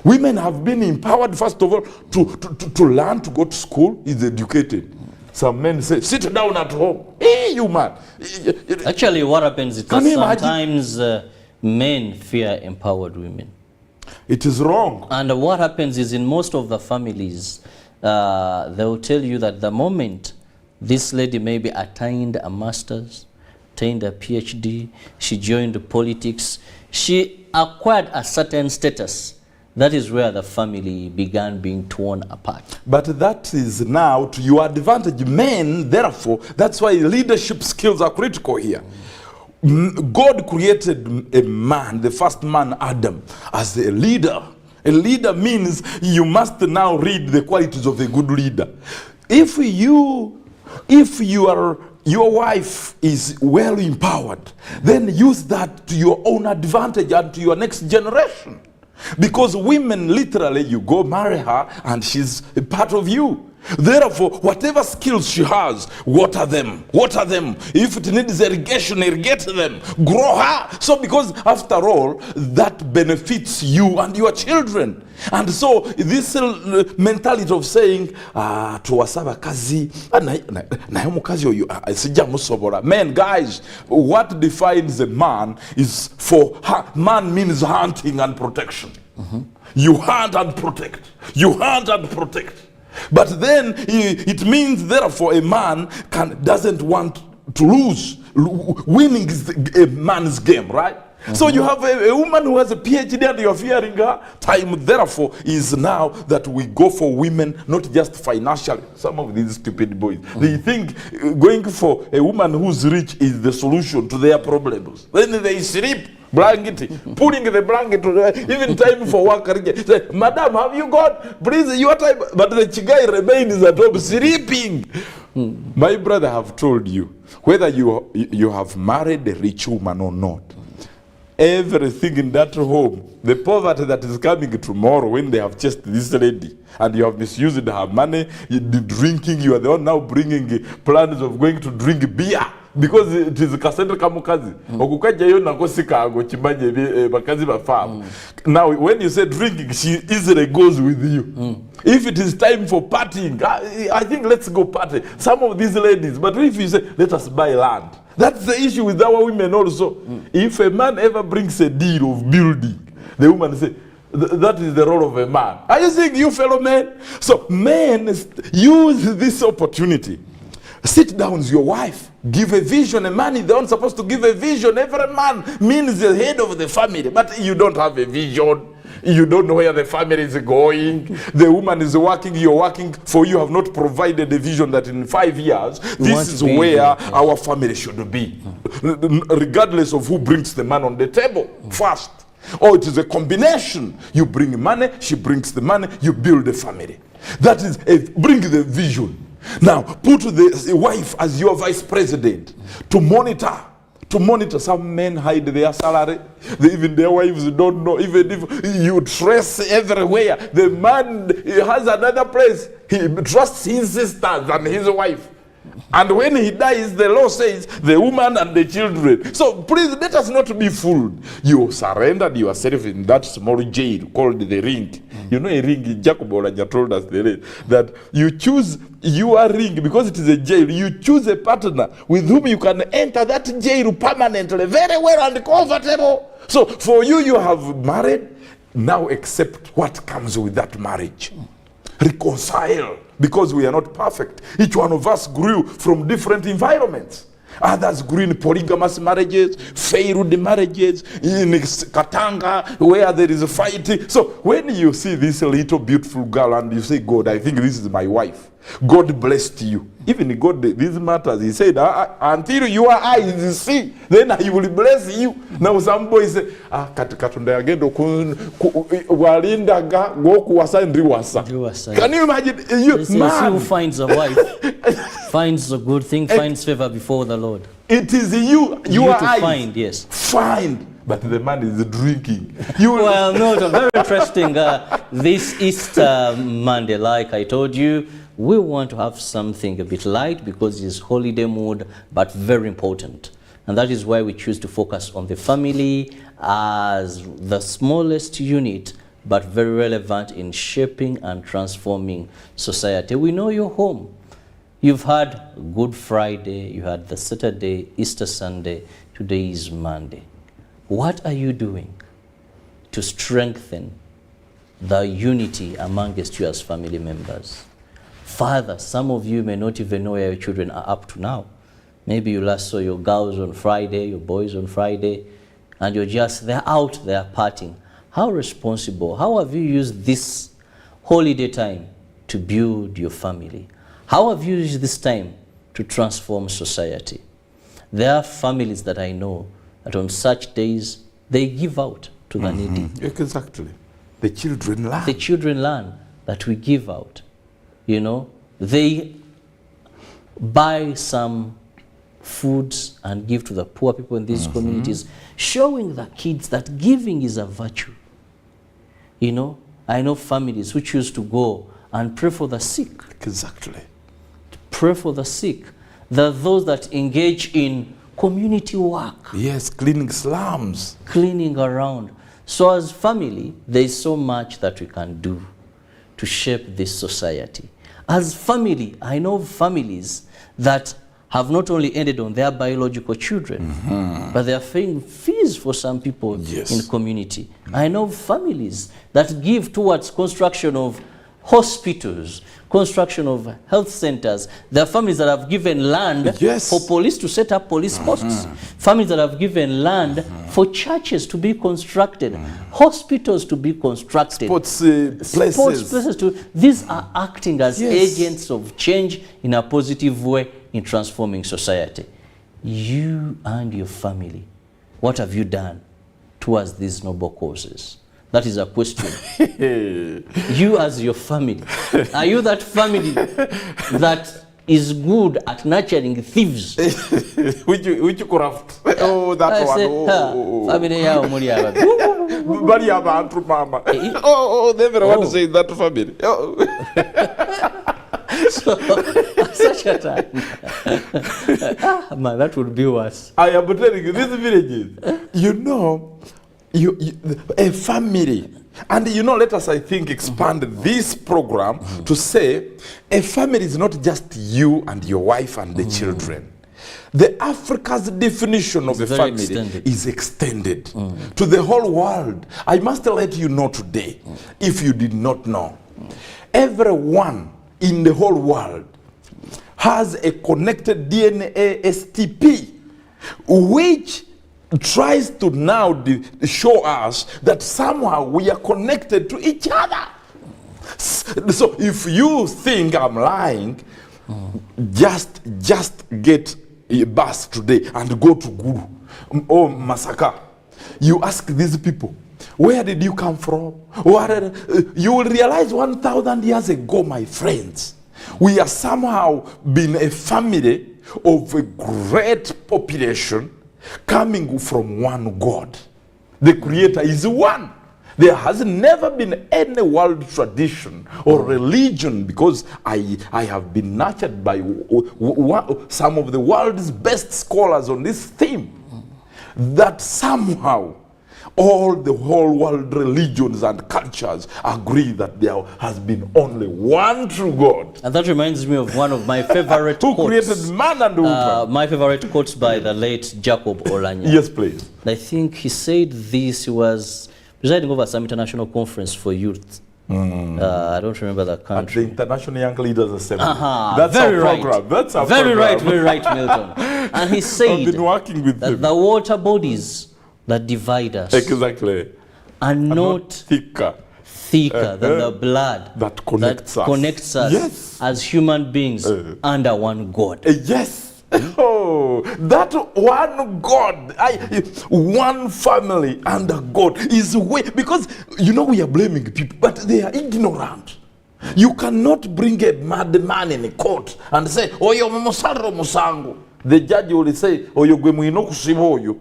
P: Women have been empowered, first of all, to learn to go to school, is educated. Some men say, sit down at home. Hey, you man.
E: Actually, what happens is that sometimes men fear empowered women.
P: It is wrong.
E: And what happens is in most of the families, they will tell you that the moment this lady maybe attained a master's, attained a PhD, she joined politics, she acquired a certain status. That is where the family began being torn apart.
P: But that is now to your advantage. Men, therefore, that's why leadership skills are critical here. God created a man, the first man, Adam, as a leader. A leader means you must now read the qualities of a good leader. If your wife is well empowered, then use that to your own advantage and to your next generation. Because women, literally, you go marry her and she's a part of you. Therefore, whatever skills she has, water them. If it needs irrigation, irrigate them. Grow her. So because after all, that benefits you and your children. And so this mentality of saying, tuwasaba kazi, nayo mukazi oyo sijja musobora. Men, guys, what defines a man is for man means hunting and protection. You hunt and protect. But then it means, therefore, a man doesn't want to lose. Winning is a man's game, right? So you have a woman who has a PhD and you're fearing her. Time, therefore, is now that we go for women, not just financially. Some of these stupid boys, they think going for a woman who's rich is the solution to their problems. Then they sleep. Blanket, putting the blanket, even time for work. Say, Madam, have you got, please, your time? But the chigai remains at home sleeping. My brother have told you, whether you have married a rich woman or not, everything in that home, the poverty that is coming tomorrow when they have chased this lady and you have misused her money, the drinking, you are the one now bringing plans of going to drink beer. Because it is kasente kamukazi. Okukaja yo nakosika ago chimanye bakazi ba farm. Now when you say drinking, she easily goes with you. If it is time for partying, I think let's go party. Some of these ladies, but if you say let us buy land, that's the issue with our women also. If a man ever brings a deal of building, the woman say that is the role of a man. Are you saying, you fellow men? So men use this opportunity. Sit down with your wife. Give a vision. A man is the one supposed to give a vision. Every man means the head of the family. But you don't have a vision. You don't know where the family is going. The woman is working. You're working. For you have not provided a vision that in 5 years, this is where our family should be. Regardless of who brings the man on the table first. Or it is a combination. You bring money. She brings the money. You build a family. That is, bring the vision. Now, put the wife as your vice president to monitor. Some men hide their salary. Even their wives don't know. Even if you trace everywhere, the man has another place. He trusts his sisters than his wife. And when he dies, the law says the woman and the children. So please, let us not be fooled. You surrendered yourself in that small jail called the ring. You know a ring, Jacob Olanya told us that you choose your ring because it is a jail. You choose a partner with whom you can enter that jail permanently, very well and comfortable. So for you, you have married, now accept what comes with that marriage. Reconcile, because we are not perfect. Each one of us grew from different environments. Others grew in polygamous marriages, failed marriages, in Katanga, where there is a fighting. So when you see this little beautiful girl and you say, God, I think this is my wife, God blessed you. Even God, these matters, he said, until your eyes see, then I will bless you. Now some boys say, katikatunda yagendo walindaga goku wasa ndiwasa. Can you imagine?
E: Man who finds a wife finds a good thing, finds favor before the Lord.
P: It is your eyes.
E: Find, yes.
P: Find. But the man is drinking.
E: Well, no, very interesting. This Easter Monday, like I told you, we want to have something a bit light because it's holiday mood, but very important. And that is why we choose to focus on the family as the smallest unit, but very relevant in shaping and transforming society. We know your home. You've had Good Friday, you had the Saturday, Easter Sunday, today is Monday. What are you doing to strengthen the unity amongst you as family members? Father, some of you may not even know where your children are up to now. Maybe you last saw your girls on Friday, your boys on Friday, and they're out there partying. How responsible, how have you used this holiday time to build your family? How have you used this time to transform society? There are families that I know that on such days, they give out to the needy.
P: Exactly. The children learn.
E: The children learn that we give out. You know, they buy some foods and give to the poor people in these communities, showing the kids that giving is a virtue. You know, I know families who choose to go and pray for the sick.
P: Exactly.
E: Pray for the sick. There are those that engage in community work.
P: Yes, cleaning slums.
E: Cleaning around. So as family, there is so much that we can do to shape this society. As family, I know families that have not only ended on their biological children, but they are paying fees for some people in community. I know families that give towards construction of hospitals, construction of health centers. There are families that have given land for police to set up police posts. Families that have given land for churches to be constructed, hospitals to be constructed, sports places to. These are acting as agents of change in a positive way in transforming society. You and your family, what have you done towards these noble causes? That is a question. You as your family, are you that family that is good at nurturing thieves?
P: Which craft? Oh, that one.
E: Family yao muri aba.
P: Bari abantu mama. Oh, they never want to say that family.
E: So, such a time. Man, that would be worse.
P: I am telling you, these villages, you know, a family, and you know, let us, I think, expand this program to say a family is not just you and your wife and the children. The Africa's definition of a family is extended to the whole world. I must let you know today, if you did not know, everyone in the whole world has a connected DNA STP, which tries to now show us that somehow we are connected to each other. So if you think I'm lying, just get a bus today and go to Guru or Masaka. You ask these people, where did you come from? You will realize 1,000 years ago, my friends, we are somehow been a family of a great population coming from one God. The Creator is one. There has never been any world tradition or religion, because I have been nurtured by some of the world's best scholars on this theme, that somehow all the whole world religions and cultures agree that there has been only one true God.
E: And that reminds me of one of my favorite
P: Who
E: quotes.
P: created man and woman.
E: My favorite quotes by the late Jacob Olanya.
P: Yes, please.
E: I think he said this, he was presiding over some international conference for youth. I don't remember the country.
P: At the International Young Leaders Assembly.
E: That's
P: very
E: our
P: program.
E: Right.
P: That's our
E: very
P: program.
E: Very right, Milton. And he said
P: I've been working with
E: that
P: him.
E: the water bodies that divide us
P: Exactly.
E: are not
P: thicker
E: than the blood
P: that connects us,
E: yes, as human beings under one God.
P: Yes. Oh, that one God, one family under God is way, because you know we are blaming people, but they are ignorant. You cannot bring a mad man in a court and say, "Oh, you're musaro musango." The judge will say, "Oh, you're going to kusiboyo."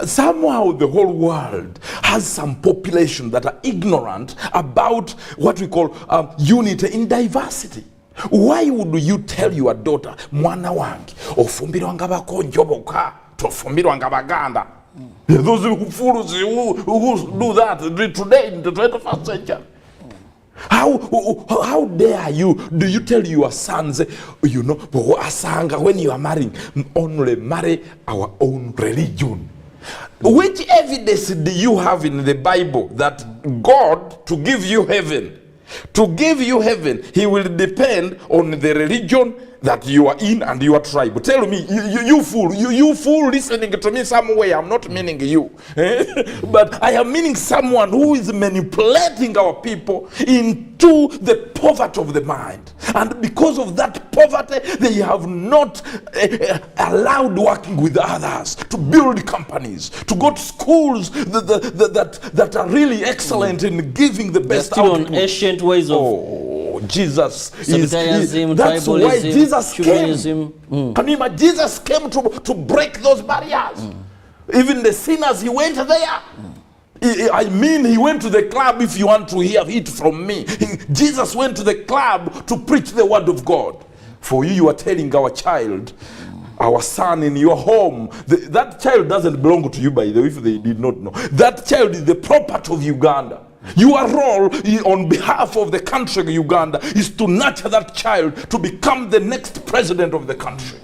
P: Somehow the whole world has some population that are ignorant about what we call unity in diversity. Why would you tell your daughter, mwana wange, ofumbirwanga bakonjoboka, tofumbirwanga baganda? Those fools who do that today in the 21st century. How dare you? Do you tell your sons, you know, asanga, when you are marrying, only marry our own religion? Which evidence do you have in the Bible that God, to give you heaven, he will depend on the religion that you are in and your tribe? Tell me, you fool listening to me some way. I'm not meaning you. But I am meaning someone who is manipulating our people into the poverty of the mind. And because of that poverty, they have not allowed working with others, to build companies, to go to schools that are really excellent in giving the best
E: still
P: output.
E: on ancient ways of
P: Jesus
E: sectarianism,
P: that's why
E: tribalism,
P: Jesus
E: humanism.
P: came. Can you imagine? Jesus came to break those barriers. Even the sinners, he went there. I mean, he went to the club. If you want to hear it from me, Jesus went to the club to preach the word of God. For you are telling our child, our son in your home, that child doesn't belong to you, by the way, if they did not know. That child is the property of Uganda. Your role on behalf of the country of Uganda is to nurture that child to become the next president of the country,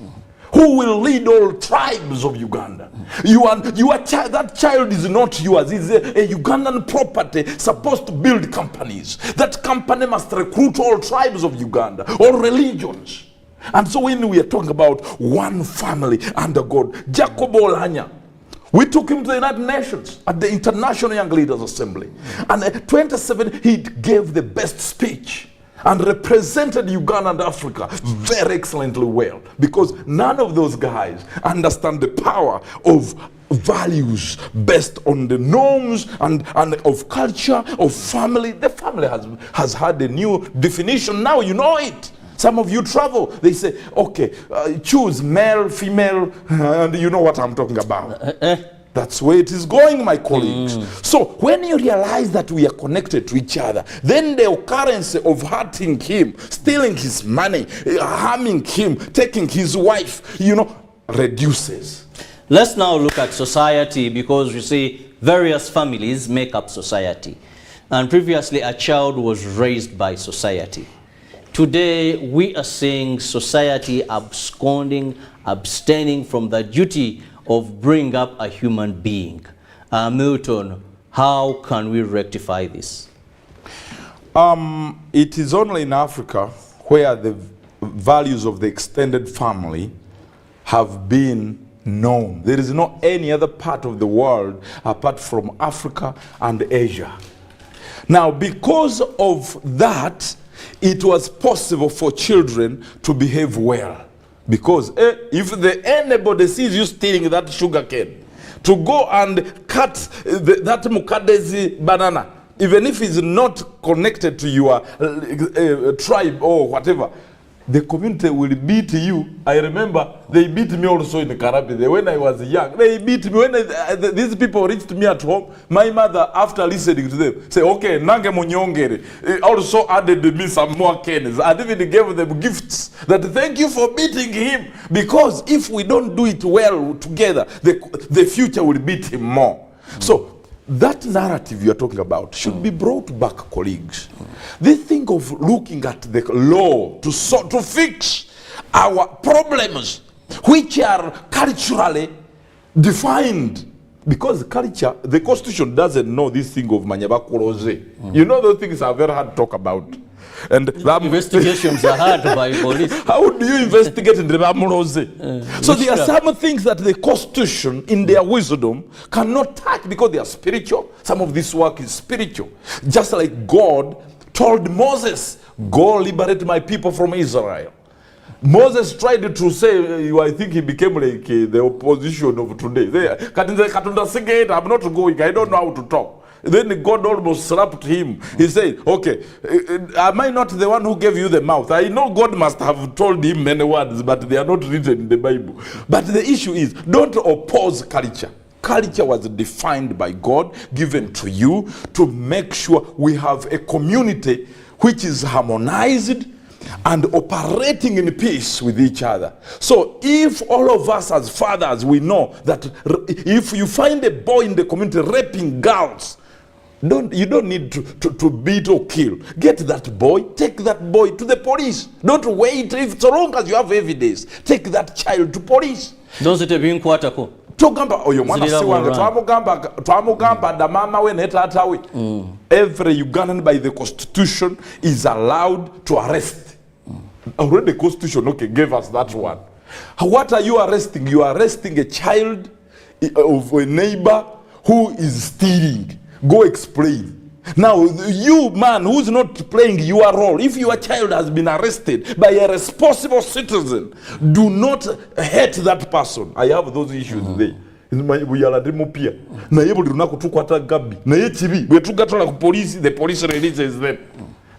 P: who will lead all tribes of Uganda. That child is not yours. It's a Ugandan property supposed to build companies. That company must recruit all tribes of Uganda, all religions. And so when we are talking about one family under God, Jacob Olanya, we took him to the United Nations at the International Young Leaders Assembly. And at 27, he gave the best speech and represented Uganda and Africa very excellently well. Because none of those guys understand the power of values based on the norms and of culture, of family. The family has had a new definition. Now you know it. Some of you travel, they say, okay, choose male, female, and you know what I'm talking about. That's where it is going, my colleagues. So when you realize that we are connected to each other, then the occurrence of hurting him, stealing his money, harming him, taking his wife, reduces.
E: Let's now look at society, because you see various families make up society. And previously a child was raised by society. Today, we are seeing society abstaining from the duty of bringing up a human being. Milton, how can we rectify this?
P: It is only in Africa where the values of the extended family have been known. There is not any other part of the world apart from Africa and Asia. Now, because of that, it was possible for children to behave well. Because if anybody sees you stealing that sugar cane, to go and cut that mukadezi banana, even if it's not connected to your tribe or whatever, the community will beat you. I remember they beat me also in Karabi. When I was young, they beat me. When these people reached me at home, my mother, after listening to them, say, okay, nange munyongere, also added me some more canes and even gave them gifts that thank you for beating him, because if we don't do it well together, the future will beat him more. So that narrative you are talking about should be brought back, colleagues. They think of looking at the law to fix our problems, which are culturally defined. Because culture, the Constitution doesn't know this thing of Manyabakuroze. You know, those things are very hard to talk about. And
E: investigations are hard by police.
P: How do you investigate in the Bamuroze? So there are some things that the Constitution, in their wisdom, cannot touch because they are spiritual. Some of this work is spiritual. Just like God told Moses, go liberate my people from Israel. Moses tried to say, I think he became like the opposition of today. I'm not going, I don't know how to talk. Then God almost slapped him. He said, okay, am I not the one who gave you the mouth? I know God must have told him many words, but they are not written in the Bible. But the issue is, don't oppose culture. Culture was defined by God, given to you to make sure we have a community which is harmonized and operating in peace with each other. So if all of us as fathers, we know that if you find a boy in the community raping girls, you don't need to beat or kill. Get that boy, take that boy to the police. Don't wait, if so long as you have evidence, take that child to police.
E: Don't say being quarterco.
P: Togamba oyo mwana si wange twamugamba da mama we ne tata we. Every Ugandan by the Constitution is allowed to arrest. Already the Constitution gave us that one. What are you arresting? You are arresting a child of a neighbor who is stealing. Go explain. Now, you man who's not playing your role, if your child has been arrested by a responsible citizen, do not hate that person. I have those issues there. The police releases them.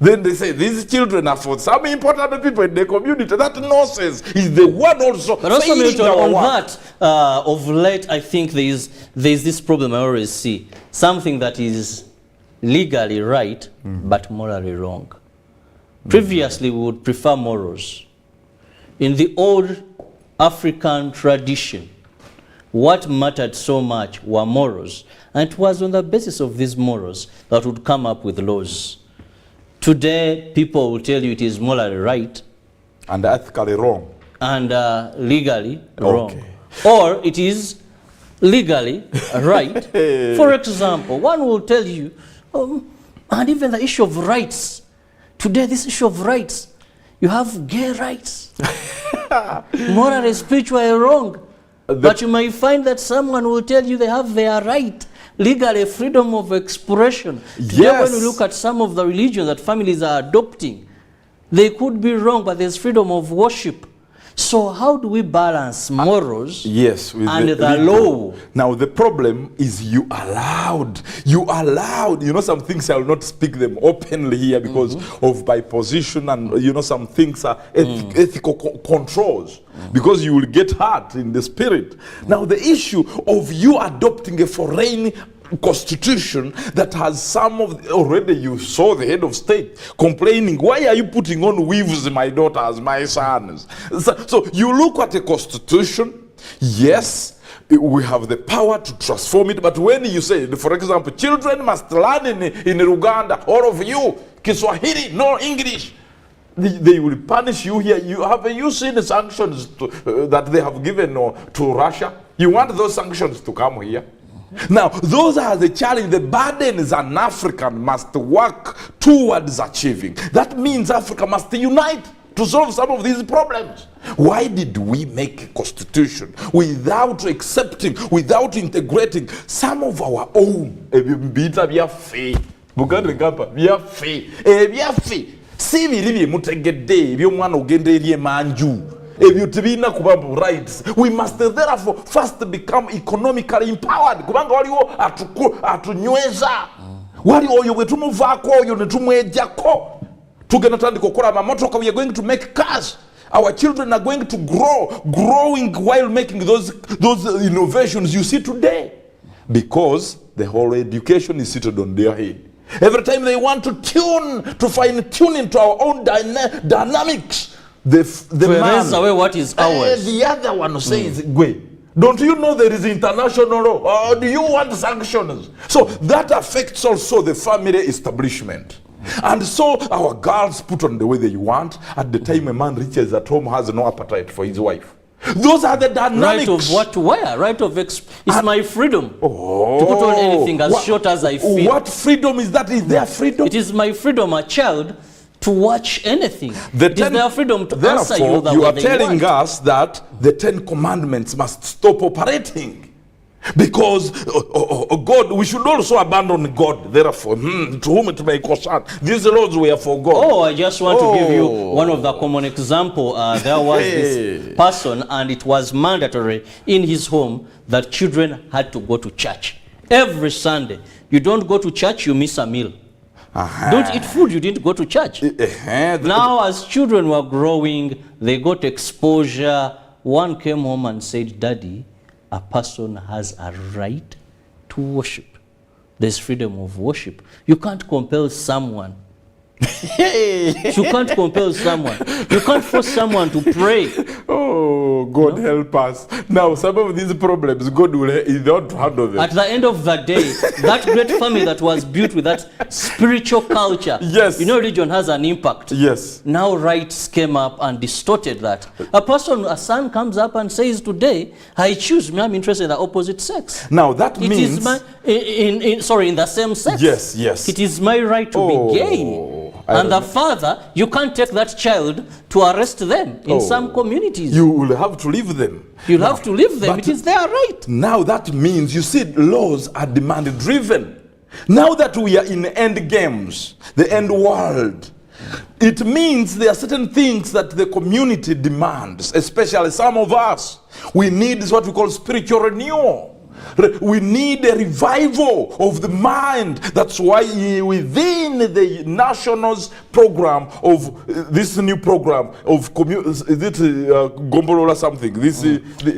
P: Then they say these children are for some important people in the community. That nonsense is the one also.
E: But also, Milton, on that, of late, I think there's this problem I always see. Something that is legally right, but morally wrong. Previously, we would prefer morals. In the old African tradition, what mattered so much were morals. And it was on the basis of these morals that would come up with laws. Today, people will tell you it is morally right.
P: And ethically wrong.
E: And legally wrong. Or it is legally right. For example, one will tell you, and even the issue of rights. Today, this issue of rights, you have gay rights. Morally, spiritually wrong. But you may find that someone will tell you they have their right. Legally, freedom of expression. Yes. When we look at some of the religions that families are adopting, they could be wrong, but there's freedom of worship. So how do we balance morals and the law?
P: Now the problem is you allowed, some things I will not speak them openly here because of my position, and some things are ethical controls, because you will get hurt in the spirit. Now the issue of you adopting a foreign constitution that has some of already, you saw the head of state complaining, why are you putting on weaves, my daughters, my sons? So you look at a constitution, yes, we have the power to transform it, but when you say, for example, children must learn in Uganda, all of you, Kiswahili, no English, they will punish you here. Have you seen the sanctions that they have given to Russia? You want those sanctions to come here? Now, those are the challenge. The burdens an African must work towards achieving. That means Africa must unite to solve some of these problems. Why did we make a constitution without accepting, without integrating some of our own? Si biri mutegedde eby'omwana ogenda eri emanju ebyo tebirina kuba rights. We must therefore first become economically empowered, kubanga waliwo atunyweza, wali oyo bwe tumuvaako oyo ne tumwejjako We are going to make cars. Our children are going to growing while making those innovations you see today. Because the whole education is seated on their head. Every time they want to fine tune into our own dynamics, the man,
E: away what is ours.
P: The other one says, don't you know there is international law? Or do you want sanctions? So that affects also the family establishment. And so our girls put on the way they want. At the time a man reaches at home, has no appetite for his wife. Those are the dynamics.
E: Right of what to wear, right of it's my freedom to put on anything as short as I feel.
P: What freedom is that? Is their freedom?
E: It is my freedom, a child, to watch anything. It is their freedom to answer you the way they want.
P: You are telling us that the 10 Commandments must stop operating. Because God, we should also abandon God. Therefore, to whom it may concern, these laws were for God.
E: Oh, I just want to give you one of the common example. There was this person, and it was mandatory in his home that children had to go to church every Sunday. You don't go to church, you miss a meal. Don't eat food, you didn't go to church. Now, as children were growing, they got exposure. One came home and said, Daddy, a person has a right to worship. There's freedom of worship. You can't compel someone. You can't compel someone. You can't force someone to pray.
P: Oh, God help us. Now, some of these problems, God will not handle them.
E: At the end of the day, that great family that was built with that spiritual culture,
P: yes,
E: religion has an impact.
P: Yes.
E: Now rights came up and distorted that. A son comes up and says today, I choose me, I'm interested in the opposite sex.
P: Now that means...
E: in the same sex.
P: Yes, yes.
E: It is my right to be gay. And the father, you can't take that child to arrest them in some communities.
P: You will have to leave them.
E: You'll have to leave them. It is their right.
P: Now that means, you see, laws are demand driven. Now that we are in end games, the end world, it means there are certain things that the community demands, especially some of us. We need what we call spiritual renewal. We need a revival of the mind. That's why within the Nationals program of this new program of Gombolola something, this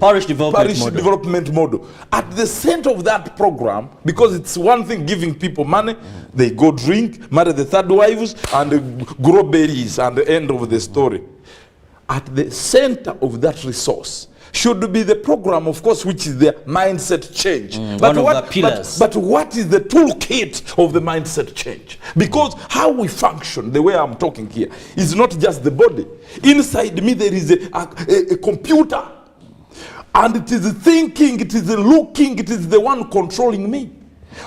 E: Parish Development
P: Model. At the center of that program, because it's one thing giving people money, they go drink, marry the third wives, and grow berries, and the end of the story. At the center of that resource should be the program, of course, which is the mindset change.
E: One of the pillars.
P: But what is the toolkit of the mindset change? Because how we function, the way I'm talking here, is not just the body. Inside me there is a computer. And it is thinking, it is looking, it is the one controlling me.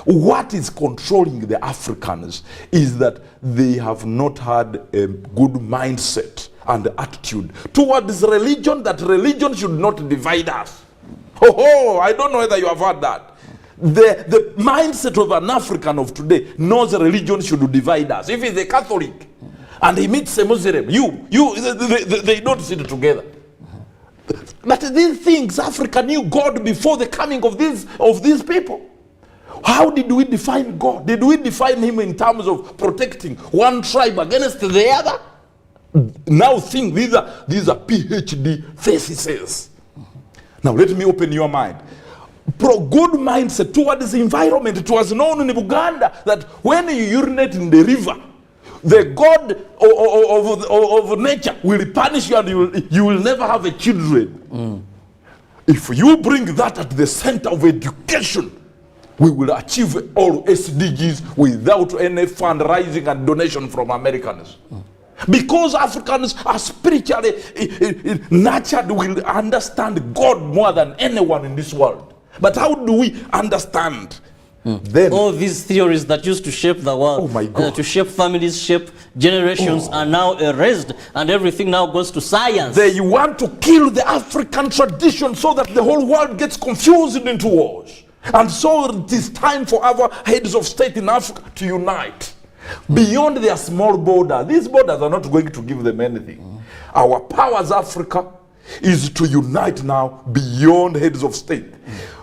P: What is controlling the Africans is that they have not had a good mindset and attitude towards religion, that religion should not divide us. I don't know whether you have heard that. The mindset of an African of today knows religion should divide us. If he's a Catholic and he meets a Muslim, they don't sit together. But these things, Africa knew God before the coming of these people. How did we define God? Did we define him in terms of protecting one tribe against the other? Now think these are PhD theses. Now let me open your mind. Good mindset towards the environment. It was known in Uganda that when you urinate in the river, the God of nature will punish you and you will never have a children. If you bring that at the center of education, we will achieve all SDGs without any fundraising and donation from Americans. Because Africans are spiritually nurtured, will understand God more than anyone in this world. But how do we understand them?
E: All these theories that used to shape the world, to shape families, shape generations, are now erased, and everything now goes to science.
P: They want to kill the African tradition so that the whole world gets confused into wars. And so it is time for our heads of state in Africa to unite. Beyond their small border, these borders are not going to give them anything. Our power as Africa is to unite now beyond heads of state,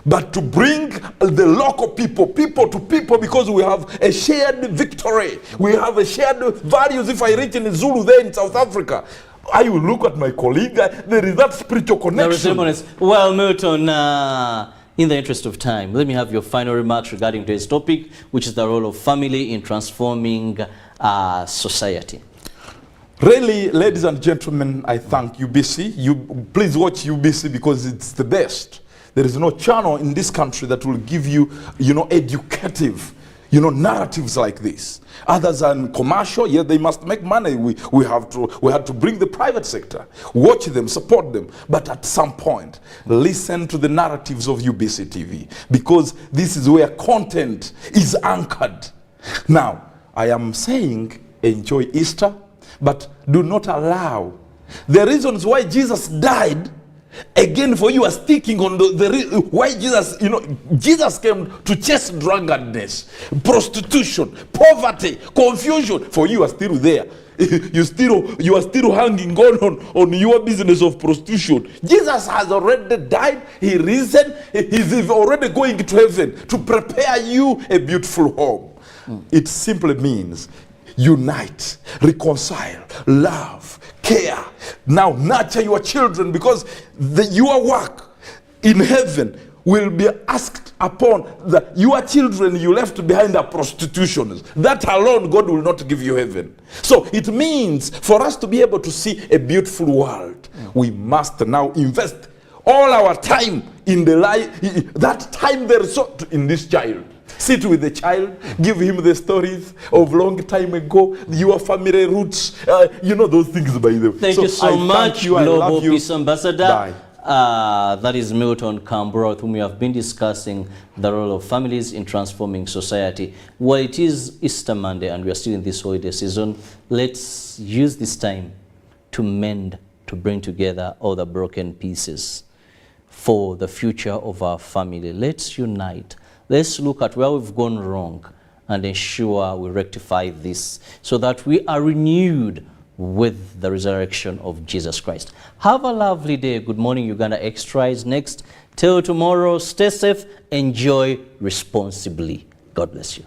P: but to bring the local people to people, because we have a shared victory. We have a shared values. If I reach in Zulu there in South Africa, I will look at my colleague. There is that spiritual connection.
E: Well, Milton, in the interest of time, let me have your final remarks regarding today's topic, which is the role of family in transforming society.
P: Really, ladies and gentlemen, I thank UBC. Please watch UBC because it's the best. There is no channel in this country that will give you, educative, narratives like this. Others are commercial. Yeah, they must make money. We had to bring the private sector, watch them, support them. But at some point, listen to the narratives of UBC TV, because this is where content is anchored. Now, I am saying enjoy Easter, but do not allow the reasons why Jesus died. Again, for you are sticking on why Jesus came to chase drunkenness, prostitution, poverty, confusion. For you are still there. You are still hanging on your business of prostitution. Jesus has already died. He risen. He's already going to heaven to prepare you a beautiful home. It simply means unite, reconcile, love, care. Now nurture your children, because your work in heaven will be asked upon. Your children you left behind are prostitutions. That alone, God will not give you heaven. So it means for us to be able to see a beautiful world, we must now invest all our time in the life, that time there is in this child. Sit with the child, give him the stories of long time ago, your family roots, those things, by the way.
E: Thank you so much, Global Peace Ambassador. That is Milton Kambura, with whom we have been discussing the role of families in transforming society. Well, it is Easter Monday and we are still in this holiday season. Let's use this time to mend, to bring together all the broken pieces for the future of our family. Let's unite. Let's look at where we've gone wrong and ensure we rectify this so that we are renewed with the resurrection of Jesus Christ. Have a lovely day. Good Morning Uganda Extra is next. Till tomorrow, stay safe, enjoy responsibly. God bless you.